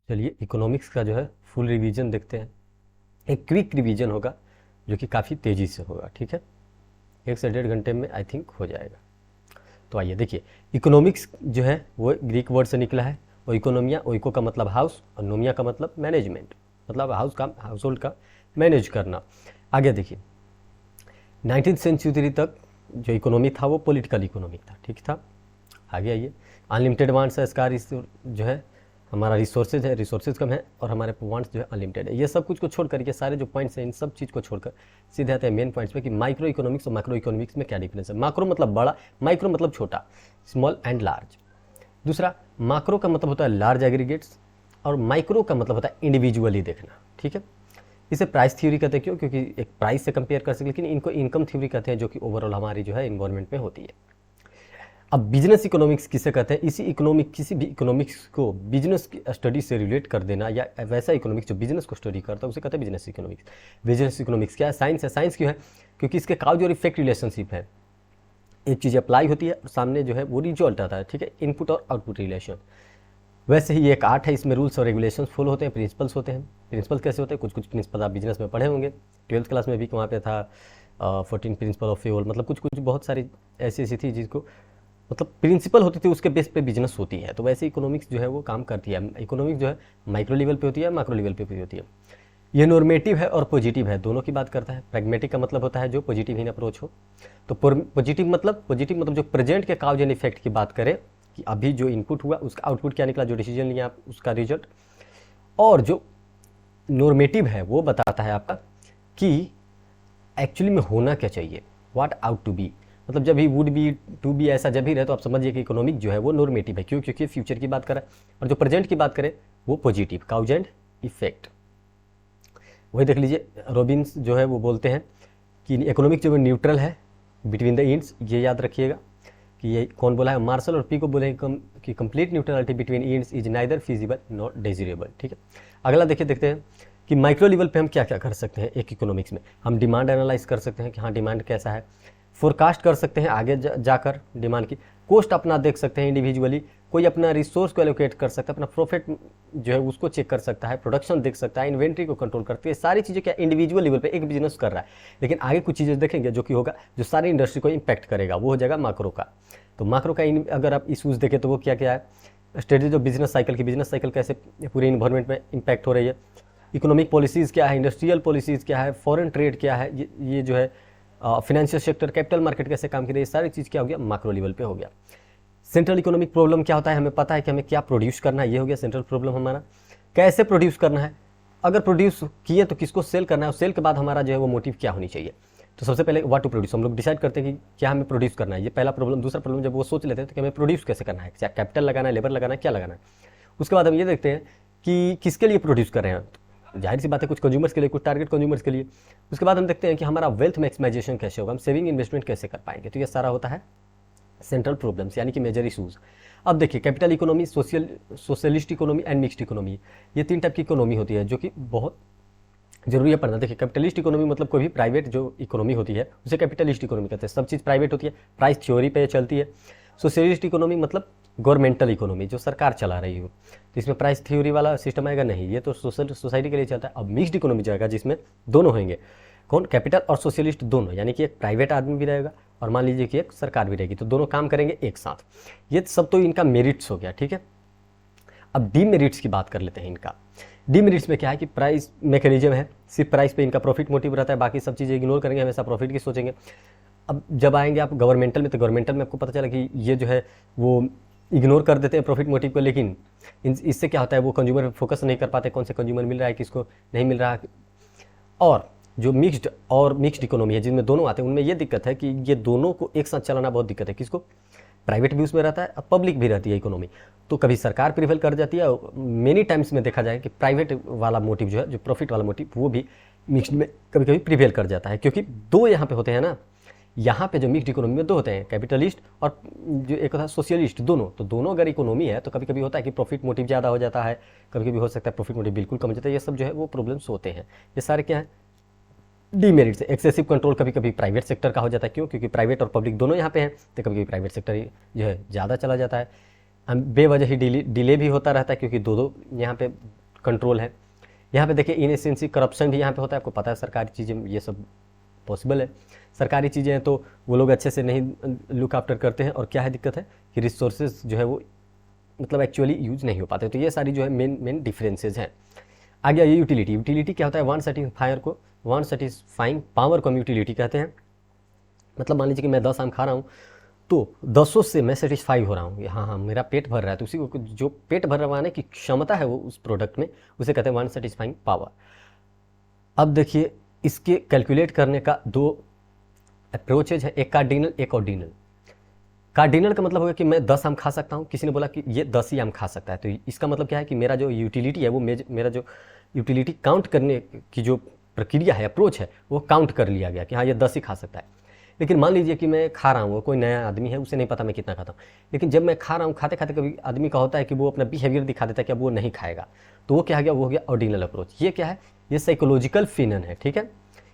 चलिए इकोनॉमिक्स का जो है फुल रिवीजन देखते हैं। एक क्विक रिवीजन होगा जो कि काफ़ी तेज़ी से होगा, ठीक है। 1 से 1.5 घंटे में आई थिंक हो जाएगा। तो आइए देखिए, इकोनॉमिक्स जो है वो ग्रीक वर्ड से निकला है। और इकोनोमिया, ओइको का मतलब हाउस और नोमिया का मतलब मैनेजमेंट, मतलब हाउस होल्ड का मैनेज करना। आगे देखिए, 19th सेंचुरी तक जो इकोनॉमी था वो पॉलिटिकल इकोनॉमी था, ठीक था। आगे आइए, अनलिमिटेड वांट्स है, इसका जो है हमारा रिसोर्सेज है, रिसोर्सेज कम है और हमारे वांट्स जो है अनलिमिटेड है। ये सब कुछ को छोड़कर, ये सारे जो पॉइंट्स हैं इन सब चीज़ को छोड़कर सीधे आते हैं मेन पॉइंट्स पे कि माइक्रो इकोनॉमिक्स और मैक्रो इकोनॉमिक्स में क्या डिफरेंस है। माक्रो मतलब बड़ा, माइक्रो मतलब छोटा, स्मॉल एंड लार्ज। दूसरा, माक्रो का मतलब होता है लार्ज एग्रीगेट्स और माइक्रो का मतलब होता है इंडिविजुअली देखना, ठीक है। इसे प्राइस थ्योरी कहते हैं, क्यों? क्योंकि एक प्राइस से कंपेयर कर सके, लेकिन इनको इनकम थ्योरी कहते हैं जो कि ओवरऑल हमारी जो है इन्वायरमेंट में होती है। अब बिजनेस इकोनॉमिक्स किसे कहते हैं? किसी भी इकोनॉमिक्स को बिजनेस की स्टडी से रिलेट कर देना, या वैसा इकोनॉमिक्स जो बिजनेस को स्टडी करता है उसे कहते हैं बिजनेस इकोनॉमिक्स। बिजनेस इकोनॉमिक्स क्या है? साइंस है। साइंस क्यों है? क्योंकि इसके काउज और इफेक्ट रिलेशनशिप है। एक चीज़ अप्लाई होती है और सामने जो है वो रिजल्ट आता है, ठीक है, इनपुट और आउटपुट रिलेशन। वैसे ही ये एक आर्ट है, इसमें रूल्स और रेगुलेशंस फॉलो होते हैं, प्रिंसिपल्स होते हैं। प्रिंसिपल्स कैसे होते हैं? कुछ कुछ प्रिंसिपल आप बिजनेस में पढ़े होंगे, 12th क्लास में भी वहाँ पे था 14 प्रिंसिपल ऑफ फ्यूल, मतलब कुछ कुछ बहुत सारी ऐसी ऐसी थी जिसको मतलब प्रिंसिपल होती थी, उसके बेस पे बिजनेस होती है। तो वैसे इकोनॉमिक्स जो है वो काम करती है। इकोनॉमिक्स जो है माइक्रो लेवल पे होती है, मैक्रो लेवल पे भी होती है। ये नॉर्मेटिव है और पॉजिटिव है, दोनों की बात करता है। प्रैग्मेटिक का मतलब होता है जो पॉजिटिव इन अप्रोच हो। तो पॉजिटिव मतलब जो प्रेजेंट के काउज एंड इफेक्ट की बात करें कि अभी जो इनपुट हुआ उसका आउटपुट क्या निकला, जो डिसीजन लिया आप उसका रिजल्ट। और जो नॉर्मेटिव है वो बताता है आपका कि एक्चुअली में होना क्या चाहिए, व्हाट आउट टू बी, मतलब जब भी वुड बी टू बी ऐसा जब भी रहे तो आप समझिए कि इकोनॉमिक जो है वो नॉर्मेटिव है। क्यों? क्योंकि फ्यूचर की बात करें। और जो प्रेजेंट की बात करें वो पॉजिटिव, काउज एंड इफेक्ट। वही देख लीजिए, रॉबिन्स जो है वो बोलते हैं कि इकोनॉमिक जो है न्यूट्रल है बिटवीन द इंड्स। ये याद रखिएगा कि ये कौन बोला है? मार्शल और पी को बोले कि complete neutrality between ends is neither feasible not desirable, ठीक है। अगला देखते हैं कि माइक्रो लेवल पे हम क्या क्या कर सकते हैं। एक इकोनॉमिक्स में हम डिमांड एनालाइज कर सकते हैं कि हाँ डिमांड कैसा है, फोरकास्ट कर सकते हैं आगे जाकर डिमांड की, कोस्ट अपना देख सकते हैं इंडिविजुअली, कोई अपना रिसोर्स को एलोकेट कर सकता है, अपना प्रॉफिट जो है उसको चेक कर सकता है, प्रोडक्शन देख सकता है, इन्वेंट्री को कंट्रोल करती है। सारी चीज़ें क्या इंडिविजुअल लेवल पे एक बिजनेस कर रहा है। लेकिन आगे कुछ चीज़ें देखेंगे जो कि होगा, जो सारी इंडस्ट्री को इम्पैक्ट करेगा, वो हो जाएगा माक्रो का। तो माक्रो का अगर आप इशूज़ देखें तो वो क्या क्या है? स्ट्रेटेजी ऑफ बिजनेस साइकिल की, बिजनेस साइकिल कैसे पूरे इन्वायरमेंट में इम्पैक्ट हो रही है, इकोनॉमिक पॉलिसीज़ क्या है, इंडस्ट्रियल पॉलिसीज़ क्या है, फॉरेन ट्रेड क्या है, ये जो है फाइनेंशियल सेक्टर, कैपिटल मार्केट कैसे काम कर रही है, सारी चीज़ क्या हो गया? माक्रो लेवल पे हो गया। सेंट्रल इकोनॉमिक प्रॉब्लम क्या होता है? हमें पता है कि हमें क्या प्रोड्यूस करना है, ये हो गया सेंट्रल प्रॉब्लम हमारा। कैसे प्रोड्यूस करना है, अगर प्रोड्यूस किए तो किसको सेल करना है, और सेल के बाद हमारा जो है वो मोटिव क्या होनी चाहिए। तो सबसे पहले व्हाट टू प्रोड्यूस, हम लोग डिसाइड करते हैं कि क्या हमें प्रोड्यूस करना है, ये पहला प्रॉब्लम। दूसरा प्रॉब्लम जब वो सोच लेते हैं तो कि हमें प्रोड्यूस कैसे करना है, क्या कैपिटल लगाना है, लेबर लगाना है, क्या लगाना है। उसके बाद हम ये देखते हैं कि किसके लिए प्रोड्यूस कर रहे हैं। जाहिर सी बात है कुछ कंज्यूमर्स के लिए, कुछ टारगेट कंज्यूमर्स के लिए। उसके बाद हम देखते हैं कि हमारा वेल्थ मैक्सिमाइजेशन कैसे होगा, हम सेविंग इन्वेस्टमेंट कैसे कर पाएंगे। तो ये सारा होता है सेंट्रल प्रॉब्लम्स, यानी कि मेजर इशूज़। अब देखिए, capital economy, socialist economy and mixed economy, ये 3 टाइप की इकोनॉमी होती है जो कि बहुत जरूरी है पढ़ना। देखिए, कैपिटलिस्ट इकोनॉमी मतलब कोई भी प्राइवेट जो इकोनॉमी होती है उसे कैपिटलिस्ट इकोनॉमी कहते हैं, सब चीज़ प्राइवेट होती है, प्राइस थ्योरी पे चलती है। सोशलिस्ट इकोनॉमी मतलब गवर्नमेंटल इकोनॉमी, जो सरकार चला रही हो, तो इसमें प्राइस थ्योरी वाला सिस्टम आएगा नहीं, ये तो सोसाइटी के लिए चलता है। अब मिक्स्ड इकोनॉमी जाएगा जिसमें दोनों होंगे, कौन? कैपिटल और सोशलिस्ट दोनों, यानी कि एक प्राइवेट आदमी भी रहेगा और मान लीजिए कि एक सरकार भी रहेगी, तो दोनों काम करेंगे एक साथ। ये सब तो इनका मेरिट्स हो गया, ठीक है। अब डीमेरिट्स की बात कर लेते हैं इनका। डीमेरिट्स में क्या है कि प्राइस मैकेनिज्म है, सिर्फ प्राइस पे इनका प्रॉफिट मोटिव रहता है, बाकी सब चीज़ें इग्नोर करेंगे, हमेशा प्रॉफिट की सोचेंगे। अब जब आएंगे आप गवर्नमेंटल में, तो गवर्नमेंटल में आपको पता चला कि ये जो है वो इग्नोर कर देते हैं प्रॉफिट मोटिव को, लेकिन इससे क्या होता है वो कंज्यूमर फोकस नहीं कर पाते, कौन से कंज्यूमर मिल रहा है, किसको नहीं मिल रहा है। और जो मिक्स्ड इकोनॉमी है जिनमें दोनों आते हैं, उनमें ये दिक्कत है कि ये दोनों को एक साथ चलाना बहुत दिक्कत है। किसको? प्राइवेट भी उसमें रहता है और पब्लिक भी रहती है इकोनॉमी, तो कभी सरकार प्रिवेल कर जाती है, और मेनी टाइम्स में देखा जाए कि प्राइवेट वाला मोटिव जो है, जो प्रॉफिट वाला मोटिव, वो भी मिक्स्ड में कभी कभी प्रिवेल कर जाता है। क्योंकि दो यहाँ पे होते हैं ना, यहाँ पे जो मिक्स्ड इकोनॉमी में दो होते हैं, कैपिटलिस्ट और जो एक होता है सोशलिस्ट, दोनों। तो दोनों अगर इकोनॉमी है तो कभी कभी होता है कि प्रॉफिट मोटिव ज़्यादा हो जाता है, कभी कभी हो सकता है प्रॉफिट मोटिव बिल्कुल कम हो जाता है। ये सब जो है वो प्रॉब्लम्स होते हैं। ये सारे क्या है? डीमेरिट्स। एक्सेसिव कंट्रोल कभी कभी प्राइवेट सेक्टर का हो जाता है। क्यों? क्योंकि प्राइवेट और पब्लिक दोनों यहाँ पे हैं, तो कभी कभी प्राइवेट सेक्टर ही जो है ज़्यादा चला जाता है। बेवजह ही डिले भी होता रहता है, क्योंकि दो यहाँ पे कंट्रोल है। यहाँ पे देखिए इनएफिशिएंसी, करप्शन भी यहाँ पे होता है, आपको पता है सरकारी चीज़ें ये सब पॉसिबल है। सरकारी चीज़ें हैं तो वो लोग अच्छे से नहीं लुक आफ्टर करते हैं, और क्या है दिक्कत है कि रिसोर्सेज जो है वो मतलब एक्चुअली यूज नहीं हो पाते। तो ये सारी जो है मेन डिफरेंसेज हैं। आ गया ये यूटिलिटी। यूटिलिटी क्या होता है? वन सेटिस्फाइंग पावर को हम यूटिलिटी कहते हैं। मतलब मान लीजिए कि मैं 10 आम खा रहा हूँ तो 10 से मैं सेटिस्फाई हो रहा हूँ, हाँ मेरा पेट भर रहा है, तो उसी को जो पेट भरवाने की क्षमता है वो उस प्रोडक्ट में, उसे कहते हैं वन सेटिस्फाइंग पावर। अब देखिए इसके कैलकुलेट करने का 2 अप्रोचेज है, एक कार्डिनल एक ऑर्डिनल। कार्डिनल का मतलब होगा कि मैं 10 आम खा सकता हूँ, किसी ने बोला कि ये 10 ही आम खा सकता है, तो इसका मतलब क्या है कि मेरा जो यूटिलिटी है वो मेरा जो यूटिलिटी काउंट करने की जो प्रक्रिया है, अप्रोच है, वो काउंट कर लिया गया कि हाँ ये 10 ही खा सकता है। लेकिन मान लीजिए कि मैं खा रहा हूँ, कोई नया आदमी है, उसे नहीं पता मैं कितना खाता हूँ, लेकिन जब मैं खा रहा हूँ, खाते खाते कभी आदमी का होता है कि वो अपना बिहेवियर दिखा देता है कि अब वो नहीं खाएगा, तो वो क्या हो गया? वो हो गया ऑर्डिनल अप्रोच। ये क्या है? ये साइकोलॉजिकल फिनन है, ठीक है।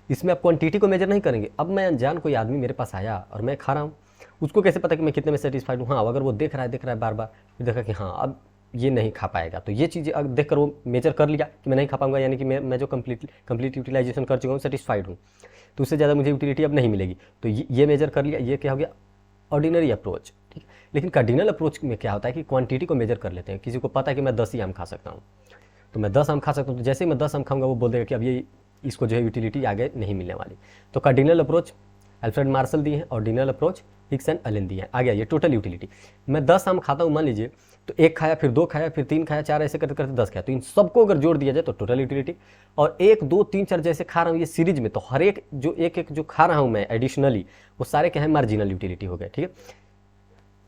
इसमें आप क्वांटिटी को मेजर नहीं करेंगे। अब मैं अनजान कोई आदमी मेरे पास आया और मैं खा रहा हूँ, उसको कैसे पता कि मैं कितने में सेटिस्फाइड हूँ? हाँ, अगर वो देख रहा है बार बार, फिर देखा कि हाँ अब ये नहीं खा पाएगा, तो ये चीज़ें अगर देख कर वो मेजर कर लिया कि मैं नहीं खा पाऊंगा, यानी कि मैं जो कंप्लीट यूटिलाइजेशन कर चुका हूँ, सेटिस्फाइड हूँ, तो उससे ज़्यादा मुझे यूटिलिटी अब नहीं मिलेगी, तो ये मेजर कर लिया। ये क्या हो गया? ऑर्डिनरी अप्रोच, ठीक है। लेकिन कार्डिनल अप्रोच में क्या होता है कि क्वांटिटी को मेजर कर लेते हैं। किसी को पता है कि मैं 10 ही आम खा सकता हूँ, तो मैं 10 आम खा सकता हूँ, तो जैसे ही मैं 10 आम खाऊंगा वो बोल देगा कि अब ये इसको जो है यूटिलिटी आगे नहीं मिलने वाली। तो कार्डिनल अप्रोच अल्फ्रेड मार्शल दिए हैं, ऑर्डिनल अप्रोच हिक्स एंड अलेन दिए हैं। आ गया ये टोटल यूटिलिटी। मैं 10 आम खाता हूँ मान लीजिए, तो 1 खाया, फिर 2 खाया, फिर 3 खाया, 4, ऐसे करते करते 10 खाया, तो इन सबको अगर जोड़ दिया जाए तो टोटल यूटिलिटी। और 1, 2, 3, 4 जैसे खा रहा हूँ ये सीरीज में, तो हर एक जो खा रहा हूँ मैं एडिशनली, वो सारे क्या है? मार्जिनल यूटिलिटी हो गए, ठीक है।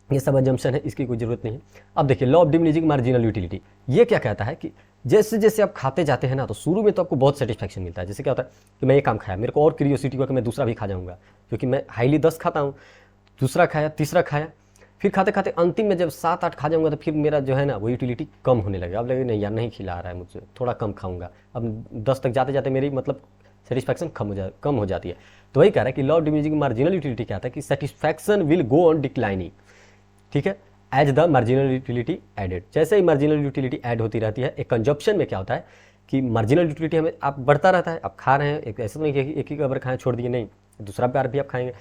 ये सब अजम्पशन है, इसकी कोई जरूरत नहीं है। अब देखिए law of diminishing marginal utility, ये क्या कहता है कि जैसे जैसे आप खाते जाते हैं ना, तो शुरू में तो आपको बहुत सेटिस्फैक्शन मिलता है। जैसे क्या होता है कि मैं एक काम खाया, मेरे को और क्यूरियोसिटी हुआ कि मैं दूसरा भी खा जाऊंगा, क्योंकि मैं हाईली 10 खाता हूँ, दूसरा खाया, तीसरा खाया, फिर खाते खाते अंतिम में जब 7, 8 खा जाऊंगा, तो फिर मेरा जो है ना वो यूटिलिटी कम होने लगेगा। अब लगे नहीं यार, नहीं खिला रहा है मुझे, थोड़ा कम खाऊंगा। अब 10 तक जाते जाते मेरी मतलब सेटिस्फैक्शन कम हो जाती है। तो वही कह रहा है कि law of diminishing marginal utility क्या आता है कि satisfaction will go on declining, ठीक है, as the marginal utility added. जैसे ही मार्जिनल यूटिलिटी ऐड होती रहती है, एक कंजप्शन में क्या होता है कि मार्जिनल यूटिलिटी हमें आप बढ़ता रहता है। आप खा रहे हैं, एक ऐसा नहीं कि एक ही बार खाएं छोड़ दिए, नहीं, दूसरा बार भी आप खाएंगे।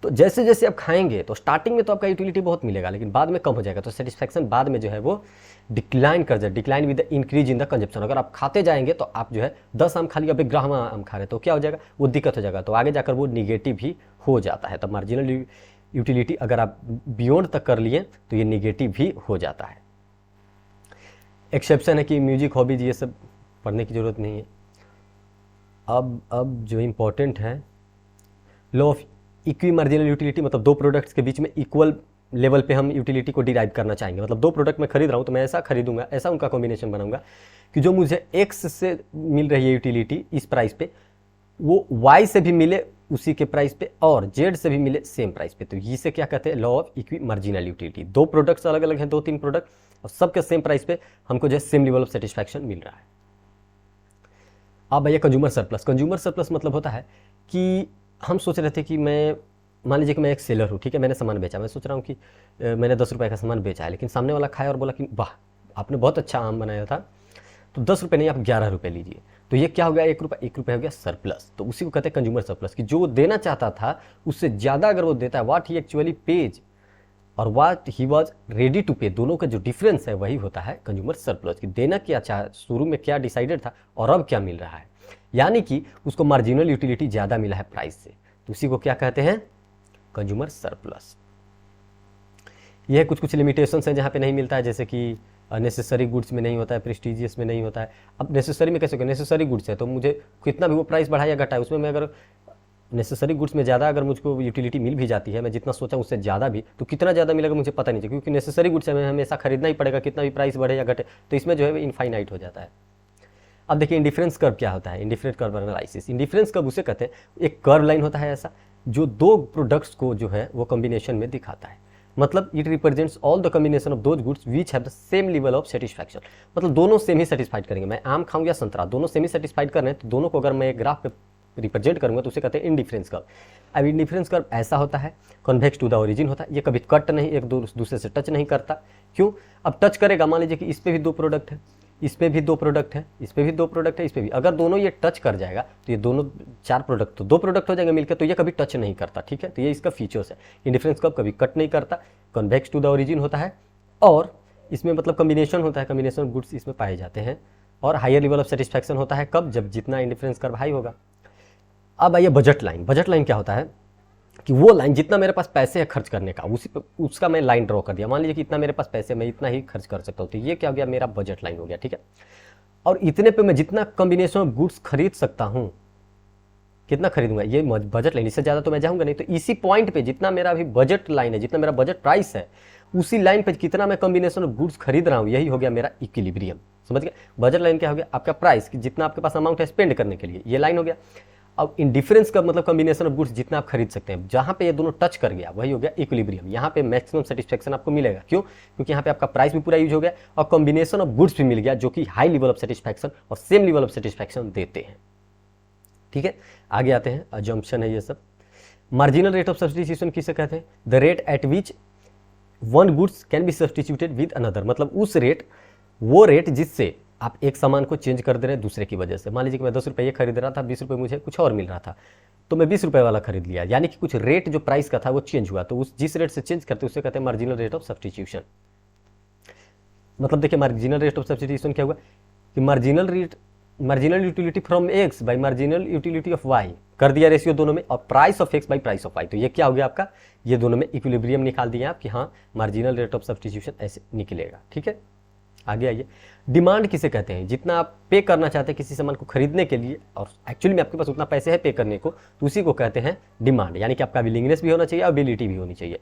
तो जैसे जैसे आप खाएंगे तो स्टार्टिंग में तो आपका यूटिलिटी बहुत मिलेगा, लेकिन बाद में कम हो जाएगा। तो सेटिस्फैक्शन बाद में जो है वो डिक्लाइन कर जाए, decline with the increase in the consumption. अगर आप खाते जाएंगे तो आप जो है 10 आम खा लिया, अब 11वां आम खा रहे हैं, तो क्या हो जाएगा? वो दिक्कत हो जाएगा, तो आगे जाकर वो निगेटिव ही हो जाता है। तब मार्जिनल यूटिलिटी अगर आप बियॉन्ड तक कर लिए तो ये निगेटिव भी हो जाता है। एक्सेप्शन है कि म्यूजिक, हॉबीज, ये सब पढ़ने की जरूरत नहीं है। अब जो इम्पोर्टेंट है, law of equi marginal utility, मतलब 2 प्रोडक्ट्स के बीच में इक्वल लेवल पे हम यूटिलिटी को डिराइव करना चाहेंगे। मतलब 2 प्रोडक्ट मैं खरीद रहा हूँ, तो मैं ऐसा खरीदूंगा, ऐसा उनका कॉम्बिनेशन बनाऊंगा कि जो मुझे एक्स से मिल रही है यूटिलिटी इस प्राइस पे, वो वाई से भी मिले उसी के प्राइस पे, और जेड से भी मिले सेम प्राइस पे। तो इसे क्या कहते हैं? Law of equi marginal utility. 2 products अलग अलग हैं, 2-3 प्रोडक्ट, और सबके सेम प्राइस पे हमको जो सेम लेवल ऑफ सेटिस्फैक्शन मिल रहा है। अब भैया कंज्यूमर सरप्लस। कंज्यूमर सरप्लस मतलब होता है कि हम सोच रहे थे कि मैं, मान लीजिए कि मैं एक सेलर हूँ, ठीक है, मैंने सामान बेचा, मैं सोच रहा हूँ कि मैंने 10 रुपये का सामान बेचा है, लेकिन सामने वाला खाया और बोला कि वाह आपने बहुत अच्छा आम बनाया था, तो 10 रुपये नहीं, आप 11 रुपये लीजिए। तो ये क्या हो गया? 1 रुपये हो गया सरप्लस। तो उसी को कहते हैं कंज्यूमर सरप्लस, कि जो देना चाहता था उससे ज़्यादा अगर वो देता है, व्हाट ही एक्चुअली पेज और what he was ready to pay, दोनों का जो डिफरेंस है वही होता है कंज्यूमर सरप्लस। कि देना क्या चाह, शुरू में क्या डिसाइडेड था और अब क्या मिल रहा है, यानी कि उसको मार्जिनल यूटिलिटी ज़्यादा मिला है प्राइस से, तो उसी को क्या कहते हैं? Consumer surplus. यह कुछ लिमिटेशंस हैं जहाँ पे नहीं मिलता है, जैसे कि नेसेसरी गुड्स में नहीं होता है, प्रेस्टीजियस में नहीं होता है। अब नेसेसरी में कैसे होगा? नेसेसरी गुड्स है तो मुझे कितना भी वो प्राइस बढ़ाया घटाए, उसमें मैं अगर नेसेसरी गुड्स में ज़्यादा अगर मुझको यूटिलिटी मिल भी जाती है, मैं जितना सोचा उससे ज़्यादा भी, तो कितना ज़्यादा मिलेगा मुझे पता नहीं चलेगा, क्योंकि नेसेसरी गुड्स हमें हमेशा खरीदना ही पड़ेगा, कितना भी प्राइस बढ़े या घटे, तो इसमें जो है इनफाइनाइट हो जाता है। अब देखिए इंडिफरेंस कर्व क्या होता है? Indifference curve analysis. Indifference curve उसे कहते हैं, एक कर्व लाइन होता है ऐसा, जो 2 प्रोडक्ट्स को जो है वो कॉम्बिनेशन में दिखाता है। मतलब it represents all the combination of those goods which have the same level of satisfaction. मतलब दोनों सेम ही सेटिस्फाइड करेंगे, मैं आम खाऊं या संतरा, दोनों सेम ही सेटिस्फाइड कर रहे हैं, तो दोनों को अगर मैं एक ग्राफ पे रिप्रेजेंट करूंगा तो उसे कहते हैं इंडिफरेंस कर्व। अब इंडिफरेंस कर्व ऐसा होता है, कॉन्वेक्स टू द ओरिजिन होता है, ये कभी कट नहीं, एक दूसरे से टच नहीं करता। क्यों? अब टच करेगा, मान लीजिए कि इस पे भी 2 प्रोडक्ट है, इसमें भी 2 प्रोडक्ट है, इस पे भी 2 प्रोडक्ट है, इस पे भी। अगर दोनों ये टच कर जाएगा तो ये दोनों 4 प्रोडक्ट, तो 2 प्रोडक्ट हो जाएंगे मिलकर, तो ये कभी टच नहीं करता, ठीक है। तो ये इसका फीचर्स है। इंडिफरेंस कब कभी कट नहीं करता, कन्वेक्स टू द ओरिजिन होता है, और इसमें मतलब कम्बिनेशन होता है, कम्बिनेशन ऑफ गुड्स इसमें पाए जाते हैं, और हायर लेवल ऑफ सेटिस्फैक्शन होता है कब, जब जितना इंडिफरेंस कर्व हाई होगा। अब आइए बजट लाइन। बजट लाइन क्या होता है कि वो लाइन जितना मेरे पास पैसे है खर्च करने का, उसी पे उसका मैं लाइन ड्रॉ कर दिया। मान लीजिए कि इतना मेरे पास पैसे, मैं इतना ही खर्च कर सकता हूँ, तो ये क्या हो गया, मेरा बजट लाइन हो गया, ठीक है। और इतने पे मैं जितना कॉम्बिनेशन ऑफ गुड्स खरीद सकता हूँ, कितना खरीदूंगा, ये बजट लाइन। इससे ज़्यादा तो मैं जाऊँगा नहीं। तो इसी पॉइंट पे जितना मेरा अभी बजट लाइन है, जितना मेरा बजट प्राइस है, उसी लाइन पे कितना मैं कॉम्बिनेशन ऑफ गुड्स खरीद रहा हूँ, यही हो गया मेरा इक्विलिब्रियम। समझ गए। बजट लाइन क्या हो गया, आपका प्राइस, जितना आपके पास अमाउंट है स्पेंड करने के लिए, ये लाइन हो गया। अब इंडिफरेंस का मतलब कॉम्बिनेशन ऑफ गुड्स जितना आप खरीद सकते हैं, जहाँ पे ये दोनों टच कर गया वही हो गया इक्विलिब्रियम। यहाँ पे मैक्सिमम सेटिस्फैक्शन आपको मिलेगा। क्यों? क्योंकि यहाँ पे आपका प्राइस भी पूरा यूज हो गया और कॉम्बिनेशन ऑफ गुड्स भी मिल गया, जो कि हाई लेवल ऑफ सेटिस्फैक्शन और सेम लेवल ऑफ सेटिस्फैक्शन देते हैं, ठीक है। आगे आते हैं, अजम्पशन है ये सब। मार्जिनल रेट ऑफ सब्स्टिट्यूशन किसे कहते हैं? The rate at which one goods can be substituted with another. मतलब उस रेट, वो रेट जिससे आप एक सामान को चेंज कर दे रहे हैं दूसरे की वजह से। मान लीजिए कि मैं 10 रुपये ये खरीद रहा था, 20 रुपये मुझे कुछ और मिल रहा था, तो मैं 20 रुपये वाला खरीद लिया। यानी कि कुछ रेट जो प्राइस का था वो चेंज हुआ, तो उस जिस रेट से चेंज करते हैं उसे कहते हैं मार्जिनल रेट ऑफ सब्स्टिट्यूशन। मतलब देखिए, मार्जिनल रेट ऑफ सब्स्टिट्यूशन क्या हुआ कि marginal utility from X by marginal utility of Y कर दिया रेशियो दोनों में, और price of X by price of Y. तो ये क्या हो गया आपका, ये दोनों में इक्विलिब्रियम निकाल दिया आप कि हाँ मार्जिनल रेट ऑफ सब्स्टिट्यूशन ऐसे निकलेगा, ठीक है। आगे आइए, डिमांड किसे कहते हैं? जितना आप पे करना चाहते हैं किसी सामान को खरीदने के लिए, और एक्चुअली में आपके पास उतना पैसे है पे करने को, तो उसी को कहते हैं डिमांड। यानी कि आपका विलिंगनेस भी होना चाहिए और एबिलिटी भी होनी चाहिए।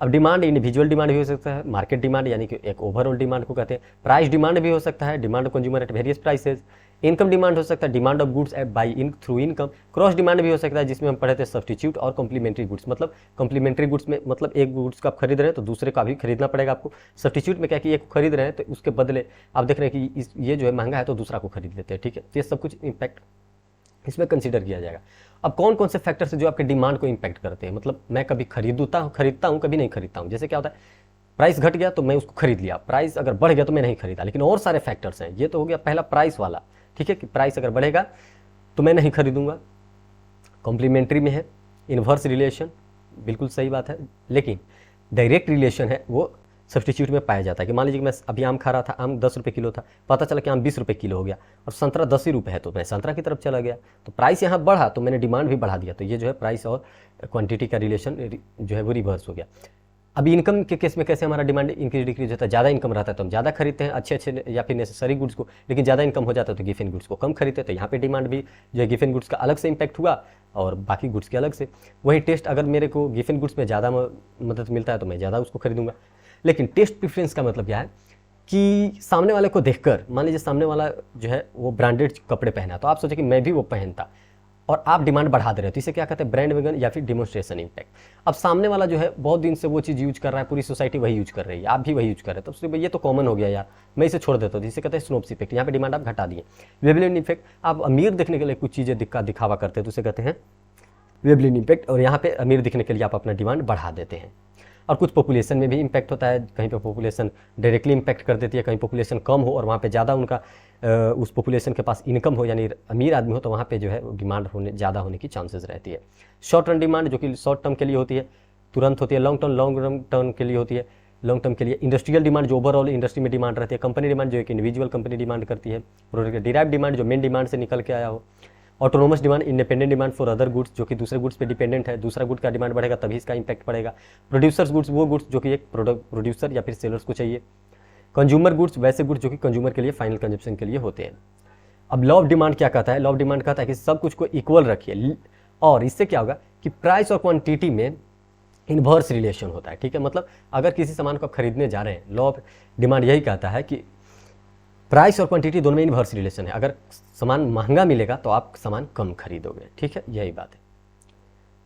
अब डिमांड इंडिविजुअल डिमांड भी हो सकता है, मार्केट डिमांड यानी कि एक ओवरऑल डिमांड को कहते हैं। प्राइस डिमांड भी हो सकता है, demand consumer at various prices. Income demand हो सकता है, demand of goods by in through income. Cross demand भी हो सकता है, जिसमें हम पढ़े थे सब्स्टिट्यूट और कॉम्प्लीमेंट्री गुड्स। मतलब कॉम्प्लीमेंट्री गुड्स में मतलब एक गुड्स का आप खरीद रहे हैं तो दूसरे का भी खरीदना पड़ेगा आपको। सब्स्टिट्यूट में क्या कि एक खरीद रहे हैं तो उसके बदले आप देख रहे हैं कि ये जो है महंगा है तो दूसरा को खरीद लेते हैं, ठीक है। तो ये सब कुछ इम्पैक्ट इसमें कंसीडर किया जाएगा। अब कौन कौन से फैक्टर्स हैं जो आपके डिमांड को इम्पैक्ट करते हैं? मतलब मैं कभी खरीदता हूँ, कभी नहीं खरीदता हूँ। जैसे क्या होता है, प्राइस घट गया तो मैं उसको खरीद लिया, प्राइस अगर बढ़ गया तो मैं नहीं खरीदा। लेकिन और सारे फैक्टर्स हैं। ये तो हो गया पहला प्राइस वाला, ठीक है, कि प्राइस अगर बढ़ेगा तो मैं नहीं खरीदूंगा। कॉम्प्लीमेंट्री में है इन्वर्स रिलेशन, बिल्कुल सही बात है। लेकिन डायरेक्ट रिलेशन है वो सब्स्टिट्यूट में पाया जाता है कि मान लीजिए कि मैं अभी आम खा रहा था, आम 10 रुपये किलो था, पता चला कि आम 20 रुपये किलो हो गया, और संतरा 10 ही रुपये है, तो मैं संतरा की तरफ चला गया। तो प्राइस यहाँ बढ़ा तो मैंने डिमांड भी बढ़ा दिया। तो ये जो है प्राइस और क्वांटिटी का रिलेशन जो है वो रिवर्स हो गया। अभी इनकम के केस में कैसे हमारा डिमांड इंक्रीज डिक्रीज होता है? ज़्यादा इनकम रहता है तो हम ज़्यादा खरीदते हैं अच्छे या फिर नेसेसरी गुड्स को, लेकिन ज़्यादा इनकम हो जाता है तो गिफिन गुड्स को कम खरीदते हैं। तो यहाँ पे डिमांड भी जो है गिफिन गुड्स का अलग से इम्पैक्ट हुआ और बाकी गुड्स के अलग से। वही टेस्ट, अगर मेरे को गिफिन गुड्स में ज़्यादा मदद मिलता है तो मैं ज़्यादा उसको खरीदूंगा। लेकिन टेस्ट प्रेफरेंस का मतलब क्या है कि सामने वाले को देखकर, मान लीजिए सामने वाला जो है वो ब्रांडेड कपड़े पहना, तो आप सोचे कि मैं भी वो पहनता, और आप डिमांड बढ़ा दे रहे हो, तो इसे क्या कहते हैं? ब्रांड वेगन या फिर डिमोन्स्ट्रेशन इम्पैक्ट। अब सामने वाला जो है बहुत दिन से वो चीज़ यूज कर रहा है, पूरी सोसाइटी वही यूज कर रही है, आप भी वही यूज कर रहे हैं, तो ये तो कॉमन हो गया यार, मैं इसे छोड़ देता हूँ। इसे कहते हैं स्नोप्स इफेक्ट। यहाँ पे डिमांड आप घटा दिए। वेवलिन इफेक्ट, आप अमीर दिखने के लिए कुछ चीज़ें दिखावा करते हैं तो उसे कहते हैं वेवलिन इफेक्ट, और यहाँ पे अमीर दिखने के लिए आप अपना डिमांड बढ़ा देते हैं। और कुछ पॉपुलेशन में भी इम्पैक्ट होता है, कहीं पे पॉपुलेशन डायरेक्टली इम्पैक्ट कर देती है, कहीं पॉपुलेशन कम हो और वहाँ पे ज़्यादा उनका उस पॉपुलेशन के पास इनकम हो, यानी अमीर आदमी हो, तो वहाँ पे जो है डिमांड ज़्यादा होने की चांसेस रहती है। शॉर्ट टर्म डिमांड जो कि शॉर्ट टर्म के लिए होती है, तुरंत होती है। लॉन्ग टर्म के लिए होती है, लॉन्ग टर्म के लिए। इंडस्ट्रियल डिमांड जो ओवरऑल इंडस्ट्री में डिमांड रहती है। कंपनी डिमांड जो एक इंडिविजुअल कंपनी डिमांड करती है। प्रोडक्ट डिराइव डिमांड जो मेन डिमांड से निकल के आया हो। Autonomous demand independent demand for other goods, जो कि दूसरे गुड्स पे डिपेंडेंट है, दूसरा गुड का डिमांड बढ़ेगा तभी इसका इंपैक्ट पड़ेगा। प्रोड्यूसर्स गुड्स वो गुड्स जो कि एक प्रोड्यूसर या फिर सेलर्स को चाहिए। कंज्यूमर गुड्स वैसे गुड्स जो कि कंज्यूमर के लिए फाइनल कंजप्शन के लिए होते हैं। अब लॉ ऑफ डिमांड क्या कहता है? लॉ ऑफ डिमांड कहता है कि सब कुछ को इक्वल रखिए, और इससे क्या होगा कि प्राइस और क्वांटिटी में इन्वर्स रिलेशन होता है, ठीक है। मतलब अगर किसी सामान को आप खरीदने जा रहे हैं, लॉ ऑफ डिमांड यही कहता है कि प्राइस और क्वांटिटी दोनों में इन्वर्स रिलेशन है। अगर सामान महंगा मिलेगा तो आप सामान कम खरीदोगे, ठीक है, यही बात है।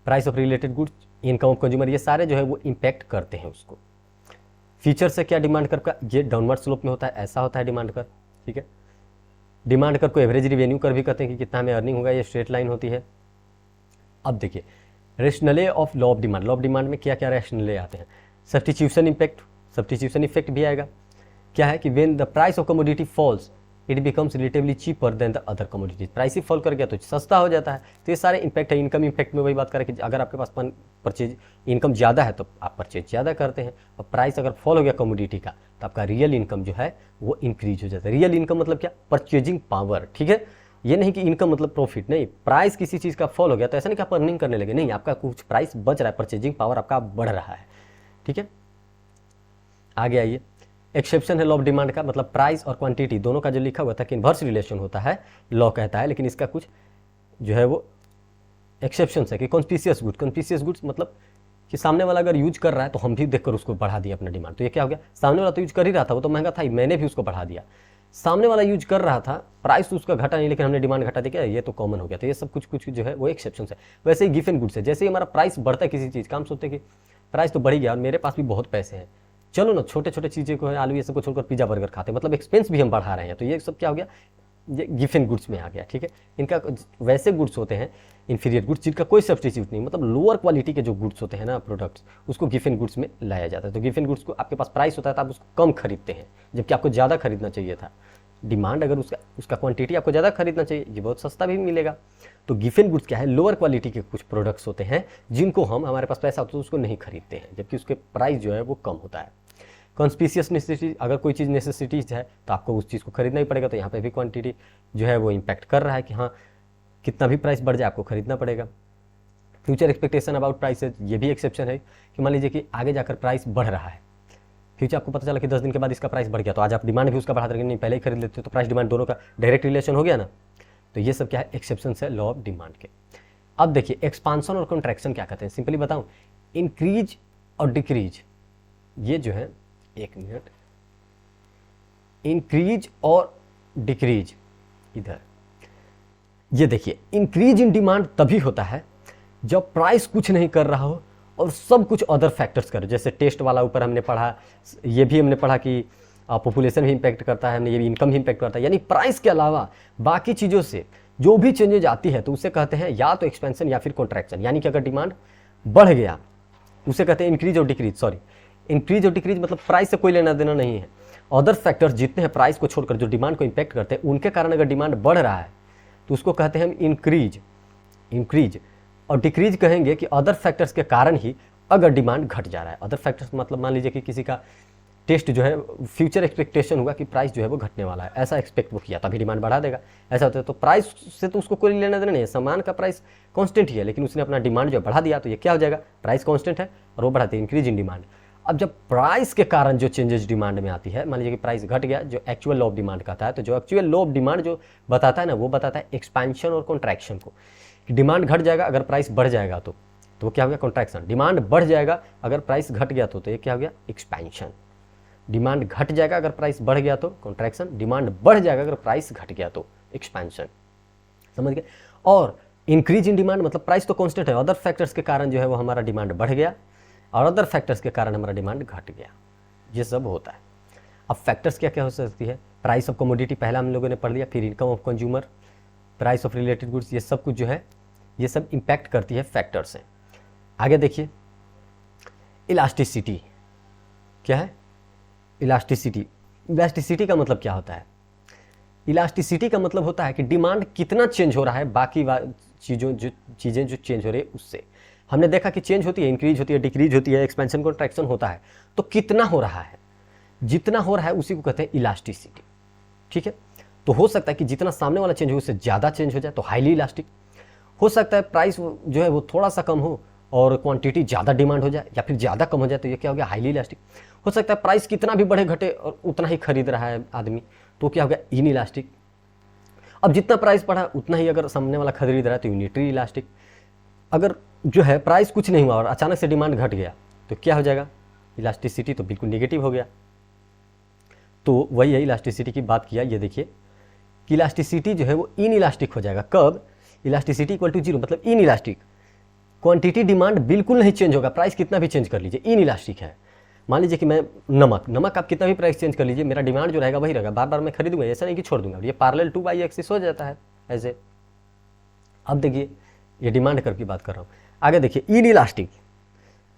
Price of related goods, income of consumer, ये सारे जो है वो इम्पैक्ट करते हैं उसको। फीचर से क्या डिमांड कर का, ये डाउनवर्ड स्लोप में होता है, ऐसा होता है डिमांड कर, ठीक है। डिमांड कर को एवरेज रिवेन्यू कर भी कहते हैं कि कितना हमें अर्निंग होगा, ये स्ट्रेट लाइन होती है। अब देखिए rationale of law of demand. Law of demand में क्या क्या रेशनले आते हैं? सब्स्टिट्यूशन इम्पैक्ट, सब्स्टिट्यूशन इफेक्ट भी आएगा। क्या है कि when the price of commodity falls it becomes relatively cheaper than the other commodities. Price ही फॉल कर गया तो सस्ता हो जाता है। तो ये सारे इंपैक्ट है। इनकम इंपैक्ट में वही बात करें कि अगर आपके पास परचेज इनकम ज़्यादा है तो आप परचेज ज़्यादा करते हैं, और प्राइस अगर फॉल हो गया कमोडिटी का तो आपका रियल इनकम जो है वो इंक्रीज हो जाता है। रियल इनकम मतलब क्या? परचेजिंग पावर, ठीक है। ये नहीं कि इनकम मतलब प्रॉफिट, नहीं। प्राइस किसी चीज़ का फॉल हो गया तो ऐसा नहीं कि आप अर्निंग करने लगे, नहीं, आपका कुछ प्राइस बच रहा है, परचेजिंग पावर आपका बढ़ रहा है, ठीक है। आगे आइए, एक्सेप्शन है लॉ ऑफ डिमांड का, मतलब प्राइस और क्वांटिटी दोनों का जो लिखा हुआ था कि इन्वर्स रिलेशन होता है, लॉ कहता है, लेकिन इसका कुछ जो है वो एक्सेप्शन है कि कॉन्स्पिशियस गुड्स मतलब कि सामने वाला अगर यूज कर रहा है तो हम भी देखकर उसको बढ़ा दिया अपना डिमांड। तो ये क्या हो गया? सामने वाला तो यूज कर ही रहा था, वो तो महंगा था ही, मैंने भी उसको बढ़ा दिया। सामने वाला यूज कर रहा था, प्राइस तो उसका घटा नहीं, लेकिन हमने डिमांड घटा दी, क्या ये तो कॉमन हो गया। तो ये सब कुछ जो है वो एक्सेप्शन है। वैसे ही गिवन गुड्स है, जैसे ही हमारा प्राइस बढ़ता है किसी चीज़ का, हम सोचते हैं कि प्राइस तो बढ़ गया और मेरे पास भी बहुत पैसे हैं, चलो ना छोटे छोटे चीज़ें को है, आलू ये सब को छोड़कर पिज़्ज़ा बर्गर खाते हैं, मतलब एक्सपेंस भी हम बढ़ा रहे हैं। तो ये सब क्या हो गया? ये गिवन गुड्स में आ गया, ठीक है। इनका वैसे गुड्स होते हैं इंफीरियर गुड्स जिनका कोई सब्स्टिट्यूट नहीं, मतलब लोअर क्वालिटी के जो गुड्स होते हैं ना प्रोडक्ट्स, उसको गिवन गुड्स में लाया जाता है। तो गिवन गुड्स को आपके पास प्राइस होता है तो आप उसको कम खरीदते हैं, जबकि आपको ज़्यादा खरीदना चाहिए था। डिमांड अगर उसका क्वांटिटी आपको ज़्यादा खरीदना चाहिए, ये बहुत सस्ता भी मिलेगा। तो गिवन गुड्स क्या है? लोअर क्वालिटी के कुछ प्रोडक्ट्स होते हैं जिनको हमारे पास पैसा होता है तो उसको नहीं खरीदते हैं, जबकि उसके प्राइस जो है वो कम होता है। कॉन्स्पिशियस नेसेसिटी, अगर कोई चीज़ नेसेसिटीज है तो आपको उस चीज़ को खरीदना ही पड़ेगा। तो यहाँ पे भी क्वांटिटी जो है वो इम्पैक्ट कर रहा है कि हाँ कितना भी प्राइस बढ़ जाए आपको खरीदना पड़ेगा। फ्यूचर एक्सपेक्टेशन अबाउट प्राइसेज, ये भी एक्सेप्शन है कि मान लीजिए कि आगे जाकर प्राइस बढ़ रहा है, फ्यूचर आपको पता चला कि 10 दिन के बाद इसका प्राइस बढ़ गया, तो आज आप डिमांड भी उसका बढ़ा देंगे, नहीं पहले ही खरीद लेते, तो प्राइस डिमांड दोनों का डायरेक्ट रिलेशन हो गया ना। तो ये सब क्या है? एक्सेप्शन है लॉ ऑफ डिमांड के। अब देखिए एक्सपांसन और कॉन्ट्रैक्शन क्या कहते हैं, सिंपली बताऊं, इंक्रीज और डिक्रीज, ये जो है, एक मिनट, इंक्रीज और डिक्रीज, इधर ये देखिए, इंक्रीज इन डिमांड तभी होता है जब प्राइस कुछ नहीं कर रहा हो और सब कुछ अदर फैक्टर्स कर, जैसे टेस्ट वाला ऊपर हमने पढ़ा, ये भी हमने पढ़ा कि पॉपुलेशन भी इम्पैक्ट करता है, हमने ये भी इनकम भी इम्पैक्ट करता है, यानी प्राइस के अलावा बाकी चीज़ों से जो भी चेंजेज आती है तो उसे कहते हैं या तो एक्सपेंशन या फिर कॉन्ट्रैक्शन। यानी कि अगर डिमांड बढ़ गया उसे कहते हैं इंक्रीज और डिक्रीज, सॉरी इंक्रीज और डिक्रीज मतलब प्राइस से कोई लेना देना नहीं है। अदर फैक्टर्स जितने हैं प्राइस को छोड़कर जो डिमांड को इम्पैक्ट करते हैं, उनके कारण अगर डिमांड बढ़ रहा है तो उसको कहते हैं हम इंक्रीज। और डिक्रीज कहेंगे कि अदर फैक्टर्स के कारण ही अगर डिमांड घट जा रहा है। अदर फैक्टर्स मतलब मान लीजिए कि किसी का टेस्ट जो है, फ्यूचर एक्सपेक्टेशन होगा कि प्राइस जो है वो घटने वाला है, ऐसा एक्सपेक्ट वो किया तभी डिमांड बढ़ा देगा। ऐसा होता है तो प्राइस से तो उसको कोई लेना देना नहीं है, सामान का प्राइस कांस्टेंट ही है, लेकिन उसने अपना डिमांड जो बढ़ा दिया, तो ये क्या हो जाएगा? प्राइस कांस्टेंट है और वो बढ़ाते हैं, इंक्रीज इन डिमांड। अब जब प्राइस के कारण जो चेंजेस डिमांड में आती है, मान लीजिए कि प्राइस घट गया, जो एक्चुअल लॉ ऑफ डिमांड कहता है, तो जो एक्चुअल लॉ ऑफ डिमांड जो बताता है ना, वो बताता है एक्सपेंशन और कॉन्ट्रैक्शन को। डिमांड घट जाएगा अगर प्राइस बढ़ जाएगा तो क्या हो गया? कॉन्ट्रैक्शन। डिमांड बढ़ जाएगा अगर प्राइस घट गया तो ये क्या हो गया? एक्सपेंशन। डिमांड घट जाएगा अगर प्राइस बढ़ गया तो कॉन्ट्रैक्शन, डिमांड बढ़ जाएगा अगर प्राइस घट गया तो एक्सपेंशन। समझ गए? और इंक्रीज इन डिमांड मतलब प्राइस तो कांस्टेंट है, अदर फैक्टर्स के कारण जो है वो हमारा डिमांड बढ़ गया और अदर फैक्टर्स के कारण हमारा डिमांड घट गया, ये सब होता है। अब फैक्टर्स क्या क्या हो सकती है? प्राइस ऑफ कमोडिटी पहला हम लोगों ने पढ़ लिया, फिर income of consumer, price of related goods, ये सब कुछ जो है ये सब इम्पैक्ट करती है फैक्टर्स से। आगे देखिए, इलास्टिसिटी क्या है? इलास्टिसिटी का मतलब क्या होता है? इलास्टिसिटी का मतलब होता है कि डिमांड कितना चेंज हो रहा है बाकी चीज़ें जो चेंज हो रही है उससे। हमने देखा कि चेंज होती है, इंक्रीज होती है, डिक्रीज होती है, एक्सपेंशन कॉन्ट्रैक्शन होता है, तो कितना हो रहा है, जितना हो रहा है उसी को कहते हैं इलास्टिसिटी, ठीक है। तो हो सकता है कि जितना सामने वाला चेंज हो उससे ज़्यादा चेंज हो जाए तो हाईली इलास्टिक, हो सकता है प्राइस जो है वो थोड़ा सा कम हो और क्वांटिटी ज़्यादा डिमांड हो जाए, या फिर ज़्यादा कम हो जाए तो ये क्या हो गया? Highly elastic. हो सकता है प्राइस कितना भी बढ़े घटे और उतना ही खरीद रहा है आदमी, तो क्या हो गया? In elastic. अब जितना प्राइस बढ़ा उतना ही अगर सामने वाला खरीद रहा है तो यूनिटरी इलास्टिक। अगर जो है प्राइस कुछ नहीं हुआ और अचानक से डिमांड घट गया तो क्या हो जाएगा? इलास्टिसिटी तो बिल्कुल नेगेटिव हो गया। तो वही है इलास्टिसिटी की बात किया, ये देखिए कि इलास्टिसिटी जो है वो इन इलास्टिक हो जाएगा। कब? इलास्टिसिटी इक्वल टू 0 मतलब इन इलास्टिक। क्वांटिटी डिमांड बिल्कुल नहीं चेंज होगा, प्राइस कितना भी चेंज कर लीजिए, इन इलास्टिक है। मान लीजिए कि मैं नमक आप कितना भी प्राइस चेंज कर लीजिए, मेरा डिमांड जो रहेगा वही रहेगा, बार बार मैं खरीदूंगा, ऐसा नहीं कि छोड़ दूंगा। ये पैरेलल 2 एक्सिस हो जाता है ऐसे। अब देखिए ये डिमांड कर्व की बात कर रहा हूँ। आगे देखिए इन इलास्टिक,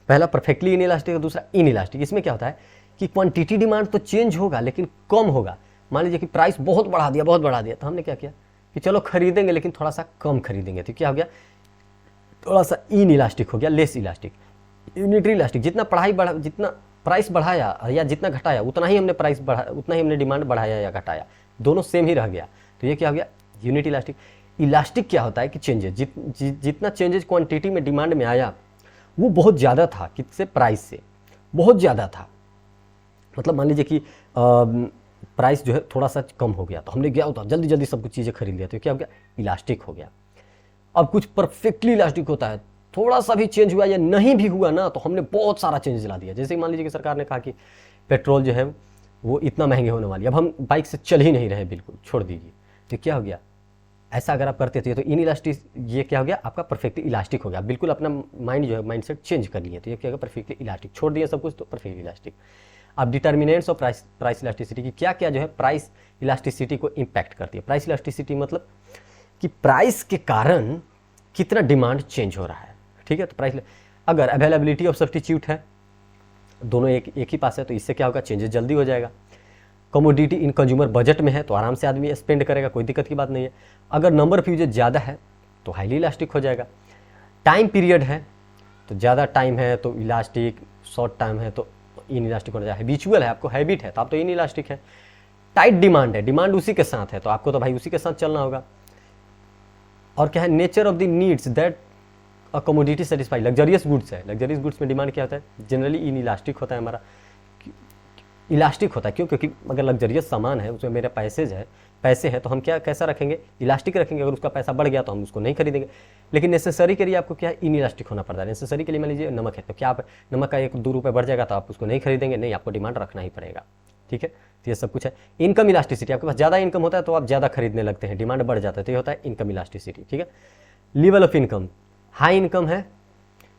पहला परफेक्टली इन इलास्टिक और दूसरा इन इलास्टिक। इसमें क्या होता है कि क्वांटिटी डिमांड तो चेंज होगा लेकिन कम होगा, मान लीजिए कि प्राइस बहुत बढ़ा दिया, तो हमने क्या किया कि चलो खरीदेंगे लेकिन थोड़ा सा कम खरीदेंगे, तो क्या हो गया, थोड़ा सा इन इलास्टिक हो गया, लेस इलास्टिक। यूनिटरी इलास्टिक, जितना प्राइस बढ़ाया या जितना घटाया उतना ही हमने डिमांड बढ़ाया या घटाया, दोनों सेम ही रह गया, तो ये क्या हो गया, यूनिट इलास्टिक। इलास्टिक क्या होता है कि चेंजेस, जितना चेंजेस क्वांटिटी में डिमांड में आया वो बहुत ज़्यादा था, किससे, प्राइस से बहुत ज़्यादा था। मतलब मान लीजिए कि प्राइस जो है थोड़ा सा कम हो गया, तो हमने क्या होता जल्दी जल्दी सब कुछ चीज़ें खरीद लिया, तो क्या हो गया, इलास्टिक हो गया। अब कुछ परफेक्टली इलास्टिक होता है, थोड़ा सा भी चेंज हुआ या नहीं भी हुआ ना, तो हमने बहुत सारा चेंज ला दिया। जैसे मान लीजिए कि सरकार ने कहा कि पेट्रोल जो है वो इतना महंगे होने वाली, अब हम बाइक से चल ही नहीं रहे, बिल्कुल छोड़ दीजिए, तो क्या हो गया, ऐसा अगर आप करते थे तो इन इलास्टिक, ये क्या हो गया, आपका परफेक्टली इलास्टिक हो गया, बिल्कुल अपना माइंड जो है माइंडसेट चेंज कर लिए, तो ये क्या होगा, परफेक्टली इलास्टिक, छोड़ दिया सब कुछ तो परफेक्टली इलास्टिक। अब डिटर्मिनेंट्स ऑफ प्राइस इलास्टिसिटी की क्या क्या जो है प्राइस इलास्टिसिटी को इम्पैक्ट करती है। प्राइस इलास्टिसिटी मतलब कि प्राइस के कारण कितना डिमांड चेंज हो रहा है, ठीक है। तो प्राइस, अगर अवेलेबिलिटी ऑफ सब्स्टिट्यूट है, दोनों एक ही पास है, तो इससे क्या होगा, चेंजेस जल्दी हो जाएगा। कमोडिटी इन कंज्यूमर बजट में है तो आराम से आदमी स्पेंड करेगा, कोई दिक्कत की बात नहीं है। अगर नंबर ऑफ यूजेज ज़्यादा है तो हाईली इलास्टिक हो जाएगा। टाइम पीरियड है तो ज़्यादा टाइम है तो इलास्टिक, शॉर्ट टाइम है तो इन इलास्टिक हो जाएगा। हैबिचुअल है, आपको हैबिट है तो आप तो इन इलास्टिक है। टाइट डिमांड है, डिमांड उसी के साथ है तो आपको तो भाई उसी के साथ चलना होगा। और क्या है, nature of the needs that a commodity satisfy, luxurious goods है, लग्जरियस गुड्स में डिमांड क्या होता है, जनरली इन इलास्टिक होता है हमारा, इलास्टिक होता है। क्यों, क्योंकि अगर लग्जरियस सामान है उसमें मेरे पैसे हैं तो हम क्या कैसा रखेंगे, इलास्टिक रखेंगे। अगर उसका पैसा बढ़ गया तो हम उसको नहीं खरीदेंगे। लेकिन नेसेसरी के लिए आपको क्या है, इन इलास्टिक होना पड़ता है। नेसेसरी के लिए मान लीजिए नमक है तो क्या आप नमक का 1-2 रुपये बढ़ जाएगा तो आप उसको नहीं खरीदेंगे, नहीं, आपको डिमांड रखना ही पड़ेगा, ठीक है। तो ये सब कुछ है। इनकम इलास्टिसिटी, आपके पास ज़्यादा इनकम होता है तो आप ज़्यादा खरीदने लगते हैं, डिमांड बढ़ जाता है, तो ये होता है इनकम इलास्टिसिटी, ठीक है। Level of income, high income है,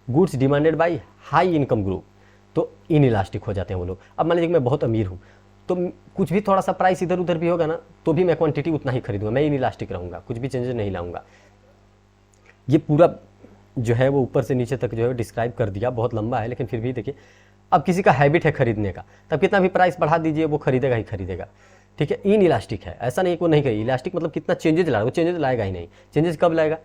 goods demanded by high income group, तो इन इलास्टिक हो जाते हैं वो लोग। अब मान लीजिए मैं बहुत अमीर हूँ तो कुछ भी थोड़ा सा प्राइस इधर उधर भी होगा ना तो भी मैं क्वांटिटी उतना ही खरीदूंगा, मैं इन इलास्टिक रहूँगा, कुछ भी चेंजेस नहीं लाऊंगा। ये पूरा जो है वो ऊपर से नीचे तक जो है डिस्क्राइब कर दिया, बहुत लंबा है लेकिन फिर भी देखिए। अब किसी का हैबिट है खरीदने का, तब कितना भी प्राइस बढ़ा दीजिए वो खरीदेगा ही खरीदेगा, ठीक है। इन इलास्टिक है, ऐसा नहीं कि वो नहीं करेगी। इलास्टिक मतलब कितना चेंजेस लाएगा, वो चेंजेस लाएगा ही नहीं। चेंजेस कब लाएगा,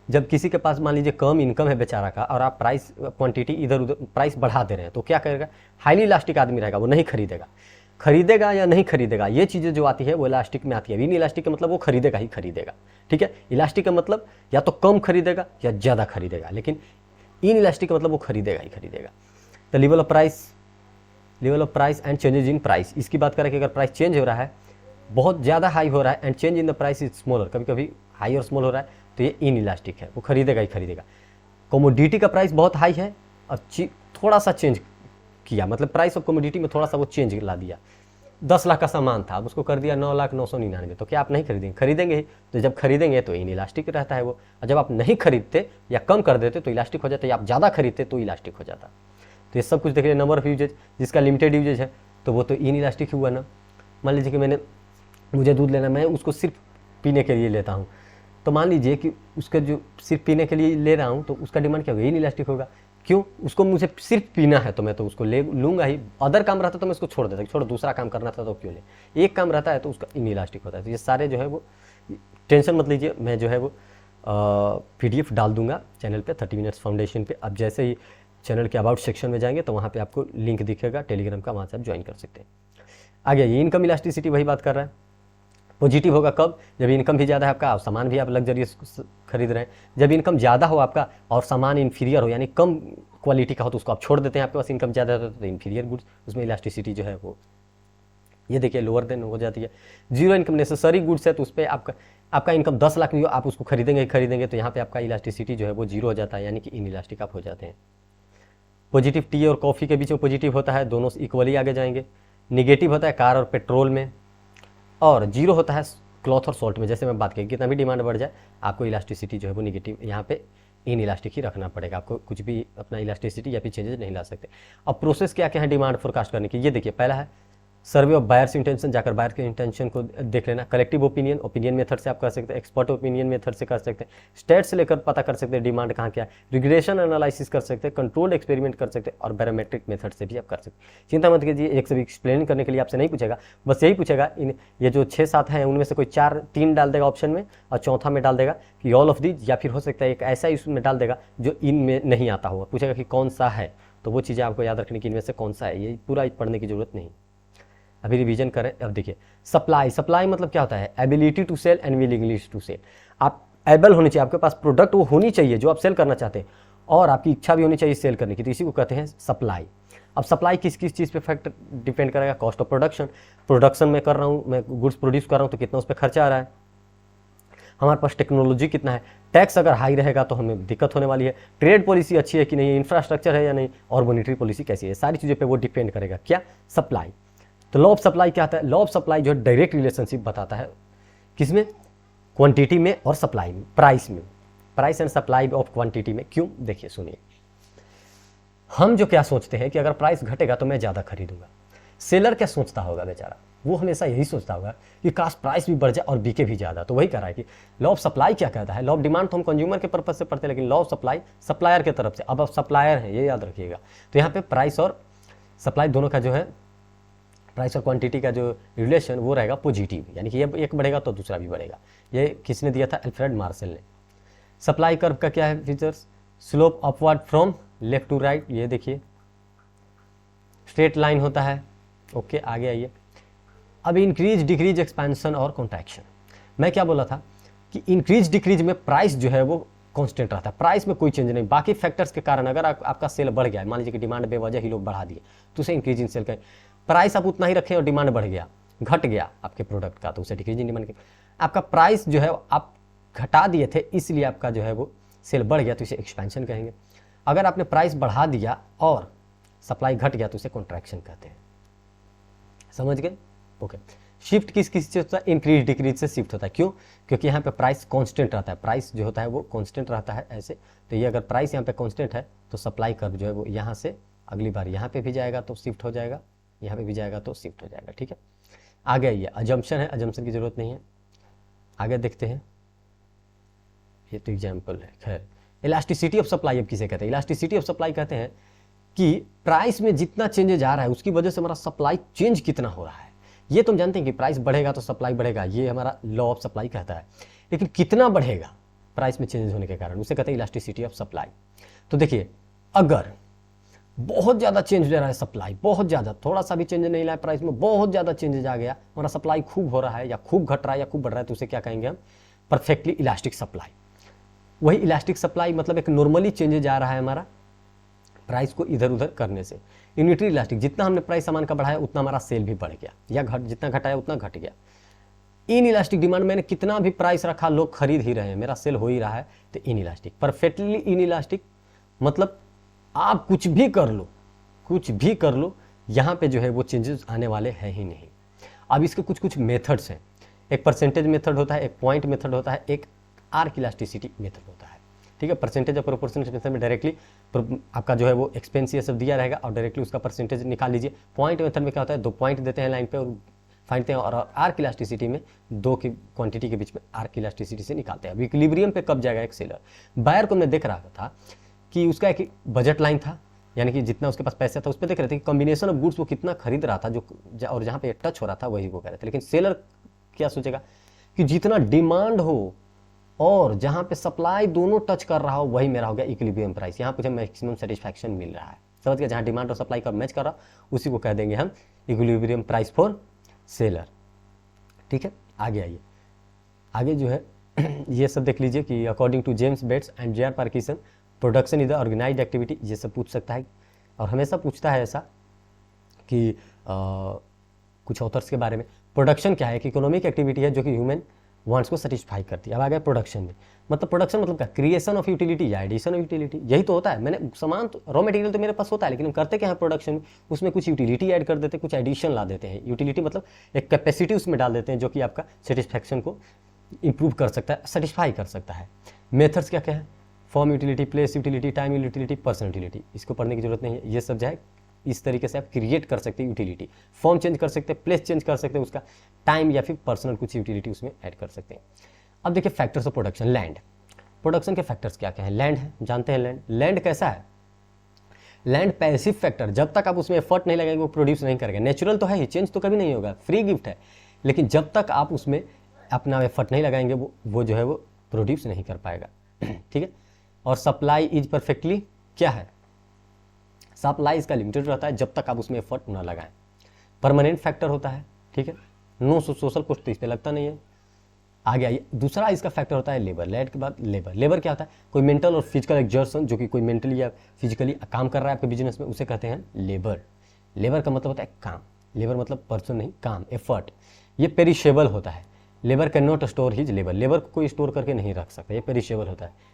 जब किसी के पास मान लीजिए कम इनकम है बेचारा का और आप प्राइस क्वांटिटी इधर उधर प्राइस बढ़ा दे रहे हैं तो क्या करेगा, हाईली इलास्टिक आदमी रहेगा, वो नहीं खरीदेगा या नहीं खरीदेगा, ये चीज़ें जो आती है वो इलास्टिक में आती है। इन इलास्टिक का मतलब वो खरीदेगा ही खरीदेगा, ठीक है। इलास्टिक का मतलब या तो कम खरीदेगा या ज़्यादा खरीदेगा, लेकिन इन इलास्टिक का मतलब वो खरीदेगा ही खरीदेगा। तो level of price and changes in price, इसकी बात करें कि अगर प्राइस चेंज हो रहा है, बहुत ज़्यादा हाई हो रहा है and change in the price is smaller, कभी कभी हाई और स्मॉल हो रहा है तो ये इन इलास्टिक है, वो खरीदेगा ही खरीदेगा। कमोडिटी का प्राइस बहुत हाई है और थोड़ा सा चेंज किया, मतलब प्राइस ऑफ कमोडिटी में थोड़ा सा वो चेंज ला दिया। 10 लाख का सामान था, अब उसको कर दिया 9,999, तो क्या आप नहीं खरीदेंगे ही। तो जब खरीदेंगे तो इन इलास्टिक रहता है वो, और जब आप नहीं खरीदते या कम कर देते तो इलास्टिक हो जाता है, या आप ज़्यादा खरीदते तो इलास्टिक हो जाता। तो ये सब कुछ देखिए। नंबर ऑफ यूजेज, जिसका लिमिटेड यूजेज है तो वो तो इन इलास्टिक ही हुआ ना। मान लीजिए कि मुझे दूध लेना, मैं उसको सिर्फ पीने के लिए लेता हूँ, तो मान लीजिए कि उसका जो सिर्फ पीने के लिए ले रहा हूँ तो उसका डिमांड क्या होगा, इन इलास्टिक होगा। क्यों, उसको मुझे सिर्फ पीना है तो मैं तो उसको ले लूँगा ही। अदर काम रहता तो मैं उसको छोड़ देता, छोड़ दूसरा काम करना था तो क्यों ले। एक काम रहता है तो उसका इन इलास्टिक होता है। तो ये सारे जो है वो टेंशन मत लीजिए, मैं जो है वो PDF डाल दूंगा चैनल पे 30 मिनट्स फाउंडेशन पे। अब जैसे ही चैनल के अबाउट सेक्शन में जाएंगे तो वहाँ पे आपको लिंक दिखेगा टेलीग्राम का, वहाँ से आप ज्वाइन कर सकते हैं। आगे ये इनकम इलास्टिसिटी वही बात कर रहा है। पॉजिटिव होगा कब, जब इनकम भी ज़्यादा है आपका और सामान भी आप लग्जरियस खरीद रहे हैं। जब इनकम ज़्यादा हो आपका और सामान इन्फीरियर हो, यानी कम क्वालिटी का हो, तो उसको आप छोड़ देते हैं। आपके पास इनकम ज़्यादा है तो इन्फीरियर गुड्स, उसमें इलास्टिसिटी जो है वो ये देखिए लोअर देन हो जाती है। जीरो इनकम नेसेसरी गुड्स है तो उस पर आपका इनकम 10 लाख भी हो, आप उसको खरीदेंगे तो यहाँ पे आपका इलास्टिसिटी जो है वो जीरो हो जाता है, यानी कि इन इलास्टिक आप हो जाते हैं। पॉजिटिव टी और कॉफ़ी के बीच में पॉजिटिव होता है, दोनों इक्वली आगे जाएंगे। निगेटिव होता है कार और पेट्रोल में, और जीरो होता है क्लॉथ और सॉल्ट में। जैसे मैं बात की कितना भी डिमांड बढ़ जाए आपको इलास्टिसिटी जो है वो निगेटिव, यहाँ पे इन इलास्टिक ही रखना पड़ेगा, आपको कुछ भी अपना इलास्टिसिटी या फिर चेंजेस नहीं ला सकते। अब प्रोसेस क्या क्या है डिमांड फोरकास्ट करने की, ये देखिए। पहला है सर्वे ऑफ बायर्स इंटेंशन, जाकर बायर के इंटेंशन को देख लेना। कलेक्टिव ओपिनियन, ओपिनियन मेथड से आप कर सकते हैं। एक्सपर्ट ओपिनियन मेथड से कर सकते हैं। स्टेट से लेकर पता कर सकते हैं डिमांड कहाँ क्या है। रिग्रेशन एनालिसिस कर सकते हैं, कंट्रोल्ड एक्सपेरिमेंट कर सकते हैं, और बैरोमेट्रिक मेथड से भी आप कर सकते हैं। चिंता मत कीजिए, एक से भी एक्सप्लेन करने के लिए आपसे नहीं पूछेगा, बस यही पूछेगा इन ये जो 6-7 हैं उनमें से कोई 3 डाल देगा ऑप्शन में, और चौथा में डाल देगा कि ऑल ऑफ दीज, या फिर हो सकता है एक ऐसा इसमें डाल देगा जो इनमें नहीं आता होगा। पूछेगा कि कौन सा है, तो वो चीज़ें आपको याद रखने की इनमें से कौन सा है, ये पूरा पढ़ने की जरूरत नहीं। अभी रिवीजन करें। अब देखिए सप्लाई, सप्लाई मतलब क्या होता है, ability to sell and willingness to sell. आप एबल होनी चाहिए, आपके पास प्रोडक्ट वो होनी चाहिए जो आप सेल करना चाहते हैं, और आपकी इच्छा भी होनी चाहिए सेल करने की, तो इसी को कहते हैं सप्लाई। अब सप्लाई किस किस चीज़ पे फैक्ट डिपेंड करेगा, कॉस्ट ऑफ प्रोडक्शन, प्रोडक्शन में कर रहा हूँ मैं, गुड्स प्रोड्यूस कर रहा हूँ तो कितना उस पर खर्चा आ रहा है, हमारे पास टेक्नोलॉजी कितना है, टैक्स अगर हाई रहेगा तो हमें दिक्कत होने वाली है, ट्रेड पॉलिसी अच्छी है कि नहीं, इंफ्रास्ट्रक्चर है या नहीं, और मॉनिटरी पॉलिसी कैसी है, सारी चीज़ों पे वो डिपेंड करेगा क्या, सप्लाई। तो लॉ ऑफ सप्लाई क्या आता है, लॉ ऑफ सप्लाई जो है डायरेक्ट रिलेशनशिप बताता है किसमें, क्वांटिटी में और सप्लाई में, प्राइस में, price and supply of quantity में। क्यों, देखिए सुनिए, हम जो क्या सोचते हैं कि अगर प्राइस घटेगा तो मैं ज़्यादा खरीदूंगा, सेलर क्या सोचता होगा बेचारा, वो हमेशा यही सोचता होगा कि काश प्राइस भी बढ़ जाए और बिके भी ज़्यादा। तो वही कह रहा है कि लॉ ऑफ सप्लाई क्या कहता है, लॉ ऑफ डिमांड तो हम कंज्यूमर के पर्पज से पढ़ते हैं, लेकिन लॉ ऑफ सप्लाई सप्लायर के तरफ से। अब सप्लायर है, ये याद रखिएगा। तो यहाँ पे प्राइस और सप्लाई दोनों का जो है, प्राइस और क्वांटिटी का जो रिलेशन वो रहेगा पॉजिटिव, यानी कि ये एक बढ़ेगा तो दूसरा भी बढ़ेगा। ये किसने दिया था, अल्फ्रेड मार्शल ने। सप्लाई कर्व का क्या है features, slope upward from left to right, ये देखिए स्ट्रेट लाइन होता है। ओके, आगे आइए। अब इंक्रीज डिक्रीज एक्सपेंशन और कॉन्ट्रैक्शन, मैं क्या बोला था कि इंक्रीज डिक्रीज में प्राइस जो है वो कांस्टेंट रहता है, प्राइस में कोई चेंज नहीं, बाकी फैक्टर्स के कारण अगर आपका सेल बढ़ गया है, मान लीजिए कि डिमांड बेवजह ही लोग बढ़ा दिए तो उसे इंक्रीज इन सेल कहें। प्राइस आप उतना ही रखें और डिमांड बढ़ गया, घट गया आपके प्रोडक्ट का, तो उसे डिक्रीज इन डिमांड। आपका प्राइस जो है आप घटा दिए थे इसलिए आपका जो है वो सेल बढ़ गया, तो इसे एक्सपेंशन कहेंगे। अगर आपने प्राइस बढ़ा दिया और सप्लाई घट गया तो उसे कॉन्ट्रैक्शन कहते हैं। समझ गए, ओके। शिफ्ट किस किस से होता है, इंक्रीज डिक्रीज से शिफ्ट होता है। क्यों, क्योंकि यहाँ पे प्राइस कांस्टेंट रहता है, प्राइस जो होता है वो कांस्टेंट रहता है ऐसे। तो ये अगर प्राइस यहाँ पे कांस्टेंट है तो सप्लाई कर्व जो है वो यहाँ से अगली बार यहाँ पे भी जाएगा तो शिफ्ट हो जाएगा, यहाँ पे भी जाएगा तो शिफ्ट हो जाएगा, ठीक है। आगे ये अजम्पशन है, अजम्पशन की जरूरत नहीं है, आगे देखते हैं। ये तो एग्जाम्पल है, खैर। इलास्टिसिटी ऑफ सप्लाई अब किसे कहते हैं, इलास्टिसिटी ऑफ सप्लाई कहते हैं कि प्राइस में जितना चेंजेज आ रहा है उसकी वजह से हमारा सप्लाई चेंज कितना हो रहा है। ये तुम जानते हैं कि प्राइस बढ़ेगा तो सप्लाई बढ़ेगा, ये हमारा लॉ ऑफ सप्लाई कहता है, लेकिन कितना बढ़ेगा प्राइस में चेंज होने के कारण, उसे कहते हैं इलास्टिसिटी ऑफ सप्लाई। तो देखिए अगर बहुत ज़्यादा चेंज ले रहा है सप्लाई, बहुत ज़्यादा, थोड़ा सा भी चेंज नहीं लाया प्राइस में, बहुत ज़्यादा चेंजेज आ गया, हमारा सप्लाई खूब हो रहा है या खूब घट रहा है या खूब बढ़ रहा है, तो उसे क्या कहेंगे हम, परफेक्टली इलास्टिक सप्लाई। वही इलास्टिक सप्लाई मतलब एक नॉर्मली चेंजेज आ रहा है हमारा प्राइस को इधर उधर करने से। यूनिटरी इलास्टिक, जितना हमने प्राइस सामान का बढ़ाया उतना हमारा सेल भी बढ़ गया, या जितना घटाया उतना घट गया। इन इलास्टिक डिमांड, मैंने कितना भी प्राइस रखा लोग खरीद ही रहे हैं, मेरा सेल हो ही रहा है, तो in elastic. Perfectly in elastic मतलब आप कुछ भी कर लो, कुछ भी कर लो, यहाँ पे जो है वो चेंजेस आने वाले हैं ही नहीं। अब इसके कुछ कुछ मेथड्स हैं, एक परसेंटेज मेथड होता है, एक पॉइंट मेथड होता है, एक आर्क इलास्टिसिटी मेथड होता है, ठीक है। परसेंटेज और प्रोपोर्शनल मेथड में डायरेक्टली आपका जो है वो एक्सपेंस ये सब दिया रहेगा और डायरेक्टली उसका परसेंटेज निकाल लीजिए। पॉइंट मेथड में क्या होता है, 2 पॉइंट देते हैं लाइन पे और फाइंडते हैं, और आर्क इलास्टिसिटी में 2 की क्वांटिटी के बीच में आर्क इलास्टिसिटी से निकालते हैं। अब इक्विलिब्रियम पे कब जाएगा एक सेलर, बायर को हमने देख रहा था कि उसका एक बजट लाइन था, यानी कि जितना उसके पास पैसा था उस पर देख रहे थे कि कॉम्बिनेशन ऑफ गुड्स वो कितना खरीद रहा था, जो और जहाँ पे टच हो रहा था वही वो कह रहे थे। लेकिन सेलर क्या सोचेगा कि जितना डिमांड हो और जहाँ पे सप्लाई दोनों टच कर रहा हो वही मेरा हो गया इक्विलिब्रियम प्राइस, यहाँ मुझे मैक्सिमम सेटिस्फैक्शन मिल रहा है। समझ गया, जहाँ डिमांड और सप्लाई का मैच कर रहा उसी को कह देंगे हम इक्विलिब्रियम प्राइस फॉर सेलर, ठीक है। आगे आइए, आगे जो है ये सब देख लीजिए कि according to James Bates and J R Parkinson, production is the organised activity, ये सब पूछ सकता है और हमेशा पूछता है ऐसा कि कुछ ऑथर्स के बारे में। प्रोडक्शन क्या है, कि इकोनॉमिक एक्टिविटी है जो कि ह्यूमन वांट्स को सेटिस्फाई करती है। अब आ गया प्रोडक्शन में, मतलब प्रोडक्शन मतलब क्या, क्रिएशन ऑफ यूटिलिटी या एडिशन ऑफ यूटिलिटी, यही तो होता है। मैंने सामान तो रॉ मटेरियल तो मेरे पास होता है, लेकिन हम करते क्या है प्रोडक्शन में, उसमें कुछ यूटिलिटी ऐड कर देते हैं, कुछ एडिशन ला देते हैं। यूटिलिटी मतलब एक कैपेसिटी उसमें डाल देते हैं जो कि आपका सेटिस्फैक्शन को इंप्रूव कर सकता है, सेटिस्फाई कर सकता है। मेथड्स क्या क्या है, form utility, place utility, time utility, person utility, इसको पढ़ने की जरूरत नहीं है, ये सब जो है इस तरीके से आप क्रिएट कर सकते हैं यूटिलिटी, फॉर्म चेंज कर सकते हैं, प्लेस चेंज कर सकते हैं, उसका टाइम या फिर पर्सनल कुछ यूटिलिटी उसमें ऐड कर सकते हैं। अब देखिए factors of production. Land, production के फैक्टर्स क्या क्या है? लैंड है, जानते हैं लैंड। लैंड कैसा है? लैंड पैसिव फैक्टर, जब तक आप उसमें एफर्ट नहीं लगाएंगे वो प्रोड्यूस नहीं करेगा। नेचुरल तो है ही, चेंज तो कभी नहीं होगा, फ्री गिफ्ट है, लेकिन जब तक आप उसमें अपना एफर्ट नहीं लगाएंगे वो जो है वो प्रोड्यूस नहीं कर पाएगा। ठीक है। और सप्लाई इज परफेक्टली क्या है? सप्लाई इसका लिमिटेड रहता है जब तक आप उसमें एफर्ट ना लगाएं। परमानेंट फैक्टर होता है, ठीक है, नो सोशल कॉस्ट इस पर लगता नहीं है। आगे आइए, दूसरा इसका फैक्टर होता है लेबर। लैंड के बाद लेबर। लेबर क्या होता है? कोई मेंटल और फिजिकल एक्सर्शन, जो कि कोई मेंटली या फिजिकली काम कर रहा है आपके बिजनेस में, उसे कहते हैं लेबर। लेबर का मतलब होता है काम। लेबर मतलब पर्सन नहीं, काम, एफर्ट। ये पेरिशेबल होता है। Labour can not store his labour. Labour को कोई स्टोर करके नहीं रख सकता, ये पेरिशेबल होता है।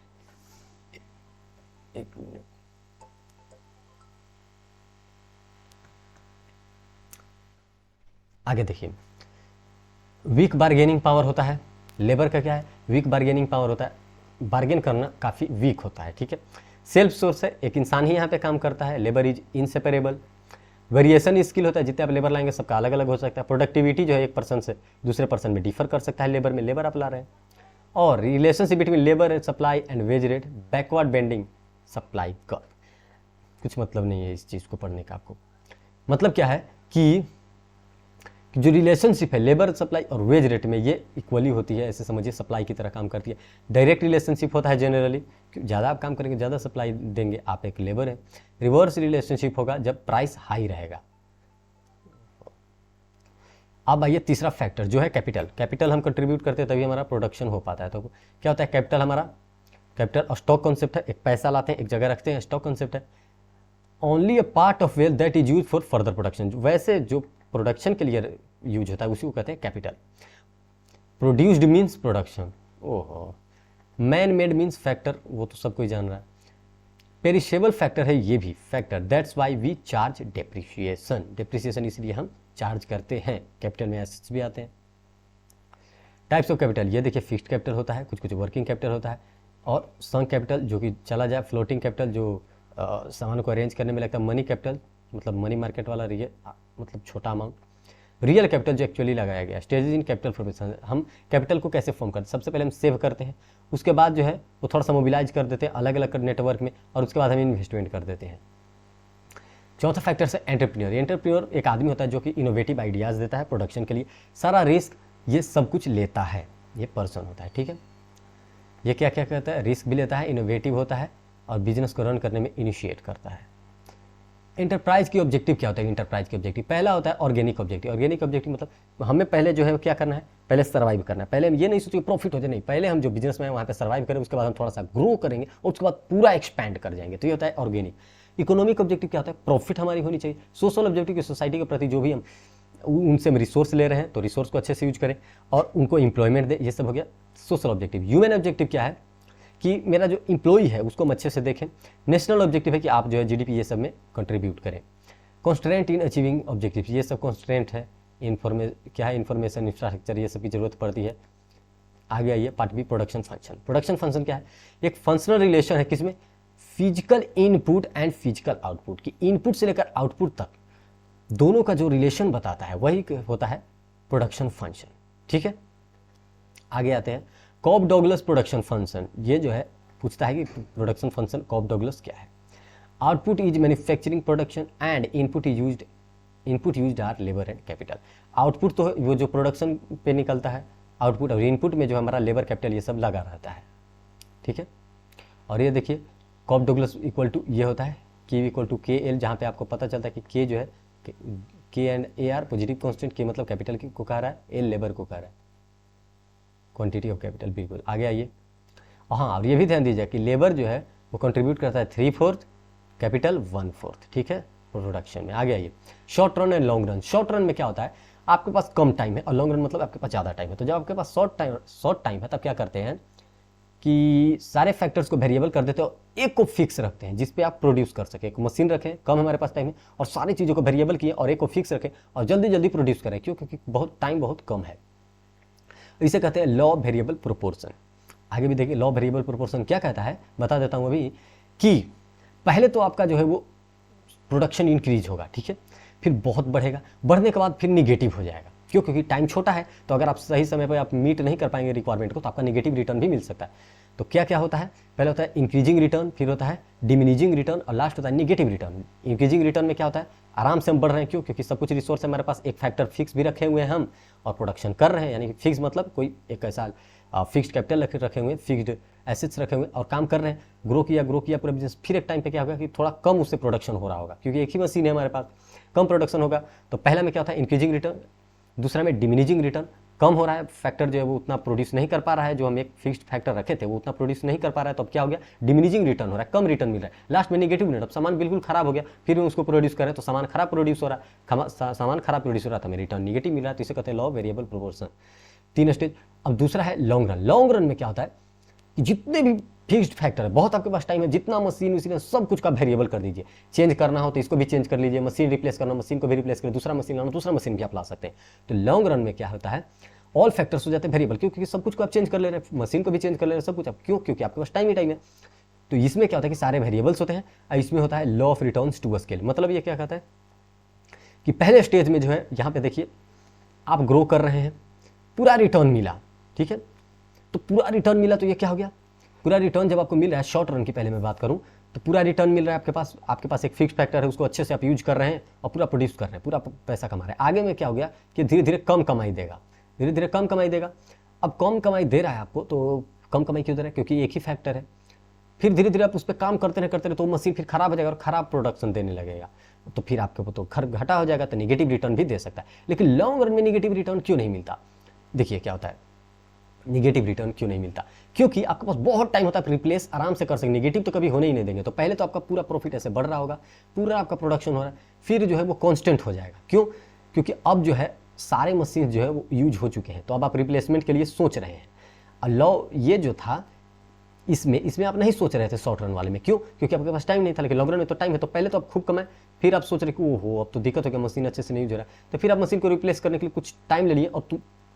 एक मिनट, आगे देखिए, वीक बार्गेनिंग पावर होता है। लेबर का क्या है? वीक बार्गेनिंग पावर होता है, बार्गेन करना काफ़ी वीक होता है, ठीक है। सेल्फ सोर्स है, एक इंसान ही यहाँ पे काम करता है। Labour is inseparable. Variation skill होता है, जितने आप लेबर लाएंगे सबका अलग अलग हो सकता है। प्रोडक्टिविटी जो है एक पर्सन से दूसरे पर्सन में डिफर कर सकता है। लेबर में, लेबर आप ला रहे हैं। और relationship between labour and supply and wage rate, backward bending supply curve. कुछ मतलब नहीं है इस चीज़ को पढ़ने का आपको। मतलब क्या है कि जो रिलेशनशिप है लेबर सप्लाई और वेज रेट में, ये इक्वली होती है, ऐसे समझिए सप्लाई की तरह काम करती है। डायरेक्ट रिलेशनशिप होता है जनरली, ज़्यादा आप काम करेंगे ज़्यादा सप्लाई देंगे, आप एक लेबर है। रिवर्स रिलेशनशिप होगा जब प्राइस हाई रहेगा। अब आइए तीसरा फैक्टर जो है कैपिटल। कैपिटल हम कंट्रीब्यूट करते हैं तभी हमारा प्रोडक्शन हो पाता है। तो क्या होता है कैपिटल? हमारा कैपिटल स्टॉक कॉन्सेप्ट है, एक पैसा लाते हैं एक जगह रखते हैं, स्टॉक कॉन्सेप्ट है। Only a part of wealth that is use for further production. वैसे जो प्रोडक्शन के लिए यूज होता है उसी को कहते हैं कैपिटल। प्रोड्यूस्ड मीन्स प्रोडक्शन, ओहो। मैन मेड मीन्स फैक्टर, वो तो सब कोई जान रहा है। पेरिशेबल फैक्टर है ये भी factor, that's why we charge depreciation. Depreciation इसलिए हम चार्ज करते हैं। कैपिटल में एसेट्स भी आते हैं। टाइप्स ऑफ कैपिटल, ये देखिए फिक्स्ड कैपिटल होता है, कुछ कुछ वर्किंग कैपिटल होता है, और संक कैपिटल जो कि चला जाए, फ्लोटिंग कैपिटल जो सामान को अरेंज करने में लगता है, मनी कैपिटल मतलब मनी मार्केट वाला मतलब छोटा अमाउंट, रियल कैपिटल जो एक्चुअली लगाया गया। स्टेजेस इन कैपिटल फॉर्मेशन, हम कैपिटल को कैसे फॉर्म करते हैं? सबसे पहले हम सेव करते हैं, उसके बाद जो है वो थोड़ा सा मोबिलाइज कर देते हैं अलग अलग नेटवर्क में, और उसके बाद हम इन्वेस्टमेंट कर देते हैं। चौथा फैक्टर है एंटरप्रेन्योर। एंटरप्रेन्योर एक आदमी होता है जो कि इनोवेटिव आइडियाज़ देता है प्रोडक्शन के लिए, सारा रिस्क ये सब कुछ लेता है, ये पर्सन होता है, ठीक है। ये क्या क्या कहता है? रिस्क भी लेता है, इनोवेटिव होता है, और बिजनेस को रन करने में इनिशिएट करता है। इंटरप्राइज की ऑब्जेक्टिव क्या होता है? इंटरप्राइज की ऑब्जेक्टिव पहला होता है ऑर्गेनिक ऑब्जेक्टिव। ऑर्गेनिक ऑब्जेक्टिव मतलब हमें पहले जो है क्या करना है? पहले सर्वाइव करना है। पहले हम ये नहीं सोचेंगे प्रॉफिट हो जाए, नहीं, पहले हम जो बिजनेस में है वहाँ पे सर्वाइव करें, उसके बाद हम थोड़ा सा ग्रो करेंगे और उसके बाद पूरा एक्सपैंड कर जाएंगे। तो ये होता है ऑर्गेनिक। इकोनॉमिक ऑब्जेक्टिव क्या होता है? प्रॉफिट हमारी होनी चाहिए। सोशल ऑब्जेक्टिव की सोसाइटी के प्रति जो भी हम उनसे हम रिसोर्स ले रहे हैं तो रिसोर्स को अच्छे से यूज करें और उनको एम्प्लॉयमेंट दें, ये सब हो गया सोशल ऑब्जेक्टिव। ह्यूमन ऑब्जेक्टिव क्या है? कि मेरा जो इम्प्लॉई है उसको हम अच्छे से देखें। नेशनल ऑब्जेक्टिव है कि आप जो है जीडीपी ये सब में कंट्रीब्यूट करें। कॉन्स्ट्रेंट इन अचीविंग ऑब्जेक्टिव, ये सब कॉन्स्ट्रेंट है। क्या है? इन्फॉर्मेशन इंफ्रास्ट्रक्चर, ये सब की जरूरत पड़ती है। आगे आइए part B, production function. Production function क्या है? एक फंक्शनल रिलेशन है किसमें? Physical input and physical output की, इनपुट से लेकर आउटपुट तक दोनों का जो रिलेशन बताता है वही होता है प्रोडक्शन फंक्शन, ठीक है। आगे आते हैं कॉब डॉगलस प्रोडक्शन फंक्शन। ये जो है पूछता है कि प्रोडक्शन फंक्शन कॉब डॉगलस क्या है? Output is manufacturing production and input used are labour and capital. Output तो वो जो प्रोडक्शन पे निकलता है आउटपुट, और इनपुट में जो हमारा लेबर कैपिटल ये सब लगा रहता है, ठीक है। और ये देखिए कॉब डॉगलस इक्वल टू ये होता है Q इक्वल टू के एल, जहाँ पे आपको पता चलता है कि के जो है के and A R positive constant, के मतलब कैपिटल को कह रहा है, एल लेबर को कह रहा है, क्वांटिटी ऑफ कैपिटल। बिल्कुल आगे आइए। हाँ, और ये भी ध्यान दीजिए कि लेबर जो है वो कंट्रीब्यूट करता है 3/4, कैपिटल 1/4, ठीक है, प्रोडक्शन में। आगे आइए short run and long run. Short run में क्या होता है? आपके पास कम टाइम है, और लॉन्ग रन मतलब आपके पास ज़्यादा टाइम है। तो जब आपके पास शॉर्ट टाइम है तब क्या करते हैं कि सारे फैक्टर्स को वेरिएबल कर देते हो, एक को फिक्स रखते हैं जिस पे आप प्रोड्यूस कर सके। एक मशीन रखें, कम हमारे पास टाइम है, और सारी चीज़ों को वेरिएबल किए और एक को फिक्स रखें और जल्दी जल्दी प्रोड्यूस करें। क्यों? क्योंकि टाइम बहुत कम है। इसे कहते हैं लॉ ऑफ वेरिएबल प्रोपोर्शन। आगे भी देखिए लॉ ऑफ वेरिएबल प्रोपोर्शन क्या कहता है, बता देता हूँ अभी, कि पहले तो आपका जो है वो प्रोडक्शन इंक्रीज होगा, ठीक है, फिर बहुत बढ़ेगा, बढ़ने के बाद फिर निगेटिव हो जाएगा। क्यों? क्योंकि टाइम छोटा है, तो अगर आप सही समय पर आप मीट नहीं कर पाएंगे रिक्वायरमेंट को तो आपका निगेटिव रिटर्न भी मिल सकता है। तो क्या क्या होता है, पहले होता है इंक्रीजिंग रिटर्न, फिर होता है डिमिनिजिंग रिटर्न और लास्ट होता है निगेटिव रिटर्न। इंक्रीजिंग रिटर्न में क्या होता है, आराम से हम बढ़ रहे हैं, क्यों? क्योंकि सब कुछ रिसोर्स है हमारे पास, एक फैक्टर फिक्स भी रखे हुए हैं हम और प्रोडक्शन कर रहे हैं, यानी कि फिक्स मतलब कोई एक ऐसा फिक्स्ड कैपिटल रखे हुए हैं, फिक्स्ड एसेट्स रखे हुए और काम कर रहे हैं, ग्रो किया पूरा बिजनेस। फिर एक टाइम पे क्या होगा कि थोड़ा कम उससे प्रोडक्शन हो रहा होगा, क्योंकि एक ही मशीन है हमारे पास, कम प्रोडक्शन होगा। तो पहला में क्या होता है इंक्रीजिंग रिटर्न, दूसरा में डिमिनिजिंग रिटर्न, कम हो रहा है, फैक्टर जो है वो उतना प्रोड्यूस नहीं कर पा रहा है, जो हम एक फिक्स्ड फैक्टर रखे थे वो उतना प्रोड्यूस नहीं कर पा रहा है, तो अब क्या हो गया, डिमिनिजिंग रिटर्न हो रहा है, कम रिटर्न मिल रहा है। लास्ट में निगेटिव रिटर्न, अब सामान बिल्कुल खराब हो गया, फिर हम उसको प्रोड्यूस करें तो सामान खराब प्रोड्यूस हो रहा है, सामान खराब प्रोड्यूस हो रहा था, हमें रिटर्न निगेटिव मिल रहा है, तो इसे कहते हैं law of variable proportion. 3 stage. अब दूसरा है लॉन्ग रन। लॉन्ग रन में क्या होता है कि जितने भी फिक्स्ड फैक्टर है, बहुत आपके पास टाइम है, जितना मशीन उसी ने सब कुछ का वेरिएबल कर दीजिए, चेंज करना हो तो इसको भी चेंज कर लीजिए, मशीन रिप्लेस करना, मशीन को भी रिप्लेस करें, दूसरा मशीन लाना, दूसरा मशीन भी आप ला सकते हैं। तो लॉन्ग रन में क्या होता है, ऑल फैक्टर्स हो जाते हैं वेरिएबल, क्योंकि सब कुछ को आप चेंज कर ले रहे हैं, मशीन को भी चेंज कर ले रहे हैं, सब कुछ आप, क्यों? क्योंकि आपके पास टाइम ही टाइम है। तो इसमें क्या होता है कि सारे वेरिएबल्स होते हैं, और इसमें होता है law of returns to scale. मतलब ये क्या कहता है कि पहले स्टेज में जो है, यहाँ पे देखिए आप ग्रो कर रहे हैं, पूरा रिटर्न मिला, ठीक है, तो पूरा रिटर्न मिला, तो ये क्या हो गया, पूरा रिटर्न जब आपको मिल रहा है, शॉर्ट रन की पहले मैं बात करूं, तो पूरा रिटर्न मिल रहा है आपके पास एक फिक्स फैक्टर है, उसको अच्छे से आप यूज कर रहे हैं और पूरा प्रोड्यूस कर रहे हैं, पूरा पैसा कमा रहे हैं। आगे में क्या हो गया कि धीरे धीरे कम कमाई देगा, धीरे धीरे कम कमाई देगा। अब कम कमाई दे रहा है आपको, तो कम कमाई क्यों दे रहा है, क्योंकि एक ही फैक्टर है। फिर धीरे धीरे आप उस पर काम करते रहे तो मशीन फिर खराब हो जाएगा और खराब प्रोडक्शन देने लगेगा, तो फिर आपके तो घाटा हो जाएगा, तो निगेटिव रिटर्न भी दे सकता है। लेकिन लॉन्ग रन में निगेटिव रिटर्न क्यों नहीं मिलता? देखिए क्या होता है, निगेटिव रिटर्न क्यों नहीं मिलता, क्योंकि आपके पास बहुत टाइम होता है, रिप्लेस आराम से कर सकते, निगेटिव तो कभी होने ही नहीं देंगे। तो पहले तो आपका पूरा प्रॉफिट ऐसे बढ़ रहा होगा, पूरा आपका प्रोडक्शन हो रहा है, फिर जो है वो कांस्टेंट हो जाएगा। क्यों? क्योंकि अब जो है सारे मशीन जो है वो यूज हो चुके हैं, तो अब आप रिप्लेसमेंट के लिए सोच रहे हैं। और लॉ ये जो था इसमें आप नहीं सोच रहे थे शॉर्ट रन वाले में, क्यों? क्योंकि आपके पास टाइम नहीं था। लेकिन लॉन्ग रन में तो टाइम है, तो पहले तो आप खूब कमाए, फिर आप सोच रहे कि ओहो अब तो दिक्कत हो गया, मशीन अच्छे से नहीं यूज हो रहा है, तो फिर आप मशीन को रिप्लेस करने के लिए कुछ टाइम ले लिए, और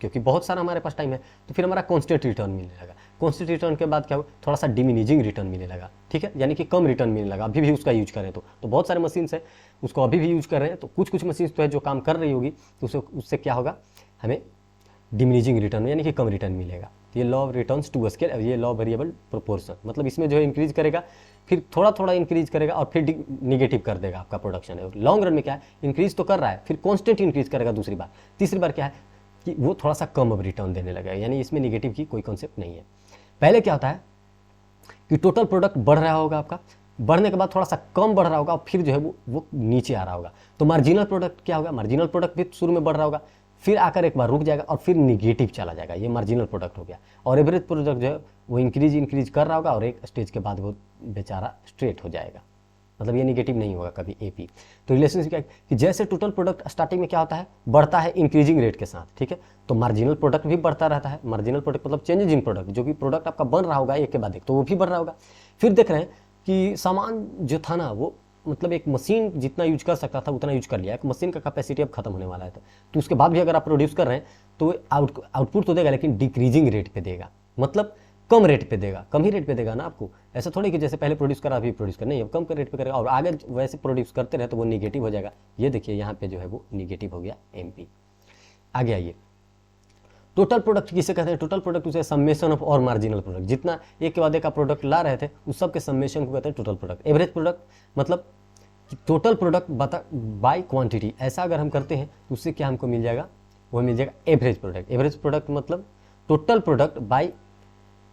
क्योंकि बहुत सारा हमारे पास टाइम है, तो फिर हमारा कांस्टेंट रिटर्न मिलने लगा। कांस्टेंट रिटर्न के बाद क्या हो, थोड़ा सा डिमिनिजिंग रिटर्न मिलने लगा, ठीक है, यानी कि कम रिटर्न मिलने लगा। अभी भी उसका यूज करें तो बहुत सारे मशीन है उसको अभी भी यूज कर रहे हैं, तो कुछ मशीन तो है जो काम कर रही होगी, तो उससे क्या होगा, हमें डिमिनिजिंग रिटर्न यानी कि कम रिटर्न मिलेगा। ये law of returns to scale, ये लॉ वेरिएबल प्रोपोर्शन, मतलब इसमें जो है इंक्रीज करेगा, फिर थोड़ा थोड़ा इंक्रीज करेगा और फिर निगेटिव कर देगा आपका प्रोडक्शन है। लॉन्ग रन में क्या है, इंक्रीज तो कर रहा है, फिर कांस्टेंट इंक्रीज करेगा दूसरी बार, तीसरी बार क्या है कि वो थोड़ा सा कम अब रिटर्न देने लगेगा, यानी इसमें निगेटिव की कोई कॉन्सेप्ट नहीं है। पहले क्या होता है कि टोटल प्रोडक्ट बढ़ रहा होगा आपका, बढ़ने के बाद थोड़ा सा कम बढ़ रहा होगा और फिर जो है वो नीचे आ रहा होगा, तो मार्जिनल प्रोडक्ट क्या होगा, मार्जिनल प्रोडक्ट भी शुरू में बढ़ रहा होगा, फिर आकर एक बार रुक जाएगा और फिर निगेटिव चला जाएगा, ये मार्जिनल प्रोडक्ट हो गया। और एवरेज प्रोडक्ट जो है वो इंक्रीज कर रहा होगा और एक स्टेज के बाद वो बेचारा स्ट्रेट हो जाएगा, मतलब ये निगेटिव नहीं होगा कभी एपी। तो रिलेशनशिप क्या है कि जैसे टोटल प्रोडक्ट स्टार्टिंग में क्या होता है, बढ़ता है इंक्रीजिंग रेट के साथ, ठीक है, तो मार्जिनल प्रोडक्ट भी बढ़ता रहता है। मार्जिनल प्रोडक्ट मतलब चेंजेज इन प्रोडक्ट, जो भी प्रोडक्ट आपका बन रहा होगा एक के बाद एक, तो वो भी बढ़ रहा होगा। फिर देख रहे हैं कि सामान जो था ना, वो मतलब एक मशीन जितना यूज कर सकता था उतना यूज कर लिया, एक मशीन का कैपेसिटी अब खत्म होने वाला है, तो उसके बाद भी अगर आप प्रोड्यूस कर रहे हैं तो आउटपुट तो देगा, लेकिन डिक्रीजिंग रेट पे देगा, मतलब कम रेट पे देगा, कम ही रेट पे देगा ना आपको। ऐसा थोड़ी कि जैसे पहले प्रोड्यूस करा अभी प्रोड्यूस कर, नहीं, अब कम रेट पे करेगा और आगे वैसे प्रोड्यूस करते रहे तो वो निगेटिव हो जाएगा। ये देखिए यहाँ पे जो है वो निगेटिव हो गया एमपी। आगे आइए, टोटल प्रोडक्ट किसे कहते हैं, टोटल प्रोडक्ट उसे समेशन ऑफ और मार्जिनल प्रोडक्ट, जितना एक के बाद एक का प्रोडक्ट ला रहे थे उस सब के समेशन को कहते हैं टोटल प्रोडक्ट। एवरेज प्रोडक्ट मतलब टोटल प्रोडक्ट बाय क्वांटिटी, ऐसा अगर हम करते हैं तो उससे क्या हमको मिल जाएगा, वो मिल जाएगा एवरेज प्रोडक्ट। एवरेज प्रोडक्ट मतलब total product by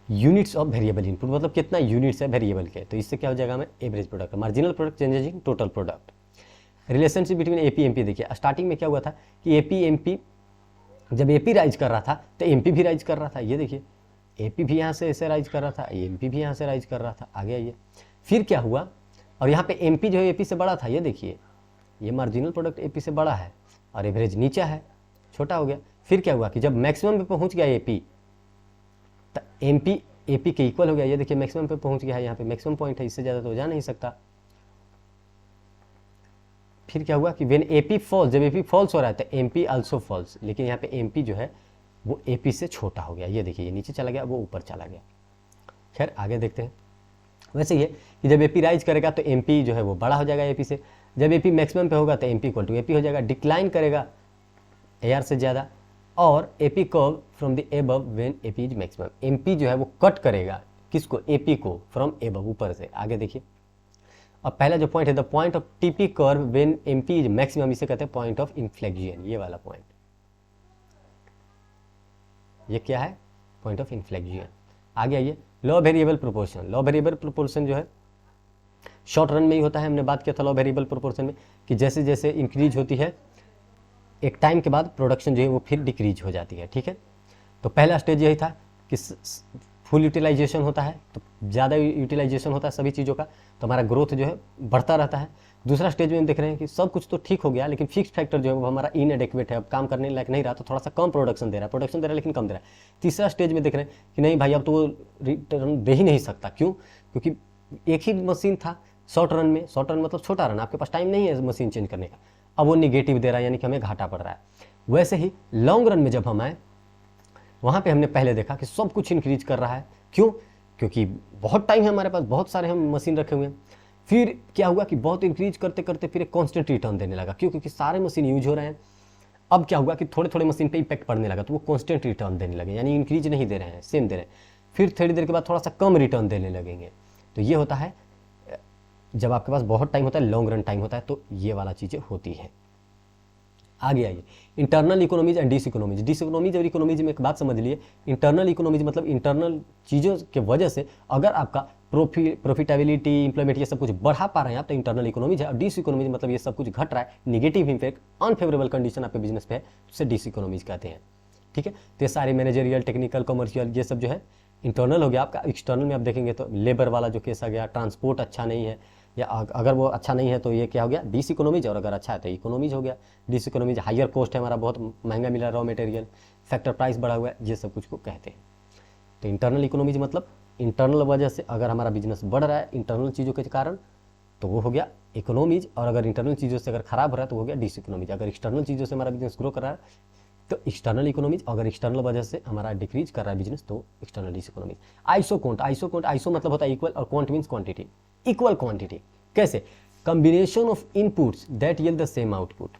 units of variable input, मतलब कितना यूनिट्स है वेरिएबल के, तो इससे क्या हो जाएगा हमें average product. Marginal product changes in total product. Relationship between AP MP, देखिए स्टार्टिंग में क्या हुआ था कि एपी एमपी, जब एपी राइज कर रहा था तो एमपी भी राइज कर रहा था, ये देखिए एपी भी यहाँ से ऐसे राइज कर रहा था, एमपी भी यहाँ से राइज कर रहा था। आगे आइए, फिर क्या हुआ, और यहाँ पे एमपी जो है एपी से बड़ा था, ये देखिए ये मार्जिनल प्रोडक्ट एपी से बड़ा है और एवरेज नीचा है, छोटा हो गया। फिर क्या हुआ कि जब मैक्सिमम पे पहुंच गया एपी, तो एमपी एपी के इक्वल हो गया, ये देखिए मैक्सिमम पे पहुंच गया है, यहाँ पे मैक्सिमम पॉइंट है, इससे ज़्यादा तो जा नहीं सकता। फिर क्या हुआ कि व्हेन एपी फॉल्स, जब एपी फॉल्स हो रहा है तो एमपी आल्सो फॉल्स, लेकिन यहाँ पे एमपी जो है वो एपी से छोटा हो गया, ये देखिए ये नीचे चला गया, वो ऊपर चला गया। खैर आगे देखते हैं। वैसे ये कि जब एपी राइज करेगा तो एमपी जो है वो बड़ा हो जाएगा एपी से, जब एपी मैक्सिमम पे होगा तो एमपी इक्वल टू एपी हो जाएगा, डिक्लाइन करेगा एआर से ज़्यादा, और AP curve from the above when AP is maximum, MP जो है वो कट करेगा किसको, एपी को, फ्रॉम एबव, ऊपर से। आगे देखिए, अब पहला जो पॉइंट है, the point of TP curve when MP is maximum, इसे कहते हैं पॉइंट ऑफ इन्फ्लेक्शन, ये वाला पॉइंट, ये क्या है, पॉइंट ऑफ इन्फ्लेक्शन। आगे आइए, law variable proportion. Law variable proportion जो है शॉर्ट रन में ही होता है, हमने बात किया था लॉ वेरिएबल प्रोपोर्शन में कि जैसे जैसे इंक्रीज होती है एक टाइम के बाद प्रोडक्शन जो है वो फिर डिक्रीज हो जाती है, ठीक है। तो पहला स्टेज यही था कि फुल यूटिलाइजेशन होता है, तो ज़्यादा यूटिलाइजेशन होता है सभी चीज़ों का, तो हमारा ग्रोथ जो है बढ़ता रहता है। दूसरा स्टेज में हम देख रहे हैं कि सब कुछ तो ठीक हो गया, लेकिन फिक्स फैक्टर जो है वो हमारा इनएडिक्वेट है, अब काम करने लायक नहीं रहा, तो थोड़ा सा कम प्रोडक्शन दे रहा है, प्रोडक्शन दे रहा है लेकिन कम दे रहा है। तीसरा स्टेज में देख रहे हैं कि नहीं भाई अब तो वो रिटर्न दे ही नहीं सकता, क्यों, क्योंकि एक ही मशीन था शॉर्ट रन में, शॉर्ट रन मतलब छोटा रन, आपके पास टाइम नहीं है मशीन चेंज करने का, अब वो निगेटिव दे रहा है, यानी कि हमें घाटा पड़ रहा है। वैसे ही लॉन्ग रन में जब हम आए, वहाँ पे हमने पहले देखा कि सब कुछ इंक्रीज कर रहा है, क्यों, क्योंकि बहुत टाइम है हमारे पास, बहुत सारे हम मशीन रखे हुए हैं। फिर क्या हुआ कि बहुत इंक्रीज करते करते फिर एक कांस्टेंट रिटर्न देने लगा, क्यों, क्योंकि सारे मशीन यूज हो रहे हैं। अब क्या हुआ कि थोड़े थोड़े मशीन पे इम्पैक्ट पड़ने लगा, तो वो कांस्टेंट रिटर्न देने लगे, यानी इंक्रीज नहीं दे रहे हैं, सेम दे रहे हैं। फिर थोड़ी देर के बाद थोड़ा सा कम रिटर्न देने लगेंगे। तो ये होता है जब आपके पास बहुत टाइम होता है, लॉन्ग रन टाइम होता है, तो ये वाला चीज़ें होती हैं। आगे आइए, internal economies and diseconomies. Diseconomies और इकोनॉमीज में एक बात समझ लिए, इंटरनल इकोनॉमीज मतलब इंटरनल चीज़ों के वजह से अगर आपका प्रॉफिटेबिलिटी, इंप्लॉयमेंट, ये सब कुछ बढ़ा पा रहे हैं आप, तो इंटरनल इकोनॉमीज है। और डिस इकोनॉमीज मतलब ये सब कुछ घट रहा है, निगेटिव इम्पैक्ट, अनफेवरेबल कंडीशन आपके बिजनेस पे है, उससे डिस इकोनॉमीज कहते हैं, ठीक है। तो ये सारे मैनेजरियल, टेक्निकल, कमर्शियल, ये सब जो है इंटरनल हो गया आपका। एक्सटर्नल में आप देखेंगे तो लेबर वाला जो केस आ गया, ट्रांसपोर्ट अच्छा नहीं है, या अगर वो अच्छा नहीं है तो ये क्या हो गया, डिस इकोनॉमीज, और अगर अच्छा है तो इकोनॉमीज हो गया। डिस इकोनॉमीज हायर कॉस्ट है हमारा, बहुत महंगा मिला रॉ मटेरियल, फैक्टर प्राइस बढ़ा हुआ है, ये सब कुछ को कहते हैं। तो इंटरनल इकोनॉमीज मतलब इंटरनल वजह से अगर हमारा बिजनेस बढ़ रहा है इंटरनल चीज़ों के कारण, तो वो हो गया इकोनॉमीज, और अगर इंटरनल चीज़ों से अगर खराब हो रहा है तो हो गया डिस इकोनॉमीज। अगर एक्सटर्नल चीज़ों से हमारा बिजनेस ग्रो कर रहा है तो एक्सटर्नल इकोनॉमीज, अगर एक्सटर्नल वजह से हमारा डिक्रीज कर रहा है बिजनेस तो external diseconomies. Isoquant, isoquant, iso मतलब होता है इक्वल, और quant means quantity, equal quantity. कैसे, combination of inputs that yield the same output,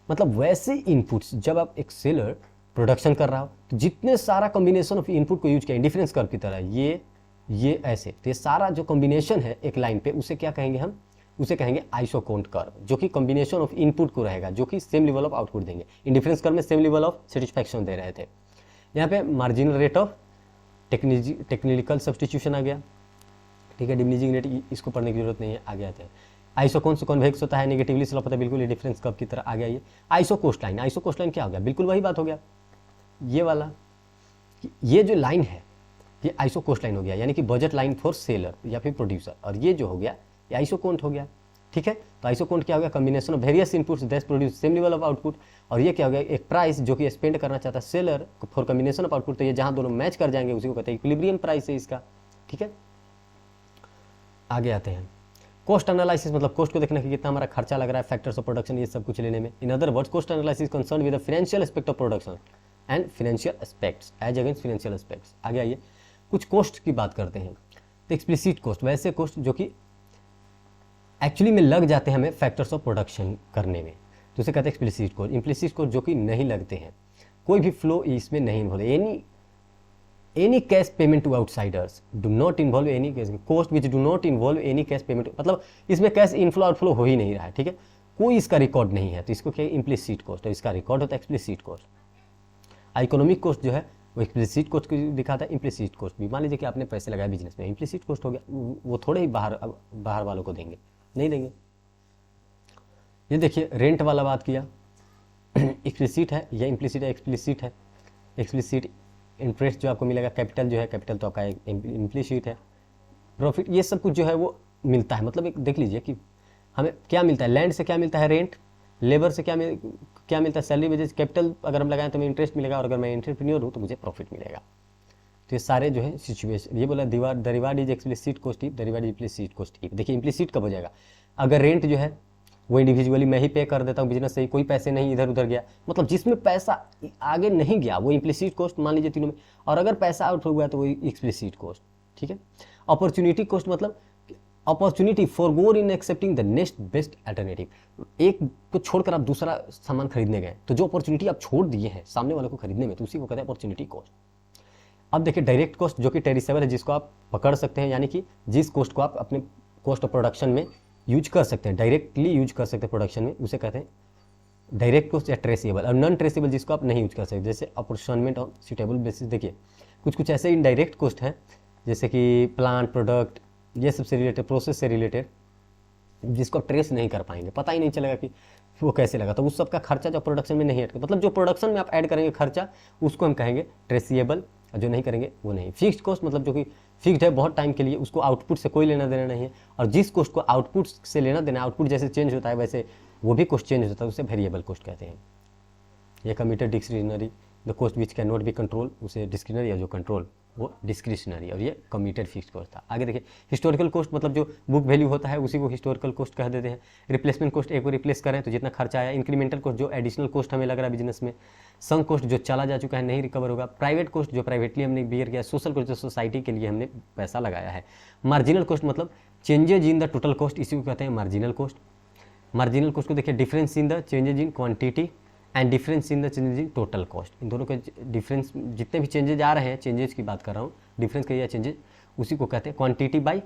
मतलब वैसे इनपुट्स जब आप एक सेलर प्रोडक्शन कर रहा हो तो जितने सारा कॉम्बिनेशन ऑफ इनपुट को यूज किया, इंडिफरेंस कर्व की तरह, ये ऐसे, तो ये सारा जो कॉम्बिनेशन है एक लाइन पे, उसे क्या कहेंगे हम, उसे कहेंगे आइसोकोंट कर्व, जो कि कॉम्बिनेशन ऑफ इनपुट को रहेगा, जो कि सेम लेवल ऑफ आउटपुट देंगे। इंडिफरेंस कर्व में सेम लेवल ऑफ सेटिस्फैक्शन दे रहे थे। यहाँ पे marginal rate of technical substitution आ गया, ठीक है। डिमिनिशिंग रेट इसको पढ़ने की जरूरत नहीं है, आगे आते हैं। आइसोकोन से कॉन्वेक्स होता है, नेगेटिवली स्लोप होता है, बिल्कुल डिफरेंस कर्व की तरह। आगे आइए, आइसो कोस्टलाइन। आइसो कोस्टलाइन क्या हो गया, बिल्कुल वही बात हो गया, ये वाला, ये जो लाइन है ये आइसो कोस्टलाइन हो गया, यानी कि बजट लाइन फॉर सेलर या फिर प्रोड्यूसर, और ये जो हो गया ये आइसोकोंट हो गया, ठीक है। तो आइसोकोंट क्या हो गया, combination of various inputs that produce same level of output, और ये क्या हो गया, एक प्राइस जो कि स्पेंड करना चाहता है seller for combination of output, तो ये जहां दोनों मैच कर जाएंगे उसी को कहते हैं इक्विलिब्रियम प्राइस है इसका, ठीक है। आगे आते हैं, कॉस्ट एनालिसिस मतलब कॉस्ट को देखना कि कितना हमारा खर्चा लग रहा है, फैक्टर्स ऑफ प्रोडक्शन, ये सब कुछ लेने में। In other words, cost analysis concern with the financial aspect of production and financial aspects as against financial aspects. आगे आइए, कुछ कॉस्ट की बात करते हैं। तो एक्सप्लिसिट कॉस्ट, वैसे कॉस्ट जो कि एक्चुअली में लग जाते हैं हमें फैक्टर्स ऑफ प्रोडक्शन करने में, तो उसे कहते हैं एक्सप्लिसिट कॉस्ट। इम्प्लिसिट कॉस्ट जो कि नहीं लगते हैं, कोई भी फ्लो इसमें नहीं involve, any cash payment to outsiders do not involve any cash cost which do not involve any cash payment, मतलब इसमें कैश इनफ्लो आउटफ्लो हो ही नहीं रहा है, ठीक है, कोई इसका रिकॉर्ड नहीं है, तो इसको क्या इम्प्लिसिट कॉस्ट, और इसका रिकॉर्ड होता है एक्सप्लिसिट कॉस्ट। इकोनॉमिक कॉस्ट जो है वो एक्सप्लिसिट कॉस्ट को दिखाता है, इम्प्लिसिट कॉस्ट भी। मान लीजिए कि आपने पैसे लगाए बिजनेस में, इम्प्लिसिट कॉस्ट हो गया, वो थोड़े ही बाहर वालों को देंगे, नहीं देंगे। ये देखिए रेंट वाला बात किया, एक्सप्लिसिट है या इम्प्लिसिट है, एक्सप्लिसिट है। एक्सप्लिसिट इंटरेस्ट जो आपको मिलेगा, कैपिटल जो है, कैपिटल तो आपका इम्प्लिसिट है। प्रॉफिट, ये सब कुछ जो है वो मिलता है, मतलब एक देख लीजिए कि हमें क्या मिलता है, लैंड से क्या मिलता है, रेंट, लेबर से क्या मिलता है, सैलरी वेजेस, कैपिटल अगर हम लगाएं तो हमें इंटरेस्ट मिलेगा, और अगर मैं एंटरप्रेन्योर हूँ तो मुझे प्रॉफिट मिलेगा। तो ये सारे जो है सिचुएशन, ये बोला the reward is explicit cost if the reward is implicit cost if. देखिए इम्प्लिसिट कब हो जाएगा, अगर रेंट जो है वो इंडिविजुअली मैं ही पे कर देता हूँ बिजनेस से ही, कोई पैसे नहीं इधर उधर गया, मतलब जिसमें पैसा आगे नहीं गया वो इम्प्लिसिट कॉस्ट मान लीजिए तीनों में, और अगर पैसा आउट हो गया तो वो एक्सप्लिसिट कॉस्ट, ठीक है। अपॉर्चुनिटी कॉस्ट मतलब अपॉर्चुनिटी फॉर गोर in accepting the next best alternative. एक को छोड़कर आप दूसरा सामान खरीदने गए तो जो अपॉर्चुनिटी आप छोड़ दिए हैं सामने वाले को खरीदने में, तो उसी को कहते हैं अपॉर्चुनिटी कॉस्ट। अब देखिए डायरेक्ट कॉस्ट जो कि टेरिसेबल है, जिसको आप पकड़ सकते हैं, यानी कि जिस कॉस्ट को आप अपने कॉस्ट ऑफ प्रोडक्शन में यूज कर सकते हैं, डायरेक्टली यूज कर सकते हैं प्रोडक्शन में, उसे कहते हैं डायरेक्ट कॉस्ट या ट्रेसेबल। और नॉन ट्रेसेबल जिसको आप नहीं यूज कर सकते, जैसे अपॉर्चुनिटी ऑन सुटेबल बेसिस। देखिए कुछ ऐसे इनडायरेक्ट कॉस्ट हैं जैसे कि प्लांट, प्रोडक्ट, ये सबसे रिलेटेड, प्रोसेस से रिलेटेड, जिसको आप ट्रेस नहीं कर पाएंगे, पता ही नहीं चलेगा कि वो कैसे लगा। तो उस सब का खर्चा जो प्रोडक्शन में नहीं ऐड, मतलब जो प्रोडक्शन में आप ऐड करेंगे खर्चा, उसको हम कहेंगे ट्रेसेबल, और जो नहीं करेंगे वो नहीं। फिक्स्ड कॉस्ट मतलब जो कि फिक्स्ड है बहुत टाइम के लिए, उसको आउटपुट से कोई लेना देना नहीं है, और जिस कॉस्ट को आउटपुट से लेना देना, आउटपुट जैसे चेंज होता है वैसे वो भी कॉस्ट चेंज होता है, उसे वेरिएबल कॉस्ट कहते हैं। ये committed discretionary, the cost which can not B control, उसे डिस्क्रिशनरी, या जो कंट्रोल वो डिस्क्रिशनरी, और ये कमिटेड फिक्स्ड कॉस्ट था। आगे देखिए हिस्टोरिकल कॉस्ट मतलब जो बुक वैल्यू होता है उसी को हिस्टोरिकल कॉस्ट कह देते हैं। रिप्लेसमेंट कॉस्ट, एक को रिप्लेस करें तो जितना खर्चा आया। इंक्रीमेंटल कॉस्ट जो एडिशनल कॉस्ट हमें लग रहा है बिजनेस में। संक कॉस्ट जो चला जा चुका है, नहीं रिकवर होगा। प्राइवेट कॉस्ट जो प्राइवेटली हमने बियर किया। सोशल कॉस्ट जो सोसाइटी के लिए हमने पैसा लगाया है। मार्जिनल कॉस्ट मतलब changes in the total cost, इसी को कहते हैं मार्जिनल कॉस्ट। मार्जिनल कॉस्ट को देखिए difference in the changes in quantity and difference in the changes in total cost. इन दोनों के डिफरेंस, जितने भी चेंजेज आ रहे हैं, चेंजेज की बात कर रहा हूँ, डिफरेंस का या चेंजेज, उसी को कहते हैं क्वांटिटी बाय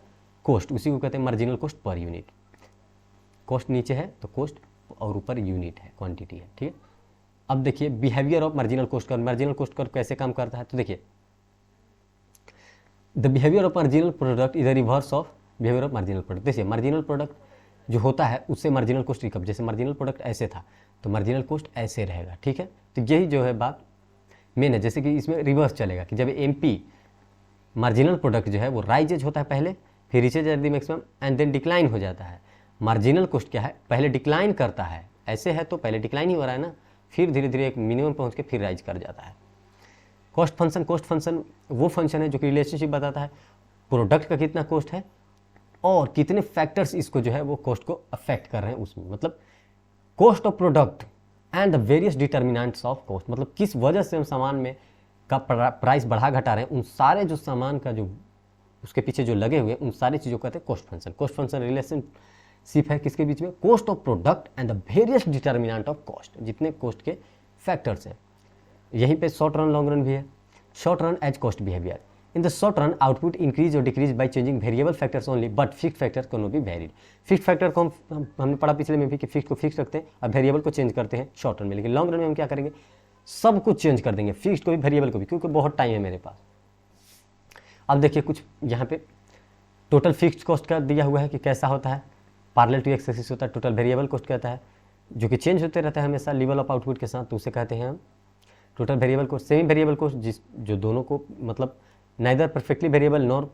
कॉस्ट, उसी को कहते हैं marginal cost per unit. Cost नीचे है तो कॉस्ट, और ऊपर यूनिट है, क्वांटिटी है, ठीक है। अब देखिए behaviour of marginal cost curve. Marginal cost curve कैसे काम करता है, तो देखिए the behaviour of marginal product is the reverse of behaviour of marginal product. देखिए मार्जिनल प्रोडक्ट जो होता है उससे मार्जिनल कॉस्ट रिकवर, जैसे मार्जिनल प्रोडक्ट ऐसे था तो मार्जिनल कॉस्ट ऐसे रहेगा, ठीक है। तो यही जो है बात मेन है, जैसे कि इसमें रिवर्स चलेगा कि जब एमपी मार्जिनल प्रोडक्ट जो है वो राइजेज होता है पहले, फिर reaches at the maximum and then decline हो जाता है। मार्जिनल कॉस्ट क्या है, पहले डिक्लाइन करता है, ऐसे है तो पहले डिक्लाइन ही हो रहा है ना, फिर धीरे धीरे एक मिनिमम पहुंच के फिर राइज कर जाता है। कॉस्ट फंक्शन, कॉस्ट फंक्शन वो फंक्शन है जो कि रिलेशनशिप बताता है प्रोडक्ट का कितना कॉस्ट है और कितने फैक्टर्स इसको जो है वो कॉस्ट को अफेक्ट कर रहे हैं उसमें, मतलब cost of product and the various determinants of cost, मतलब किस वजह से हम सामान में का प्राइस बढ़ा घटा रहे हैं, उन सारे जो सामान का जो उसके पीछे जो लगे हुए उन सारी चीज़ों को कहते हैं cost function. Cost function relationship है किसके बीच में, cost of product and the various determinant of cost, जितने कॉस्ट के फैक्टर्स हैं। यहीं पे शॉर्ट रन लॉन्ग रन भी है। Short run as cost behaviour, in the short run output increase और decrease by changing variable factors only but fix factor can not be varied. Fix factor को हमने पढ़ा पिछले में भी कि फिक्स को फिक्स रखते हैं और वेरिएबल को चेंज करते हैं शॉर्ट रन में, लेकिन लॉन्ग रन में हम क्या करेंगे, सब कुछ चेंज कर देंगे, फिक्स को भी वेरिएबल को भी, क्योंकि बहुत टाइम है मेरे पास। अब देखिए कुछ यहाँ पे टोटल फिक्स्ड कॉस्ट का दिया हुआ है कि कैसा होता है, पैरेलल टू एक्स एक्सिस होता है। टोटल वेरिएबल कॉस्ट कहता है जो कि चेंज होते रहता है हमेशा लेवल ऑफ आउटपुट के साथ, तो उसे कहते हैं हम total variable cost. Semi variable cost जो दोनों को मतलब neither perfectly variable nor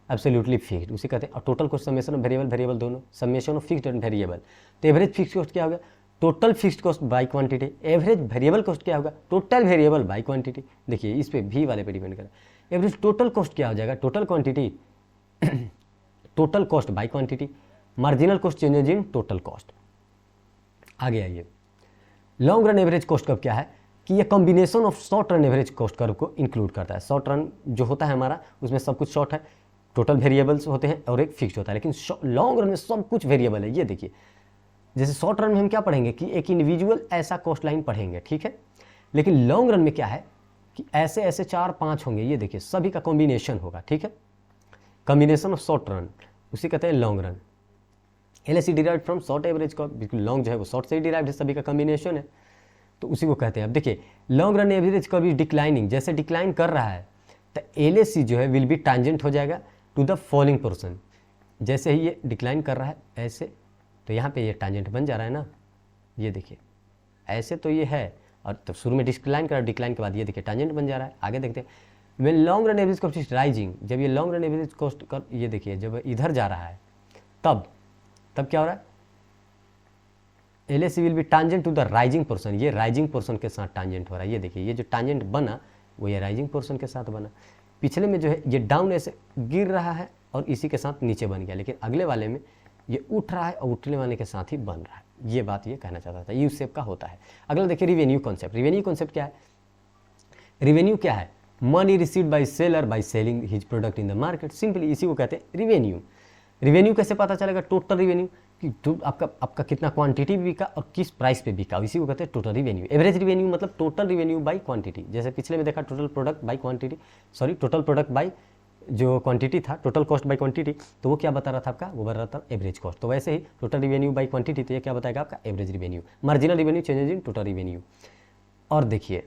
absolutely fixed, उसे कहते हैं। और total cost summation of variable दोनों, summation of fixed and variable. तो एवरेज फिक्स्ड कॉस्ट क्या होगा, total fixed cost by quantity. Average variable cost क्या होगा, टोटल वेरिएबल बाय क्वांटिटी। देखिए इस पे भी वाले पे डिपेंड करें। एवरेज टोटल कॉस्ट क्या हो जाएगा, total quantity total cost by quantity. Marginal cost changes in total cost. आगे आइए, long run average cost curve क्या है कि ये combination of short run average cost curve को इंक्लूड करता है। शॉर्ट रन जो होता है हमारा उसमें सब कुछ शॉर्ट है, टोटल वेरिएबल्स होते हैं और एक फिक्स्ड होता है, लेकिन लॉन्ग रन में सब कुछ वेरिएबल है। ये देखिए जैसे शॉर्ट रन में हम क्या पढ़ेंगे कि एक इंडिविजुअल ऐसा कॉस्ट लाइन पढ़ेंगे, ठीक है, लेकिन लॉन्ग रन में क्या है कि ऐसे ऐसे 4-5 होंगे, ये देखिए सभी का कॉम्बिनेशन होगा, ठीक है। कॉम्बिनेशन ऑफ शॉर्ट रन उसे कहते हैं long run. LAC derived from short average का, बिल्कुल लॉन्ग जो है वो शॉर्ट से ही डिराइव्ड है, सभी का कॉम्बिनेशन है, तो उसी को कहते हैं। अब देखिए लॉन्ग रन एवरेज का भी डिक्लाइनिंग, जैसे डिक्लाइन कर रहा है तो LAC जो है विल बी टांजेंट हो जाएगा टू द फॉलोइंग पोर्शन। जैसे ही ये डिक्लाइन कर रहा है ऐसे, तो यहाँ पे ये टांजेंट बन जा रहा है ना, ये देखिए ऐसे तो ये है, और तो शुरू में डिक्लाइन कर रहा है, डिक्लाइन के बाद ये देखिए टांजेंट बन जा रहा है। आगे देखते हैं when long run average cost is rising, जब ये लॉन्ग रन एवरेज कॉस्ट कर, ये देखिए जब इधर जा रहा है तब क्या हो रहा है, LAC will be tangent to the rising portion. ये राइजिंग पोर्शन के साथ टांजेंट हो रहा है, ये देखिए ये जो टांजेंट बना वो ये राइजिंग पोर्शन के साथ बना। पिछले में जो है ये डाउन ऐसे गिर रहा है और इसी के साथ नीचे बन गया, लेकिन अगले वाले में ये उठ रहा है और उठने वाले के साथ ही बन रहा है। ये बात ये कहना चाहता था, यू शेप का होता है। अगला देखिए रिवेन्यू कॉन्सेप्ट। रिवेन्यू कॉन्सेप्ट क्या है, रिवेन्यू क्या है, money received by seller by selling his product in the market, simply इसी को कहते हैं रिवेन्यू। रिवेन्यू कैसे पता चलेगा? टोटल रिवेन्यू कि आपका कितना क्वांटिटी बिका और किस प्राइस पे बिका, इसी को कहते हैं टोटल रिवेन्यू। एवरेज रिवेन्यू मतलब टोटल रिवेन्यू बाई क्वांटिटी, जैसे पिछले में देखा total product by quantity, sorry total product by जो क्वांटिटी था, टोटल कॉस्ट बाई क्वांटिटी, तो वो क्या बता रहा था आपका? वो बता रहा था एवरेज कॉस्ट। तो वैसे ही टोटल रिवेन्यू बाई क्वांटिटी, तो ये क्या बताएगा आपका? Average revenue. Marginal revenue changes in total revenue. और देखिए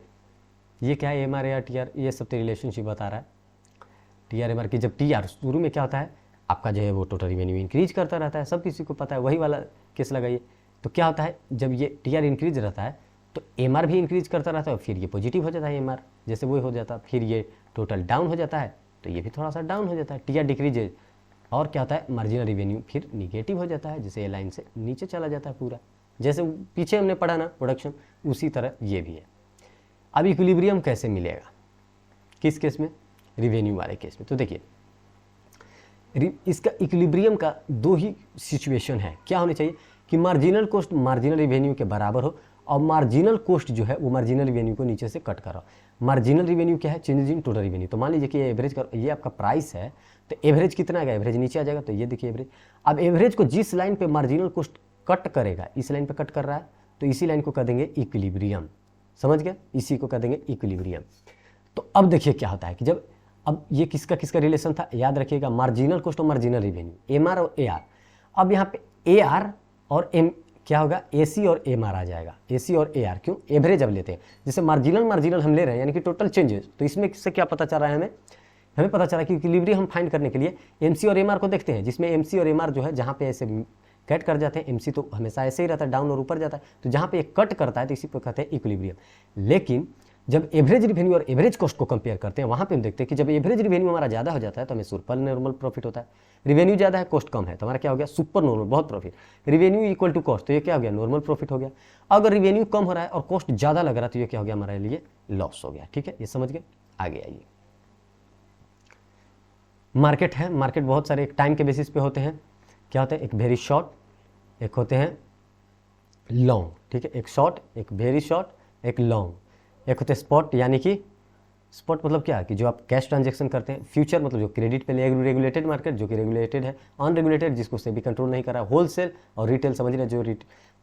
ये क्या है? MR AR TR, ये सब तो रिलेशनशिप बता रहा है। TR MR की जब TR शुरू में क्या होता है आपका जो है वो टोटल रिवेन्यू इंक्रीज करता रहता है, सब किसी को पता है, वही वाला केस लगाइए। तो क्या होता है जब ये TR इंक्रीज रहता है तो MR भी इंक्रीज करता रहता है, और फिर ये पॉजिटिव हो जाता है MR, जैसे वो हो जाता है, फिर ये टोटल डाउन हो जाता है तो ये भी थोड़ा सा डाउन हो जाता है, TR डिक्रीजेज। और क्या होता है? मार्जिनल रिवेन्यू फिर निगेटिव हो जाता है, जैसे ये लाइन से नीचे चला जाता है पूरा, जैसे पीछे हमने पढ़ा ना प्रोडक्शन, उसी तरह ये भी है। अब इक्विलिब्रियम कैसे मिलेगा? किस केस में? रिवेन्यू वाले केस में। तो देखिए इसका इक्विलिब्रियम का दो ही सिचुएशन है। क्या होनी चाहिए कि मार्जिनल कॉस्ट मार्जिनल रिवेन्यू के बराबर हो, और मार्जिनल कॉस्ट जो है वो मार्जिनल रिवेन्यू को नीचे से कट करो। मार्जिनल रिवेन्यू क्या है? Changes in total revenue. तो मान लीजिए कि एवरेज का ये आपका प्राइस है, तो एवरेज कितना आएगा? एवरेज नीचे आ जाएगा, तो ये देखिए एवरेज। अब एवरेज को जिस लाइन पे मार्जिनल कॉस्ट कट करेगा, इस लाइन पे कट कर रहा है, तो इसी लाइन को कह देंगे इक्विलिब्रियम। समझ गए? इसी को कह देंगे इक्विलिब्रियम। तो अब देखिए क्या होता है कि जब अब ये किसका किसका रिलेशन था? याद रखिएगा, मार्जिनल कॉस्ट और मार्जिनल रिवेन्यू, MR और AR। अब यहाँ पे AR और M क्या होगा? AC और MR आ जाएगा, AC और AR। क्यों? एवरेज अब लेते हैं, जैसे मार्जिनल हम ले रहे हैं यानी कि टोटल चेंजेस। तो इसमें किससे क्या पता चल रहा है? हमें पता चला कि इक्विलिब्रियम हम फाइंड करने के लिए MC और MR को देखते हैं, जिसमें MC और MR जो है जहाँ पे ऐसे कट कर जाते हैं, MC तो हमेशा ऐसे ही रहता है, डाउन और ऊपर जाता है, तो जहाँ पे ये कट करता है तो इसी को कहते हैं इक्विलिब्रियम। लेकिन जब एवरेज रिवेन्यू और एवरेज कॉस्ट को कंपेयर करते हैं, वहाँ पे हम देखते हैं कि जब एवरेज रिवेन्यू हमारा ज़्यादा हो जाता है तो हमें सुपर नॉर्मल प्रॉफिट होता है। रिवेन्यू ज़्यादा है, कॉस्ट कम है, तो हमारा क्या हो गया? सुपर नॉर्मल, बहुत profit. Revenue equal to cost, तो ये क्या हो गया? नॉर्मल प्रॉफिट हो गया। अगर रिवेन्यू कम हो रहा है और कॉस्ट ज़्यादा लग रहा है तो ये क्या हो गया? हमारे लिए लॉस हो गया। ठीक है, ये समझ गए? आगे आइए। मार्केट है, मार्केट बहुत सारे एक टाइम के बेसिस पे होते हैं। क्या होते हैं? एक वेरी शॉर्ट, एक होते हैं लॉन्ग। ठीक है, एक शॉर्ट, एक वेरी शॉर्ट, एक लॉन्ग। एक होते हैं स्पॉट, यानी कि स्पॉट मतलब क्या है कि जो आप कैश ट्रांजैक्शन करते हैं। फ्यूचर मतलब जो क्रेडिट पे रेगुलेटेड मार्केट, जो कि रेगुलेटेड है। अनरेगुलेटेड जिसको सेबी कंट्रोल नहीं कर रहा है। होलसेल और रिटेल, समझ रहे हैं? जो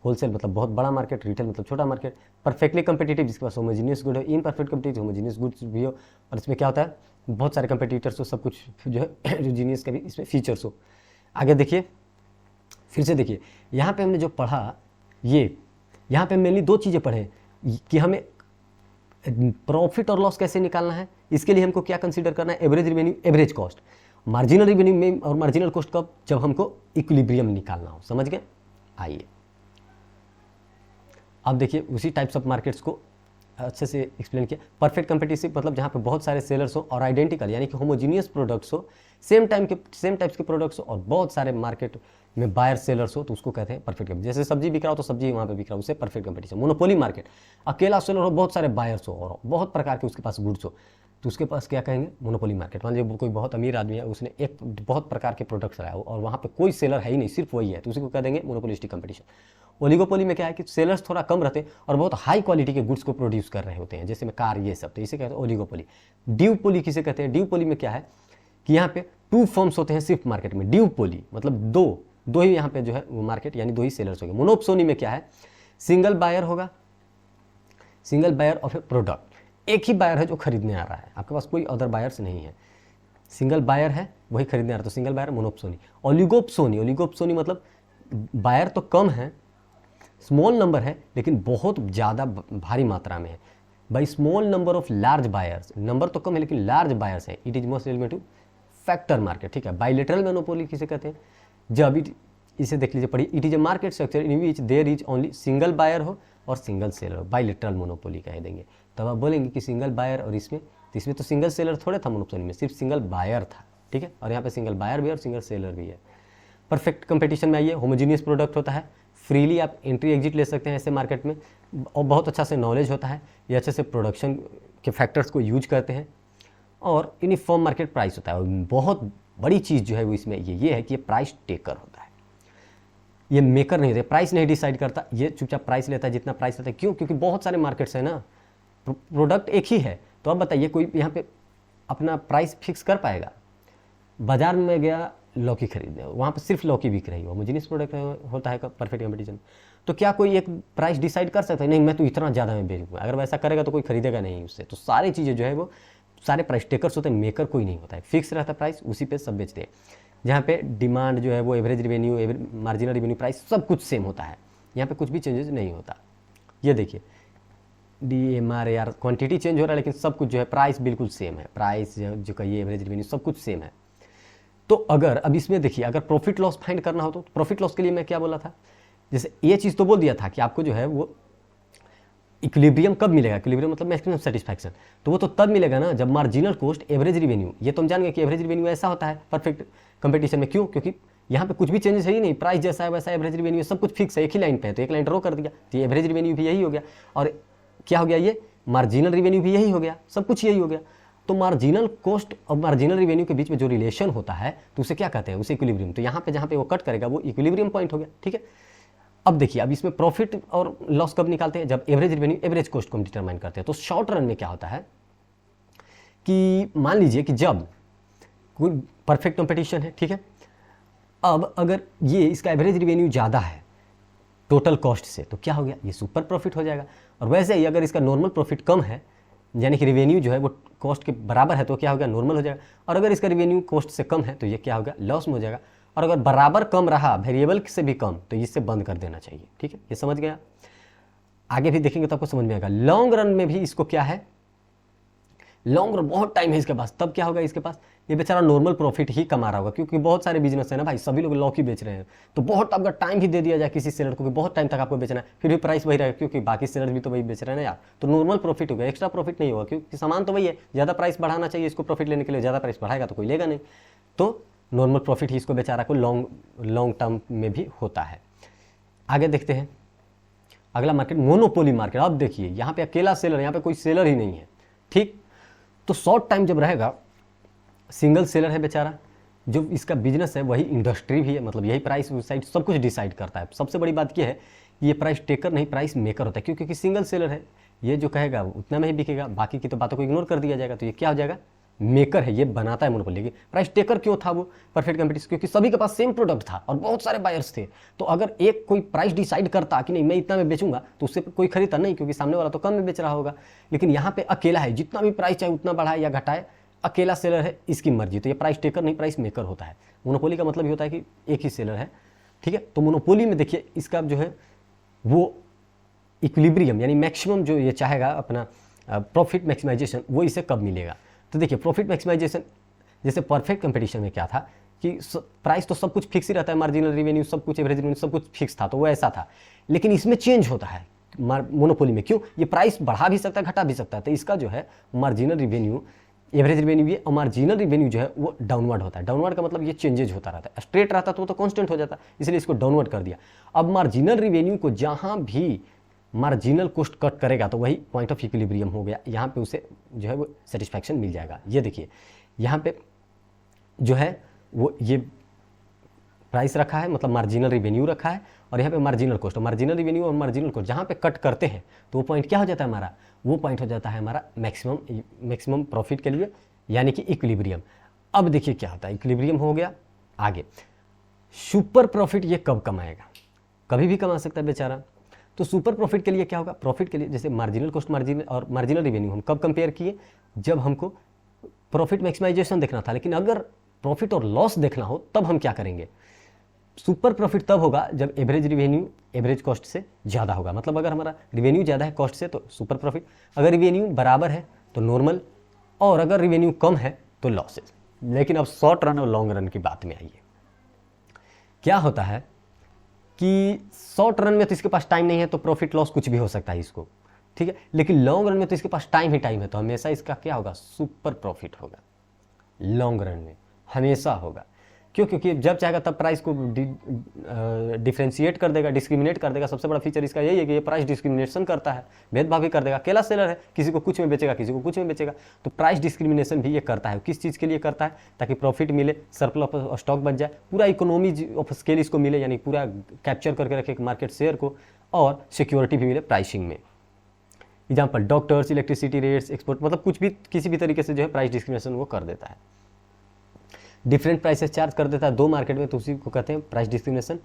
होलसेल मतलब बहुत बड़ा मार्केट, रिटेल मतलब छोटा मार्केट। परफेक्टली कंपटीटिव जिसके पास होमोजीनियस गुड हो। इनपरफेक्ट कंपटीटिव होमोजीनियस गुड्स भी हो, और इसमें क्या होता है? बहुत सारे कंपटीटर्स हो, सब कुछ जो है जीनियस का भी इसमें फीचर्स हो। आगे देखिए, फिर से देखिए, यहाँ पे हमने जो पढ़ा, ये यहाँ पे मेनली दो चीज़ें पढ़े कि हमें प्रॉफिट और लॉस कैसे निकालना है। इसके लिए हमको क्या कंसीडर करना है? Average revenue, average cost. Marginal revenue में और मार्जिनल कॉस्ट कब? जब हमको इक्विलिब्रियम निकालना हो। समझ गए? आइए अब देखिए उसी टाइप्स ऑफ मार्केट्स को अच्छे से एक्सप्लेन किया। परफेक्ट कंपटीटिव मतलब जहाँ पे बहुत सारे सेलर्स हो और आइडेंटिकल यानी कि होमोजीनियस प्रोडक्ट्स हो, सेम टाइप्स के प्रोडक्ट्स हो, और बहुत सारे मार्केट में बायर सेलर्स हो, तो उसको कहते हैं परफेक्ट कंपटीशन। जैसे सब्जी बिक रहा हो तो सब्जी वहाँ पे बिक रहा हो, उसे परफेक्ट कंपटीशन। मोनोपोली मार्केट, अकेला सेलर हो, बहुत सारे बायर्स हो और बहुत प्रकार के उसके पास गुड्स हो, तो उसके पास क्या कहेंगे? Monopoly market. मान लीजिए कोई बहुत अमीर आदमी है, उसने एक बहुत प्रकार के प्रोडक्ट्स लाया हो और वहाँ पे कोई सेलर है ही नहीं, सिर्फ वही है, तो उसी को कह देंगे मोनोपोलिस्टिक कंपटीशन। ओलिगोपोली में क्या है कि सेलर्स थोड़ा कम रहते हैं और बहुत हाई क्वालिटी के गुड्स को प्रोड्यूस कर रहे होते हैं, जैसे में कार, ये सब, तो इसे कहते हैं ओलिगोपोली। ड्यूपोली किसे कहते हैं? ड्यूपोली में क्या है कि यहाँ पे टू फर्म्स होते हैं सिर्फ मार्केट में। ड्यूपोली मतलब दो ही यहाँ पे जो है वो मार्केट, यानी दो ही सेलर्स हो गए। मोनोपोली में क्या है? सिंगल बायर होगा, single buyer of a product, एक ही बायर है जो खरीदने आ रहा है, आपके पास कोई अदर बायर्स नहीं है, सिंगल बायर है वही खरीदने आ रहा है, तो सिंगल बायर मोनोपोली। ओलिगोपोली मतलब बायर तो कम है, स्मॉल नंबर है, लेकिन बहुत ज़्यादा भारी मात्रा में है। By small number of large buyers, number तो कम है लेकिन लार्ज बायर्स है। It is most related two factor market. ठीक है, बाइलेटरल मोनोपोली किसे कहते हैं? जब इसे देख लीजिए, पढ़िए। It is a market structure in which there is only single buyer हो और सिंगल सेलर हो, बाइलेटरल मोनोपोली कह देंगे। तब आप बोलेंगे कि सिंगल बायर, और इसमें तो सिंगल सेलर थोड़े था, मोनोपोली में सिर्फ सिंगल बायर था। ठीक है, और यहाँ पे सिंगल बायर भी है और सिंगल सेलर भी है। परफेक्ट कंपटीशन में आइए, होमोजीनियस प्रोडक्ट होता है, फ्रीली आप एंट्री एग्जिट ले सकते हैं ऐसे मार्केट में, और बहुत अच्छा से नॉलेज होता है, ये अच्छे से प्रोडक्शन के फैक्टर्स को यूज करते हैं, और यूनिफॉर्म मार्केट प्राइस होता है। और बहुत बड़ी चीज़ जो है वो इसमें ये है कि ये प्राइस टेकर होता है, ये मेकर नहीं होता, प्राइस नहीं डिसाइड करता, ये चुपचाप प्राइस लेता है जितना प्राइस लेता है। क्यों? क्योंकि बहुत सारे मार्केट्स हैं ना, प्रोडक्ट एक ही है, तो अब बताइए कोई यहाँ पे अपना प्राइस फिक्स कर पाएगा? बाजार में गया, लौकी खरीदने, वहाँ पर सिर्फ लौकी बिक रही हो, होमोजेनियस प्रोडक्ट होता है परफेक्ट कंपटीशन। तो क्या कोई एक प्राइस डिसाइड कर सकता है? नहीं, मैं तो इतना ज़्यादा में बेचूंगा। अगर वैसा करेगा तो कोई खरीदेगा नहीं उससे। तो सारी चीज़ें जो है वो सारे प्राइस टेकर्स होते हैं, मेकर कोई नहीं होता है। फिक्स रहता है प्राइस, उसी पे सब बेचते हैं। जहाँ पे डिमांड जो है वो average revenue, marginal revenue, price सब कुछ सेम होता है। यहाँ पे कुछ भी चेंजेस नहीं होता। ये देखिए DMR क्वांटिटी चेंज हो रहा है, लेकिन सब कुछ जो है प्राइस बिल्कुल सेम है। प्राइस जो कहिए, एवरेज रेवेन्यू, सब कुछ सेम है। तो अगर अब इसमें देखिए, अगर प्रॉफिट लॉस फाइंड करना हो तो प्रॉफिट लॉस के लिए मैं क्या बोला था, जैसे ये चीज़ तो बोल दिया था कि आपको जो है वो इक्विलिब्रियम कब मिलेगा। इक्विलिब्रियम मतलब मैक्सिमम सेटिस्फैक्शन। तो वो तो तब मिलेगा ना जब मार्जिनल कॉस्ट एवरेज रेवेन्यू, ये तो हम जान गए कि एवरेज रेवेन्यू ऐसा होता है परफेक्ट कंपटीशन में। क्यों? क्योंकि यहाँ पे कुछ भी चेंजेस है ही नहीं, प्राइस जैसा है वैसा एवरेज रेवेन्यू, सब कुछ फिक्स है, एक ही लाइन पे है। तो एक लाइन ड्रॉ कर दिया तो ये एवरेज रेवेन्यू भी यही हो गया। और क्या हो गया, ये मार्जिनल रेवेन्यू भी यही हो गया, सब कुछ यही हो गया। तो मार्जिनल कॉस्ट और मार्जिनल रेवेन्यू के बीच में जो रिलेशन होता है तो उसे क्या कहते हैं, उसे इक्विलिब्रियम। तो यहाँ पे जहाँ पे वो कट करेगा वो इक्विलिब्रियम पॉइंट हो गया। ठीक है, अब देखिए, अब इसमें प्रॉफिट और लॉस कब निकालते हैं, जब एवरेज रेवेन्यू एवरेज कॉस्ट को हम डिटरमाइन करते हैं। तो शॉर्ट रन में क्या होता है कि मान लीजिए कि जब कोई परफेक्ट कंपटीशन है, ठीक है, अब अगर ये इसका एवरेज रेवेन्यू ज़्यादा है टोटल कॉस्ट से, तो क्या हो गया, ये सुपर प्रॉफिट हो जाएगा। और वैसे ही अगर इसका नॉर्मल प्रॉफिट कम है, यानी कि रेवेन्यू जो है वो कॉस्ट के बराबर है, तो क्या हो गया, नॉर्मल हो जाएगा। और अगर इसका रेवेन्यू कॉस्ट से कम है तो ये क्या होगा, लॉस में हो जाएगा। और अगर बराबर कम रहा, वेरिएबल से भी कम, तो इससे बंद कर देना चाहिए। ठीक है, ये समझ गया। आगे भी देखेंगे तो आपको समझ में आएगा। लॉन्ग रन में भी इसको क्या है, लॉन्ग रन बहुत टाइम है इसके पास, तब क्या होगा, इसके पास ये बेचारा नॉर्मल प्रॉफिट ही कमा रहा होगा। क्योंकि बहुत सारे बिजनेस है ना भाई, सभी लोग लौकी बेच रहे हैं। तो बहुत आपका टाइम ही दे दिया जाए किसी सेलर को कि बहुत टाइम तक आपको बेचना है, फिर भी प्राइस वही रहेगा, क्योंकि बाकी सेलर भी तो वही बेच रहे हैं ना यार। तो नॉर्मल प्रॉफिट होगा, एक्स्ट्रा प्रॉफिट नहीं होगा, क्योंकि सामान तो वही है। ज़्यादा प्राइस बढ़ाना चाहिए इसको प्रॉफिट लेने के लिए, ज़्यादा प्राइस बढ़ाएगा तो कोई लेगा नहीं। तो नॉर्मल प्रॉफिट ही इसको बेचारा को लॉन्ग टर्म में भी होता है। आगे देखते हैं अगला मार्केट, मोनोपोली मार्केट। अब देखिए यहाँ पे अकेला सेलर, यहाँ पे कोई सेलर ही नहीं है। ठीक, तो शॉर्ट टाइम जब रहेगा, सिंगल सेलर है बेचारा, जो इसका बिजनेस है वही इंडस्ट्री भी है, मतलब यही प्राइस साइड सब कुछ डिसाइड करता है। सबसे बड़ी बात यह है ये प्राइस टेकर नहीं, प्राइस मेकर होता है। क्यों? क्योंकि सिंगल सेलर है, ये जो कहेगा उतना में ही बिकेगा, बाकी की तो बातों को इग्नोर कर दिया जाएगा। तो ये क्या हो जाएगा, मेकर है, ये बनाता है मोनोपोली। लेकिन प्राइस टेकर क्यों था वो परफेक्ट कंपटीशन? क्योंकि सभी के पास सेम प्रोडक्ट था और बहुत सारे बायर्स थे। तो अगर एक कोई प्राइस डिसाइड करता कि नहीं मैं इतना में बेचूंगा, तो उससे कोई खरीदता नहीं, क्योंकि सामने वाला तो कम में बेच रहा होगा। लेकिन यहाँ पे अकेला है, जितना भी प्राइस चाहे उतना बढ़ाए या घटाए, अकेला सेलर है, इसकी मर्जी। तो ये प्राइस टेकर नहीं, प्राइस मेकर होता है। मोनोपोली का मतलब ये होता है कि एक ही सेलर है। ठीक है, तो मोनोपोली में देखिए इसका जो है वो इक्विलिब्रियम यानी मैक्सिमम जो ये चाहेगा अपना प्रॉफिट मैक्सिमाइजेशन, वो इसे कब मिलेगा। तो देखिए प्रॉफिट मैक्सिमाइजेशन जैसे परफेक्ट कंपटीशन में क्या था कि प्राइस तो सब कुछ फिक्स ही रहता है, मार्जिनल रेवेन्यू सब कुछ, एवरेज रेवेन्यू सब कुछ फिक्स था, तो वो ऐसा था। लेकिन इसमें चेंज होता है मोनोपोली में। क्यों? ये प्राइस बढ़ा भी सकता है, घटा भी सकता है। तो इसका जो है मार्जिनल रेवेन्यू, एवरेज रेवेन्यू भी, और मार्जिनल रेवेन्यू जो है वो डाउनवर्ड होता है। डाउनवर्ड का मतलब ये चेंजेज होता रहता है। स्ट्रेट रहता तो वो तो कांस्टेंट हो जाता, इसलिए इसको डाउनवर्ड कर दिया। अब मार्जिनल रेवेन्यू को जहाँ भी मार्जिनल कॉस्ट कट करेगा तो वही पॉइंट ऑफ इक्विलिब्रियम हो गया, यहाँ पे उसे जो है वो सेटिस्फैक्शन मिल जाएगा। ये देखिए यहाँ पे जो है वो ये प्राइस रखा है, मतलब मार्जिनल रेवेन्यू रखा है, और यहाँ पे मार्जिनल कॉस्ट, मार्जिनल रेवेन्यू और मार्जिनल कॉस्ट जहाँ पे कट करते हैं तो वो पॉइंट क्या हो जाता है हमारा, वो पॉइंट हो जाता है हमारा मैक्सिमम प्रॉफिट के लिए, यानी कि इक्विलिब्रियम। अब देखिए क्या होता है, इक्विलिब्रियम हो गया। आगे सुपर प्रॉफिट ये कब कमाएगा, कभी भी कमा सकता है बेचारा। तो सुपर प्रॉफिट के लिए क्या होगा, प्रॉफिट के लिए जैसे मार्जिनल कॉस्ट और मार्जिनल रेवेन्यू हम कब कंपेयर किए, जब हमको प्रॉफिट मैक्सिमाइजेशन देखना था। लेकिन अगर प्रॉफिट और लॉस देखना हो तब हम क्या करेंगे, सुपर प्रॉफिट तब होगा जब एवरेज रेवेन्यू एवरेज कॉस्ट से ज़्यादा होगा। मतलब अगर हमारा रेवेन्यू ज़्यादा है कॉस्ट से तो सुपर प्रॉफिट, अगर रेवेन्यू बराबर है तो नॉर्मल, और अगर रेवेन्यू कम है तो लॉसेज। लेकिन अब शॉर्ट रन और लॉन्ग रन की बात में आइए। क्या होता है कि शॉर्ट रन में तो इसके पास टाइम नहीं है, तो प्रॉफिट लॉस कुछ भी हो सकता है इसको, ठीक है। लेकिन लॉन्ग रन में तो इसके पास टाइम ही टाइम है, तो हमेशा इसका क्या होगा, सुपर प्रॉफिट होगा। लॉन्ग रन में हमेशा होगा। क्यों? क्योंकि जब चाहेगा तब प्राइस को डिफ्रेंशिएट कर देगा, डिस्क्रिमिनेट कर देगा। सबसे बड़ा फीचर इसका यही है कि ये प्राइस डिस्क्रिमिनेशन करता है, भेदभाव भी कर देगा। अकेला सेलर है, किसी को कुछ में बेचेगा, किसी को कुछ में बेचेगा, तो प्राइस डिस्क्रिमिनेशन भी ये करता है। किस चीज़ के लिए करता है, ताकि प्रॉफिट मिले, सर्प्लस ऑफ स्टॉक बच जाए, पूरा इकोनॉमी ऑफ स्केल इसको मिले, यानी पूरा कैप्चर करके रखे मार्केट शेयर को, और सिक्योरिटी भी मिले प्राइसिंग में। Example doctors, electricity rates, export, मतलब कुछ भी किसी भी तरीके से जो है प्राइस डिस्क्रिमिनेशन वो कर देता है। डिफरेंट प्राइसेस चार्ज कर देता है दो मार्केट में, तो उसी को कहते हैं प्राइस डिस्क्रिमिनेशन।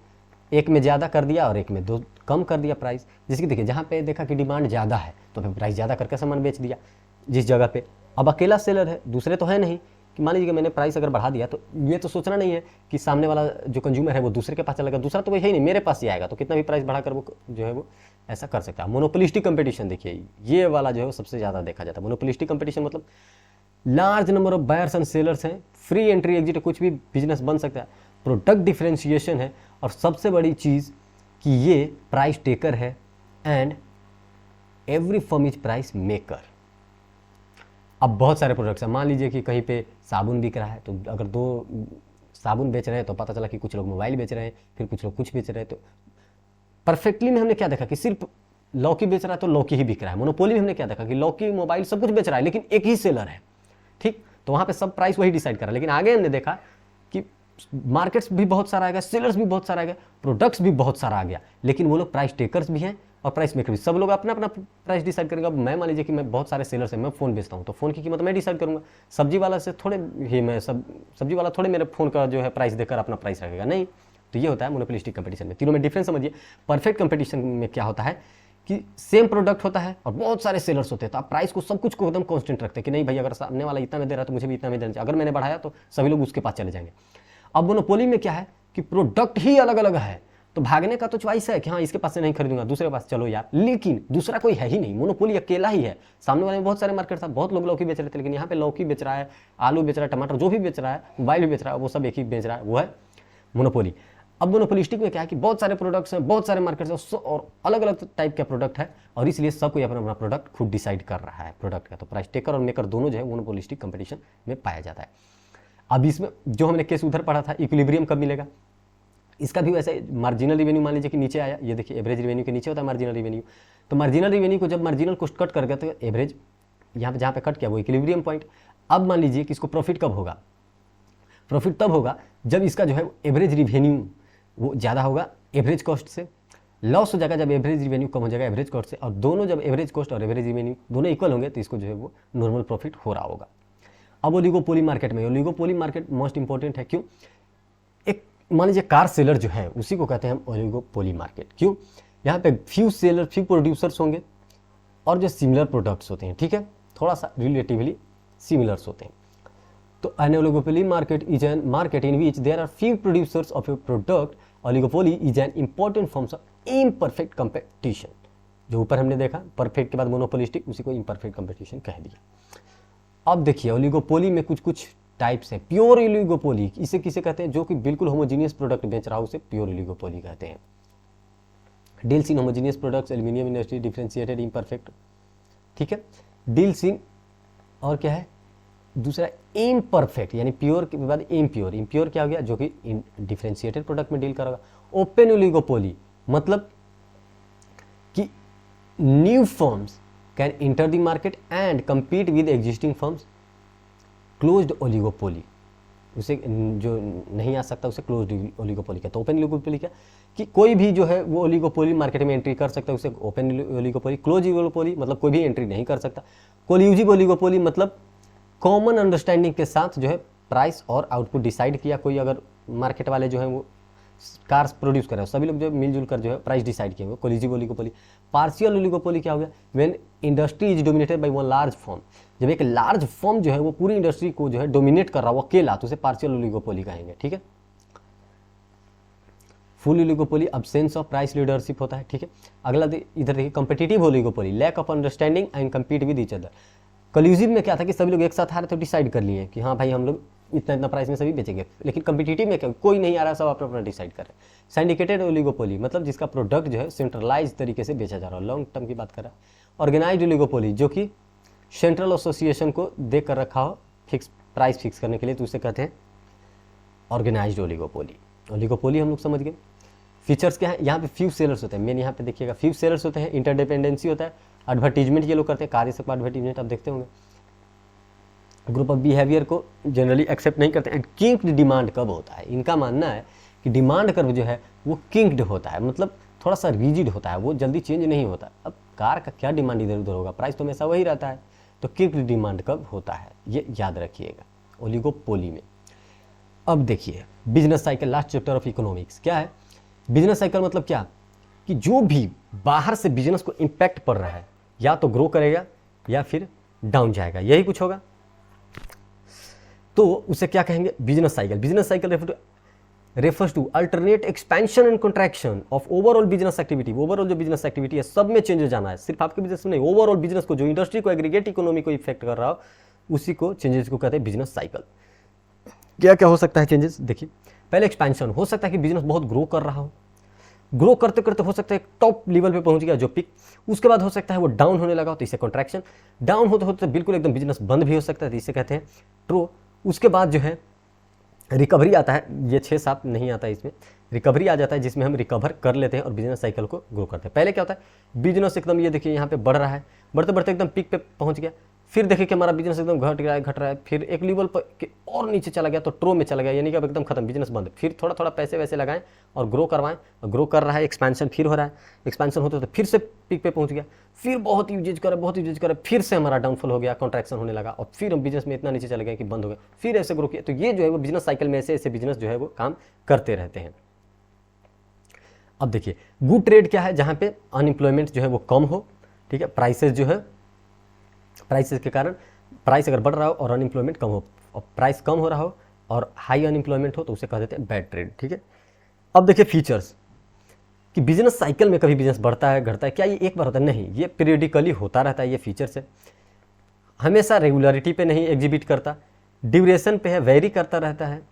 एक में ज़्यादा कर दिया और एक में दो कम कर दिया प्राइस। जिसकी देखिए जहाँ पे देखा कि डिमांड ज़्यादा है तो फिर प्राइस ज़्यादा करके सामान बेच दिया जिस जगह पे। अब अकेला सेलर है, दूसरे तो है नहीं कि मान लीजिए कि मैंने प्राइस अगर बढ़ा दिया तो ये तो सोचना नहीं है कि सामने वाला जो कंज्यूमर है वो दूसरे के पास चलेगा, दूसरा तो वही है ही नहीं, मेरे पास ही आएगा, तो कितना भी प्राइस बढ़ाकर वो जो है वो ऐसा कर सकता है। मोनोपोलिस्टिक कंपटीशन देखिए ये वाला जो है वो सबसे ज़्यादा देखा जाता है। मोनोपोलिस्टिक कंपटीशन मतलब large number of buyers and sellers हैं, फ्री एंट्री एग्जिट, कुछ भी बिजनेस बन सकता है, प्रोडक्ट डिफरेंशिएशन है, और सबसे बड़ी चीज़ कि ये प्राइस टेकर है and every firm is price maker. अब बहुत सारे प्रोडक्ट्स हैं, मान लीजिए कि कहीं पे साबुन बिक रहा है, तो अगर दो साबुन बेच रहे हैं तो पता चला कि कुछ लोग मोबाइल बेच रहे हैं, फिर कुछ लोग कुछ बेच रहे हैं। तो परफेक्टली में हमने क्या देखा कि सिर्फ लौकी बेच रहा है तो लौकी ही बिक रहा है। मोनोपोली में हमने क्या देखा कि लौकी, मोबाइल सब कुछ बेच रहा है लेकिन एक ही सेलर है, ठीक, तो वहाँ पे सब प्राइस वही डिसाइड कर रहा है। लेकिन आगे हमने देखा कि मार्केट्स भी बहुत सारा आ गया, सेलर्स भी बहुत सारा आ गया, प्रोडक्ट्स भी बहुत सारा आ गया, लेकिन वो लोग प्राइस टेकर्स भी हैं और प्राइस मेकर भी। सब लोग अपना अपना प्राइस डिसाइड करेंगे। अब मैं मान लीजिए कि मैं बहुत सारे सेलर्स हैं, मैं फ़ोन बेचता हूँ तो फ़ोन की कीमत मैं डिसाइड करूँगा। सब्जी वाला से थोड़े ही मैं सब्जी वाला थोड़े मेरे फ़ोन का जो है प्राइस देकर अपना प्राइस रखेगा, नहीं। तो ये होता है मोनोपोलिस्टिक कंपटीशन में। तीनों में डिफरेंस समझिए। परफेक्ट कंपटीशन में क्या होता है कि सेम प्रोडक्ट होता है और बहुत सारे सेलर्स होते हैं, तो आप प्राइस को सब कुछ को एकदम कांस्टेंट रखते हैं कि नहीं भाई अगर सामने वाला इतना में दे रहा है तो मुझे भी इतना में देना चाहिए, अगर मैंने बढ़ाया तो सभी लोग उसके पास चले जाएंगे। अब मोनोपोली में क्या है कि प्रोडक्ट ही अलग अलग है, तो भागने का तो चॉइस है कि हाँ इसके पास से नहीं खरीदूंगा, दूसरे के पास चलो यार, लेकिन दूसरा कोई है ही नहीं, मोनोपोली अकेला ही है। सामने वाले में बहुत सारे मार्केट था, बहुत लोग लौकी बेच रहे थे, लेकिन यहाँ पे लौकी बेच रहा है, आलू बेच रहा है, टमाटर जो भी बेच रहा है, मोबाइल भी बेच रहा है, वो सब एक ही बेच रहा है, वो है मोनोपोली। अब मोनोपोलिस्टिक में क्या है कि बहुत सारे प्रोडक्ट्स हैं, बहुत सारे मार्केट्स हैं और अलग अलग टाइप का प्रोडक्ट है, और इसलिए सब कोई अपना अपना प्रोडक्ट खुद डिसाइड कर रहा है प्रोडक्ट का। तो प्राइस टेकर और मेकर दोनों जो है मोनोपोलिस्टिक कंपटीशन में पाया जाता है। अब इसमें जो हमने केस उधर पढ़ा था इक्विलिब्रियम कब मिलेगा, इसका भी वैसे मार्जिनल रिवेन्यू मान लीजिए कि नीचे आया, ये देखिए एवरेज रिवेन्यू के नीचे होता है मार्जिनल रिवेन्यू। तो मार्जिनल रिवेन्यू को जब मार्जिनल कॉस्ट कट कर गया तो एवरेज यहाँ पे जहाँ पे कट किया वो इक्विलिब्रियम पॉइंट। अब मान लीजिए कि इसको प्रॉफिट कब होगा, प्रॉफिट तब होगा जब इसका जो है एवरेज रिवेन्यू वो ज़्यादा होगा एवरेज कॉस्ट से, लॉस हो जाएगा जब एवरेज रिवेन्यू कम हो जाएगा एवरेज कॉस्ट से, और दोनों जब एवरेज कॉस्ट और एवरेज रिवेन्यू दोनों इक्वल होंगे तो इसको जो है वो नॉर्मल प्रॉफिट हो रहा होगा। अब ओलिगोपोली मार्केट में, ओलिगोपोली मार्केट मोस्ट इंपॉर्टेंट है, क्यों? एक मान लीजिए कार सेलर जो है उसी को कहते हैं हम ओलिगोपोली मार्केट। क्यों? यहाँ पे फ्यू सेलर, फ्यू प्रोड्यूसर्स होंगे और जो सिमिलर प्रोडक्ट्स होते हैं, ठीक है, थोड़ा सा रिलेटिवली सिमिलर्स होते हैं। तो an oligopoly market is an market in which there are few producers of a product. Oligopoly is an important form of imperfect competition. जो ऊपर हमने देखा परफेक्ट के बाद मोनोपोलिस्टिक, उसी को इम्परफेक्ट कंपटीशन कह दिया। अब देखिए ओलिगोपोली में कुछ कुछ टाइप्स हैं। प्योर ओलिगोपोली इसे किसे कहते हैं? जो कि बिल्कुल होमोजीनियस प्रोडक्ट बेच रहा हो उसे प्योर ओलिगोपोली कहते हैं। Deals in homogeneous products, aluminium industry, differentiated imperfect, ठीक है। डील्स इन और क्या है दूसरा इम्परफेक्ट, यानी प्योर के बाद इम्प्योर। इम्प्योर क्या हो गया? जो कि डिफरेंशिएटेड प्रोडक्ट में डील करेगा। ओपन ओलिगोपोली मतलब कि new firms can enter the market and compete with existing firms. Closed oligopoly उसे जो नहीं आ सकता उसे क्लोज्ड ओलिगोपोली कहते हैं। ओपन ओलिगोपोली क्या कि कोई भी जो है वो ओलिगोपोली मार्केट में एंट्री कर सकता है, उसे ओपन ओलिगोपोली। क्लोज ओलिगोपोली मतलब कोई भी एंट्री नहीं कर सकता। कोल्यूजिव ओलिगोपोली मतलब कॉमन अंडरस्टैंडिंग के साथ जो है प्राइस और आउटपुट डिसाइड किया। कोई अगर मार्केट वाले जो है वो कार्स प्रोड्यूस कर रहे हो, सभी लोग जो मिलजुल कर जो है प्राइस डिसाइड किए, वो कोल्यूजिव ओलिगोपोली। पार्शियल ओलिगोपोली क्या हो गया? When industry is dominated by one large firm, जब एक लार्ज फर्म जो है वो पूरी इंडस्ट्री को जो है डोमिनेट कर रहा हो अकेला, तो उसे पार्शियल ओलिगोपोली कहेंगे, ठीक है। Full oligopoly absence of price leadership होता है, ठीक है। अगला इधर देखिए competitive oligopoly, lack of understanding and compete with each other. Collusive में क्या था कि सभी लोग एक साथ आ रहे तो डिसाइड कर लिए कि हाँ भाई हम लोग इतना इतना प्राइस में सभी बेचेंगे। लेकिन कम्पिटिटिव में क्या, कोई नहीं आ रहा, सब अपना अपना डिसाइड कर रहे हैं। सिंडिकेटेड ओलिगोपोली मतलब जिसका प्रोडक्ट जो है सेंट्रलाइज तरीके से बेचा जा रहा है, लॉन्ग टर्म की बात कर रहा है। ऑर्गेनाइज्ड ओलिगोपोली जो कि सेंट्रल एसोसिएशन को देख कर रखा हो फिक्स प्राइस फिक्स करने के लिए, तो उसे कहते हैं ऑर्गेनाइज्ड ओलिगोपोली। ओलिगोपोली हम लोग समझ गए। फीचर्स क्या है? यहाँ पे फ्यू सेलर्स होते हैं, मेन यहाँ पे देखिएगा फ्यू सेलर्स होते हैं, इंटरडिपेंडेंसी होता है, एडवर्टीजमेंट ये लोग करते हैं, कार्य से एडवर्टीजमेंट आप देखते होंगे। ग्रुप ऑफ बिहेवियर को जनरली एक्सेप्ट नहीं करते। एंड किंक्ड डिमांड कब होता है? इनका मानना है कि डिमांड कर्व जो है वो किंक्ड होता है, मतलब थोड़ा सा रिजिड होता है, वो जल्दी चेंज नहीं होता। अब कार का क्या डिमांड इधर उधर होगा, प्राइस तो हमेशा वही रहता है। तो किंक्ड डिमांड कब होता है ये याद रखिएगा ओलिगोपोली में। अब देखिए business cycle, last chapter of economics क्या है। बिजनेस साइकिल मतलब क्या कि जो भी बाहर से बिजनेस को इम्पैक्ट पड़ रहा है या तो ग्रो करेगा या फिर डाउन जाएगा, यही कुछ होगा, तो उसे क्या कहेंगे, business cycle. Business cycle refers to alternate expansion and contraction of overall business activity। Overall जो बिजनेस एक्टिविटी है सब में चेंजेस आना है, सिर्फ आपके बिजनेस में नहीं, ओवरऑल बिजनेस को, जो इंडस्ट्री को, एग्रीगेट इकोनॉमी को इफेक्ट कर रहा हो, उसी को चेंजेस को कहते हैं बिजनेस साइकिल। क्या क्या हो सकता है चेंजेस, देखिए पहले एक्सपेंशन, हो सकता है कि बिजनेस बहुत ग्रो कर रहा हो, ग्रो करते करते हो सकता है टॉप लेवल पे पहुंच गया जो पिक, उसके बाद हो सकता है वो डाउन होने लगा तो इसे कॉन्ट्रैक्शन, डाउन होते होते बिल्कुल एकदम बिजनेस बंद भी हो सकता है तो इसे कहते हैं ट्रो। उसके बाद जो है रिकवरी आता है, ये 6-7 नहीं आता है इसमें, रिकवरी आ जाता है जिसमें हम रिकवर कर लेते हैं और बिजनेस साइकिल को ग्रो करते हैं। पहले क्या होता है, बिजनेस एकदम ये देखिए यहाँ पे बढ़ रहा है, बढ़ते बढ़ते एकदम पीक पे पहुँच गया, फिर देखिए कि हमारा बिजनेस एकदम घट रहा है, फिर एक लेवल पर और नीचे चला गया तो ट्रो में चला गया, यानी कि अब एकदम खत्म, बिजनेस बंद, फिर थोड़ा थोड़ा पैसे वैसे लगाएं और ग्रो करवाएं, और ग्रो कर रहा है, एक्सपेंशन फिर हो रहा है, एक्सपेंशन होते होते फिर से पीक पे पहुंच गया, फिर बहुत यूजेज करे, फिर से हमारा डाउनफॉल हो गया, कॉन्ट्रैक्शन होने लगा, और फिर हम बिजनेस में इतना नीचे चले गए कि बंद हो गया, फिर ऐसे ग्रो किया। तो ये जो है वो बिजनेस साइकिल में ऐसे ऐसे बिजनेस जो है वो काम करते रहते हैं। अब देखिए गुड ट्रेड क्या है, जहाँ पे अनएम्प्लॉयमेंट जो है वो कम हो, ठीक है, प्राइसेस जो है, प्राइसेस के कारण प्राइस अगर बढ़ रहा हो और अनएम्प्लॉयमेंट कम हो, और प्राइस कम हो रहा हो और हाई अनएम्प्लॉयमेंट हो तो उसे कह देते हैं बैड ट्रेड, ठीक है। अब देखिए फीचर्स कि बिजनेस साइकिल में कभी बिजनेस बढ़ता है घटता है, क्या ये एक बार होता है, नहीं, ये पीरियडिकली होता रहता है, ये फीचर्स है, हमेशा रेगुलरिटी पे नहीं एग्जिबिट करता, ड्यूरेशन पे है, वेरी करता रहता है,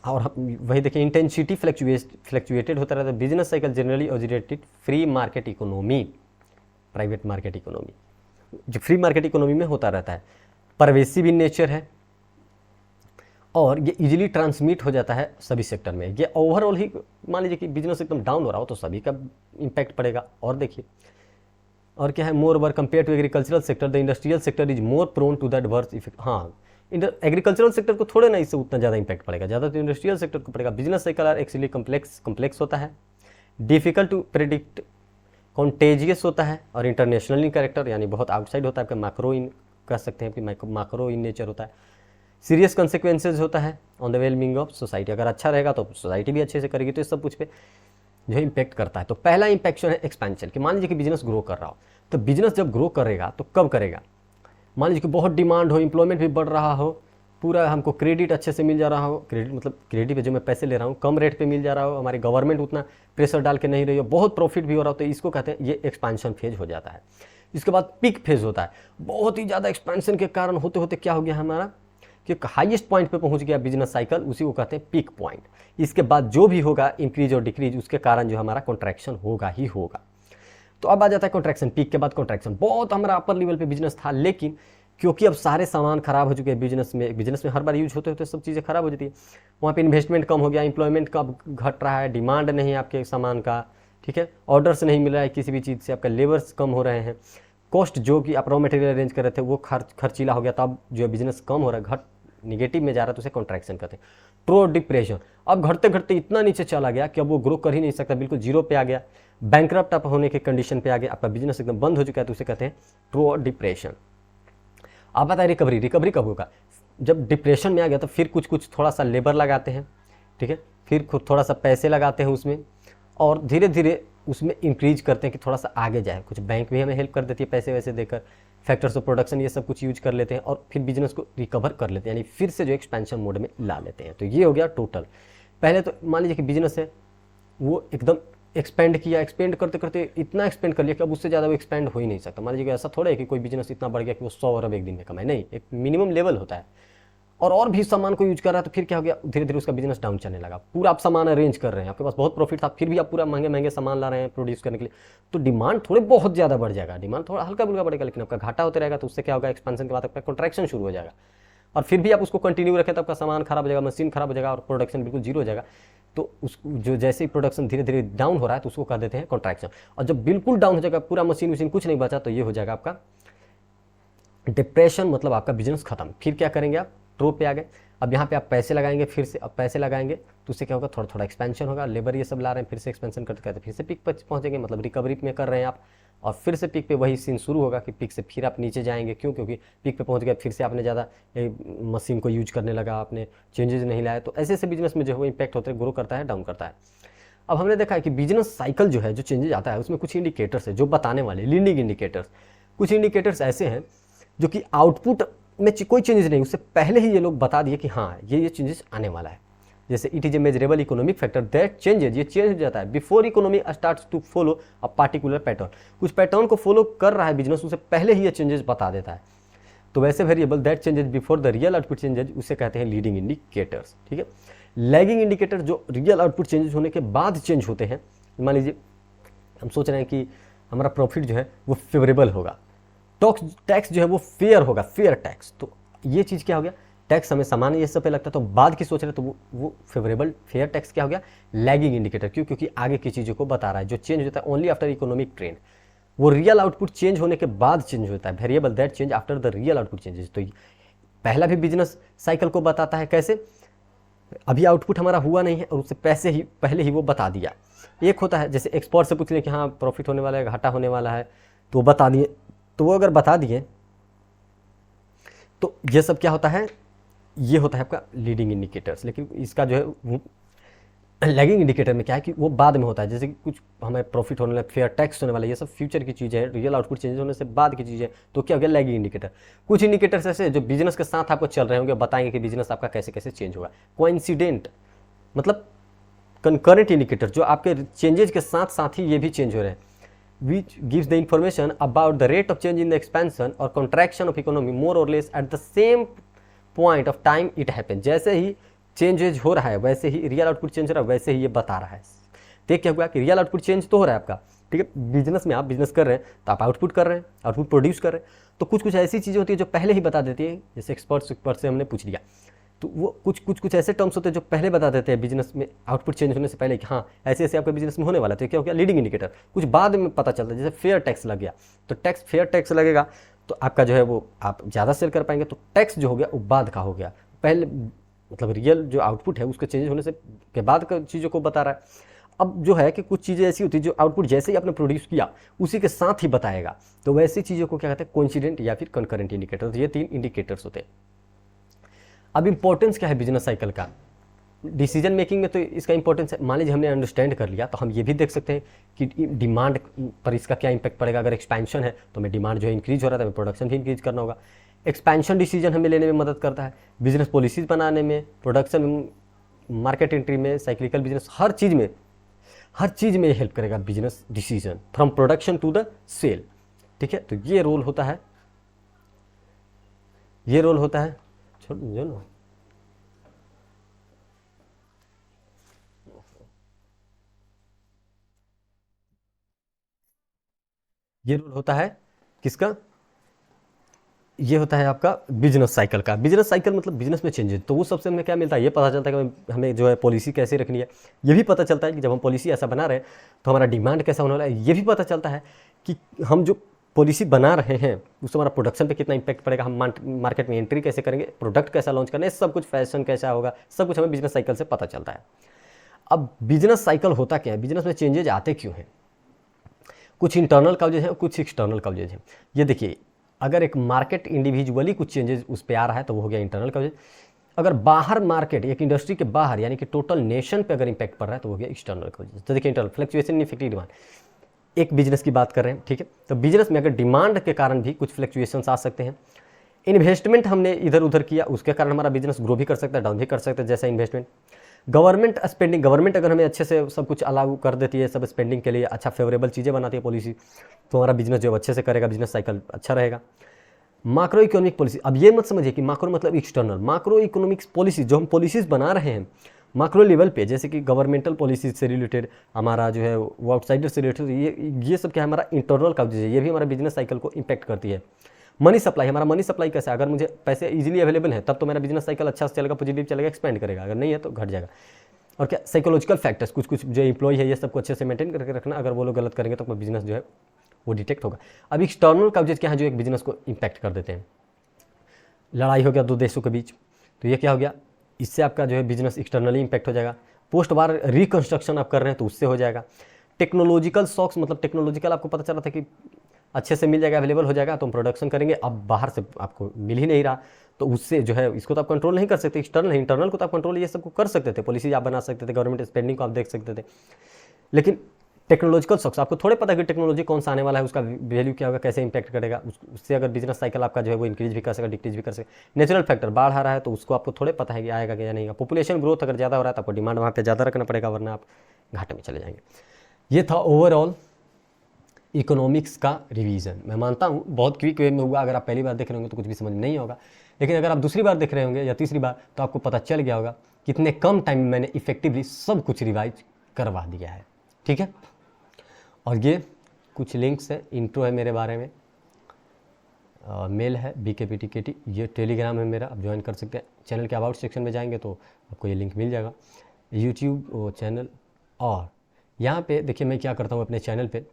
और वही देखिए इंटेंसिटी फ्लक्चुएटेड होता रहता है। Business cycle generally originated free market economy, private market economy, जो फ्री मार्केट इकोनॉमी में होता रहता है, परवेसिव इन नेचर है, और ये इजीली ट्रांसमिट हो जाता है सभी सेक्टर में। ये ओवरऑल ही मान लीजिए कि बिजनेस एकदम डाउन हो रहा हो तो सभी का इम्पैक्ट पड़ेगा। और देखिए और क्या है, moreover compare to agricultural sector the industrial sector is more prone to the adverse effect. हाँ, एग्रीकल्चरल सेक्टर को थोड़े ना इससे उतना ज़्यादा इंपैक्ट पड़ेगा, ज़्यादा तो इंडस्ट्रियल सेक्टर को पड़ेगा। Business cycle are actually complex होता है, डिफिकल्ट टू प्रेडिक्ट, कॉन्टेजियस होता है, और इंटरनेशनल इन कैरेक्टर, यानी बहुत आउटसाइड होता है, आपका मैक्रो इन कह सकते हैं कि मैक्रो इन नेचर होता है। सीरियस कंसिक्वेंसेज होता है on the wellbeing of society, अगर अच्छा रहेगा तो सोसाइटी भी अच्छे से करेगी, तो इस सब कुछ पे जो है इम्पैक्ट करता है। तो पहला इम्पैक्शन है एक्सपेंशन, कि मान लीजिए कि बिजनेस ग्रो कर रहा हो, तो बिजनेस जब ग्रो करेगा तो कब करेगा, मान लीजिए कि बहुत डिमांड हो, एम्प्लॉयमेंट भी बढ़ रहा हो, पूरा हमको क्रेडिट अच्छे से मिल जा रहा हो, क्रेडिट मतलब क्रेडिट पे जो मैं पैसे ले रहा हूँ कम रेट पे मिल जा रहा हो, हमारी गवर्नमेंट उतना प्रेशर डाल के नहीं रही हो, बहुत प्रॉफिट भी हो रहा हो, तो इसको कहते हैं ये एक्सपेंशन फेज हो जाता है। इसके बाद पीक फेज होता है, बहुत ही ज़्यादा एक्सपेंशन के कारण होते होते क्या हो गया हमारा कि हाईएस्ट पॉइंट पे पहुंच गया बिजनेस साइकिल, उसी को कहते हैं पीक पॉइंट। इसके बाद जो भी होगा इंक्रीज और डिक्रीज, उसके कारण जो हमारा कॉन्ट्रैक्शन होगा ही होगा। तो अब आ जाता है कॉन्ट्रैक्शन, पीक के बाद कॉन्ट्रैक्शन। बहुत हमारा अपर लेवल पे बिजनेस था, लेकिन क्योंकि अब सारे सामान खराब हो चुके हैं, बिजनेस में हर बार यूज होते होते सब चीज़ें खराब हो जाती है, वहाँ पे इन्वेस्टमेंट कम हो गया, एम्प्लॉयमेंट कब घट रहा है, डिमांड नहीं है आपके सामान का, ठीक है, ऑर्डर्स नहीं मिल रहा है किसी भी चीज़ से, आपका लेबर्स कम हो रहे हैं, कॉस्ट जो कि आप रॉ मटेरियल अरेंज कर रहे थे वो खर्चीला हो गया, तो अब जो बिजनेस कम हो रहा है, निगेटिव में जा रहा है, तो उसे कॉन्ट्रैक्शन कहते हैं। ट्रो डिप्रेशन, अब घटते घटते इतना नीचे चला गया कि अब वो ग्रो कर ही नहीं सकता, बिल्कुल जीरो पे आ गया, बैंकरप्ट आप होने के कंडीशन पे आ गया, आपका बिजनेस एकदम बंद हो चुका है, तो उसे कहते हैं ट्रो डिप्रेशन। आप बताए रिकवरी कब होगा, जब डिप्रेशन में आ गया तो फिर कुछ थोड़ा सा लेबर लगाते हैं, ठीक है, फिर खुद थोड़ा सा पैसे लगाते हैं उसमें, और धीरे धीरे उसमें इंक्रीज करते हैं कि थोड़ा सा आगे जाए, कुछ बैंक भी हमें हेल्प कर देती है पैसे वैसे देकर, फैक्टर्स ऑफ प्रोडक्शन ये सब कुछ यूज कर लेते हैं, और फिर बिजनेस को रिकवर कर लेते हैं, यानी फिर से जो एक्सपेंशन मोड में ला लेते हैं। तो ये हो गया टोटल। पहले तो मान लीजिए कि बिजनेस है वो एकदम एक्सपेंड किया, एक्सपेंड करते करते इतना एक्सपेंड कर लिया कि अब उससे ज़्यादा वो एक्सपेंड हो ही नहीं सकता। मान लीजिए कि ऐसा थोड़ा है कि कोई बिजनेस इतना बढ़ गया कि वो 100 अरब एक दिन में कमाए, नहीं, एक मिनिमम लेवल होता है, और भी सामान को यूज कर रहा है, तो फिर क्या हो गया, धीरे धीरे उसका बिजनेस डाउन चलने लगा। पूरा आप सामान अरेंज कर रहे हैं, आपके पास बहुत प्रॉफिट था, फिर भी आप पूरा महंगे महंगे सामान ला रहे हैं प्रोड्यूस करने के लिए, तो डिमांड थोड़े बहुत ज़्यादा बढ़ जाएगा, डिमांड थोड़ा हल्का फुल्का बढ़ेगा, लेकिन आपका घाटा होता रहेगा, तो उससे क्या होगा, एक्सपेंशन के बाद आपका कॉन्ट्रैक्शन शुरू हो जाएगा, और फिर भी आप उसको कंटिन्यू रखें तो आपका सामान खराब हो जाएगा, मशीन खराब हो जाएगा, और प्रोडक्शन बिल्कुल जीरो हो जाएगा। तो उस जो जैसे ही प्रोडक्शन धीरे धीरे डाउन हो रहा है तो उसको कह देते हैं कॉन्ट्रैक्शन, और जब बिल्कुल डाउन हो जाएगा, पूरा मशीन कुछ नहीं बचा, तो ये हो जाएगा आपका डिप्रेशन, मतलब आपका बिजनेस खत्म। फिर क्या करेंगे आप, ट्रो पे आ गए, अब यहाँ पे आप पैसे लगाएंगे, फिर से अब पैसे लगाएंगे तो उससे क्या होगा, थोड़ा थोड़ा एक्सपेंशन होगा, लेबर ये सब ला रहे हैं, फिर से एक्सपेंशन करते करते फिर से पीक पर पहुँचेंगे, मतलब रिकवरी में कर रहे हैं आप, और फिर से पीक पे वही सीन शुरू होगा कि पीक से फिर आप नीचे जाएंगे। क्यों? क्योंकि पीक पे पहुंच गए, फिर से आपने ज़्यादा मशीन को यूज करने लगा, आपने चेंजेस नहीं लाया, तो ऐसे ऐसे बिजनेस में जो है इम्पैक्ट होते हैं, ग्रो करता है, डाउन करता है। अब हमने देखा है कि बिजनेस साइकिल जो है, जो चेंजेज आता है, उसमें कुछ इंडिकेटर्स है जो बताने वाले, लीडिंग इंडिकेटर्स। कुछ इंडिकेटर्स ऐसे हैं जो कि आउटपुट में कोई चेंजेस नहीं, उससे पहले ही ये लोग बता दिए कि हाँ ये चेंजेस आने वाला है। जैसे it is a measurable economic factor that changes, ये चेंज हो जाता है before economy starts to follow a particular pattern. कुछ पैटर्न को फॉलो कर रहा है बिजनेस, उससे पहले ही ये चेंजेस बता देता है। तो वैसे variable that changes before the real output changes, उसे कहते हैं लीडिंग इंडिकेटर्स। ठीक है, लैगिंग इंडिकेटर जो रियल आउटपुट चेंजेस होने के बाद चेंज होते हैं। मान लीजिए हम सोच रहे हैं कि हमारा प्रॉफिट जो है वो फेवरेबल होगा, टैक्स जो है वो फेयर होगा, फेयर टैक्स, तो ये चीज़ क्या हो गया, टैक्स हमें सामान्य ये सब पे लगता है, तो बाद की सोच रहे तो वो फेवरेबल फेयर टैक्स क्या हो गया, लैगिंग इंडिकेटर। क्यों? क्योंकि आगे की चीज़ों को बता रहा है। जो चेंज होता है ओनली आफ्टर इकोनॉमिक ट्रेंड, वो रियल आउटपुट चेंज होने के बाद चेंज होता है। Variable that change after the real output changes. तो पहला भी बिजनेस साइकिल को बताता है। कैसे? अभी आउटपुट हमारा हुआ नहीं है और उससे पहले ही वो बता दिया। एक होता है जैसे एक्सपोर्ट से पूछ लें कि हाँ प्रॉफिट होने वाला है, घाटा होने वाला है, तो बता दिए, तो वो अगर बता दिए तो ये सब क्या होता है, ये होता है आपका लीडिंग इंडिकेटर्स। लेकिन इसका जो है लैगिंग इंडिकेटर में क्या है कि वो बाद में होता है। जैसे कि कुछ हमें प्रॉफिट होने वाला, फेयर टैक्स होने वाला, ये सब फ्यूचर की चीज़ें हैं, रियल आउटपुट चेंज होने से बाद की चीज़ें, तो क्या हो गया, लैगिंग इंडिकेटर। कुछ इंडिकेटर्स ऐसे जो बिजनेस के साथ आपको चल रहे होंगे, बताएंगे कि बिजनेस आपका कैसे कैसे चेंज होगा। कोइंसिडेंट मतलब कंकरेंट इंडिकेटर, जो आपके चेंजेज के साथ साथ ही ये भी चेंज हो रहे हैं, which gives the information about the rate of change in the expansion or contraction of economy more or less at the same point of time it happens। जैसे ही चेंजेज हो रहा है वैसे ही रियल आउटपुट चेंज हो रहा है, वैसे ही ये बता रहा है। देख क्या हुआ कि रियल आउटपुट चेंज तो हो रहा है आपका, ठीक है, बिजनेस में आप बिजनेस कर रहे हैं तो आप आउटपुट कर रहे हैं, आउटपुट प्रोड्यूस कर रहे हैं, तो कुछ कुछ ऐसी चीज़ें होती है जो पहले ही बता देती है। जैसे एक्सपर्ट से हमने पूछ लिया, तो वो कुछ ऐसे टर्म्स होते हैं जो पहले बता देते हैं बिजनेस में आउटपुट चेंज होने से पहले कि हाँ ऐसे ऐसे आपके बिजनेस में होने वाला है। तो क्या हो गया, लीडिंग इंडिकेटर। कुछ बाद में पता चलता है, जैसे फेयर टैक्स लग गया, तो फेयर टैक्स लगेगा तो आपका जो है वो आप ज़्यादा सेल कर पाएंगे, तो टैक्स जो हो गया वो बाद का हो गया। पहले मतलब रियल जो आउटपुट है उसके चेंज होने से के बाद का चीज़ों को बता रहा है। अब जो है कि कुछ चीज़ें ऐसी होती है जो आउटपुट जैसे ही आपने प्रोड्यूस किया उसी के साथ ही बताएगा, तो वैसी चीज़ों को क्या कहते हैं, कोइंसिडेंट या फिर कंकरेंट इंडिकेटर। तो ये 3 इंडिकेटर्स होते हैं। अब इंपॉर्टेंस क्या है बिजनेस साइकिल का डिसीजन मेकिंग में, तो इसका इंपॉर्टेंस है। मान लीजिए हमने अंडरस्टैंड कर लिया, तो हम ये भी देख सकते हैं कि डिमांड पर इसका क्या इंपैक्ट पड़ेगा। अगर एक्सपेंशन है तो हमें डिमांड जो है इंक्रीज हो रहा है, तो हमें प्रोडक्शन भी इंक्रीज करना होगा। एक्सपेंशन डिसीजन हमें लेने में मदद करता है, बिजनेस पॉलिसीज बनाने में, प्रोडक्शन, मार्केट एंट्री में, साइक्लिकल बिजनेस, हर चीज़ में हेल्प करेगा business decision, from production to the sale. ठीक है, तो ये रोल होता है, छोड़ दो ना, ये रोल होता है किसका, ये होता है आपका बिजनेस साइकिल का। बिजनेस साइकिल मतलब बिजनेस में चेंजेस, तो वो सबसे हमें क्या मिलता है, ये पता चलता है कि हमें जो है पॉलिसी कैसे रखनी है। ये भी पता चलता है कि जब हम पॉलिसी ऐसा बना रहे हैं तो हमारा डिमांड कैसा होने वाला है। ये भी पता चलता है कि हम जो पॉलिसी बना रहे हैं उससे हमारा प्रोडक्शन पे कितना इंपैक्ट पड़ेगा, हम मार्केट में एंट्री कैसे करेंगे, प्रोडक्ट कैसा लॉन्च करना है, सब कुछ, फैशन कैसा होगा, सब कुछ हमें बिजनेस साइकिल से पता चलता है। अब बिजनेस साइकिल होता क्या है, बिजनेस में चेंजेज आते क्यों हैं। कुछ इंटरनल काउजेज हैं, कुछ एक्सटर्नल काउजेज हैं। ये देखिए, अगर एक मार्केट इंडिविजुअली कुछ चेंजेस उस पर आ रहा है तो वो हो गया इंटरनल काउजेज। अगर बाहर मार्केट, एक इंडस्ट्री के बाहर यानी कि टोटल नेशन पे अगर इंपैक्ट पड़ रहा है तो वो हो गया एक्सटर्नल काउजेज। तो देखिए, internal fluctuation in effective demand, एक बिजनेस की बात कर रहे हैं, ठीक है, तो बिजनेस में अगर डिमांड के कारण भी कुछ फ्लक्चुएशंस आ सकते हैं। इन्वेस्टमेंट हमने इधर उधर किया, उसके कारण हमारा बिजनेस ग्रो भी कर सकता है, डाउन भी कर सकता है, जैसा इन्वेस्टमेंट। गवर्नमेंट स्पेंडिंग, गवर्नमेंट अगर हमें अच्छे से सब कुछ अलाउ कर देती है, सब स्पेंडिंग के लिए अच्छा फेवरेबल चीज़ें बनाती है पॉलिसी, तो हमारा बिजनेस जो अच्छे से करेगा, बिजनेस साइकिल अच्छा रहेगा। माक्रो इकोनॉमिक पॉलिसी, अब ये मत समझिए कि माक्रो मतलब एक्सटर्नल, माक्रो इकोनॉमिक्स पॉलिसी जो हम पॉलिसीज़ बना रहे हैं माक्रो लेवल पे, जैसे कि गवर्नमेंटल पॉलिसीज से रिलेटेड, हमारा जो है वो आउटसाइडर से रिलेटेड, ये सब क्या है, हमारा इंटरनल काउजेज है, ये भी हमारा बिजनेस साइकिल को इंपैक्ट करती है। मनी सप्लाई, हमारा मनी सप्लाई कैसा है, अगर मुझे पैसे इजीली अवेलेबल है तब तो मेरा बिजनेस साइकिल अच्छा से चलेगा, पॉजिटिव चलेगा, एक्सपेंड करेगा, अगर नहीं है तो घट जाएगा। और क्या, साइकोलॉजिकल फैक्टर्स, कुछ जो एम्प्लॉय है ये सबको अच्छे से मेंटेन करके रखना, अगर वो लोग गलत करेंगे तो अपना बिजनेस जो है वो डिटेक्ट होगा। अब एक्सटर्नल काउजेज क्या है जो एक बिजनेस को इंपैक्ट कर देते हैं। लड़ाई हो गया दो देशों के बीच, तो ये क्या हो गया, इससे आपका जो है बिजनेस एक्सटर्नली इंपैक्ट हो जाएगा। पोस्ट वार रिकंस्ट्रक्शन आप कर रहे हैं तो उससे हो जाएगा। टेक्नोलॉजिकल शॉक्स, मतलब टेक्नोलॉजिकल आपको पता चला था कि अच्छे से मिल जाएगा, अवेलेबल हो जाएगा, तो हम प्रोडक्शन करेंगे। अब बाहर से आपको मिल ही नहीं रहा, तो उससे जो है इसको तो आप कंट्रोल नहीं कर सकते, एक्सटर्नल है, इंटरनल को तो आप कंट्रोल ये सबको कर सकते थे, पॉलिसी आप बना सकते थे, गवर्नमेंट स्पेंडिंग को आप देख सकते थे। लेकिन टेक्नोलॉजिकल सक्स, आपको थोड़े पता है कि टेक्नोलॉजी कौन सा आने वाला है, उसका वैल्यू क्या होगा, कैसे इंपैक्ट करेगा, उससे अगर बिजनेस साइकिल आपका जो है वो इंक्रीज भी कर सकेगा, डिक्रीज भी कर सकेगा। नेचुरल फैक्टर, बाढ़ आ रहा है तो उसको आपको थोड़े पता है कि आएगा या नहीं। पॉपुलेशन ग्रोथ अगर ज़्यादा हो रहा है तो आपको डिमांड वहाँ पर ज़्यादा रखना पड़ेगा, वरना आप घाटे में चले जाएंगे। ये था ओवरऑल इकोनॉमिक्स का रिवीजन। मैं मानता हूँ बहुत क्विक वे में हुआ, अगर आप पहली बार देख रहे होंगे तो कुछ भी समझ नहीं होगा, लेकिन अगर आप दूसरी बार देख रहे होंगे या तीसरी बार तो आपको पता चल गया होगा कितने कम टाइम में मैंने इफेक्टिवली सब कुछ रिवाइज करवा दिया है। ठीक है, और ये कुछ लिंक्स है, इंट्रो है मेरे बारे में, मेल है BKPTKT, ये टेलीग्राम है मेरा, आप ज्वाइन कर सकते हैं। चैनल के अबाउट सेक्शन में जाएंगे तो आपको ये लिंक मिल जाएगा, यूट्यूब चैनल। और यहाँ पे देखिए मैं क्या करता हूँ अपने चैनल पे,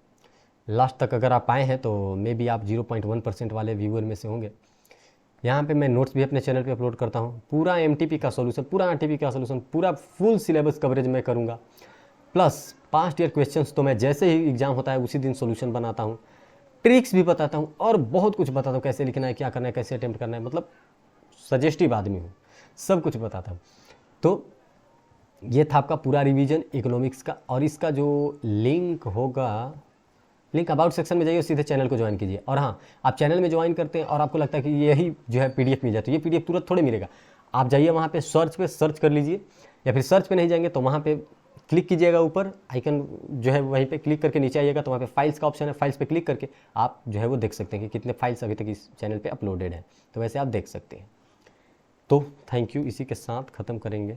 लास्ट तक अगर आप आए हैं तो मे बी आप 0.1% वाले व्यूअर में से होंगे। यहाँ पे मैं नोट्स भी अपने चैनल पे अपलोड करता हूँ, पूरा MTP का सोल्यूशन, पूरा RTP का सोल्यूशन, पूरा फुल सिलेबस कवरेज मैं करूँगा, प्लस पास्ट ईयर क्वेश्चंस तो मैं जैसे ही एग्जाम होता है उसी दिन सोल्यूशन बनाता हूँ, ट्रिक्स भी बताता हूँ और बहुत कुछ बताता हूँ, कैसे लिखना है, क्या करना है, कैसे अटेम्प्ट करना है, मतलब सजेस्टिव आदमी हूँ, सब कुछ बताता हूँ। तो ये था आपका पूरा रिवीजन इकोनॉमिक्स का। और इसका जो लिंक होगा, लिंक अबाउट सेक्शन में जाइए, सीधे चैनल को ज्वाइन कीजिए। और हाँ, आप चैनल में ज्वाइन करते हैं और आपको लगता है कि यही जो है PDF मिल जाए, तो ये PDF तुरंत थोड़े मिलेगा। आप जाइए वहाँ पे सर्च कर लीजिए, या फिर सर्च पे नहीं जाएंगे तो वहाँ पे क्लिक कीजिएगा, ऊपर आइकन जो है वहीं पे क्लिक करके नीचे आइएगा तो वहाँ पे फाइल्स का ऑप्शन है, फाइल्स पे क्लिक करके आप जो है वो देख सकते हैं कि कितने फाइल्स अभी तक इस चैनल पे अपलोडेड हैं, तो वैसे आप देख सकते हैं। तो थैंक यू, इसी के साथ ख़त्म करेंगे।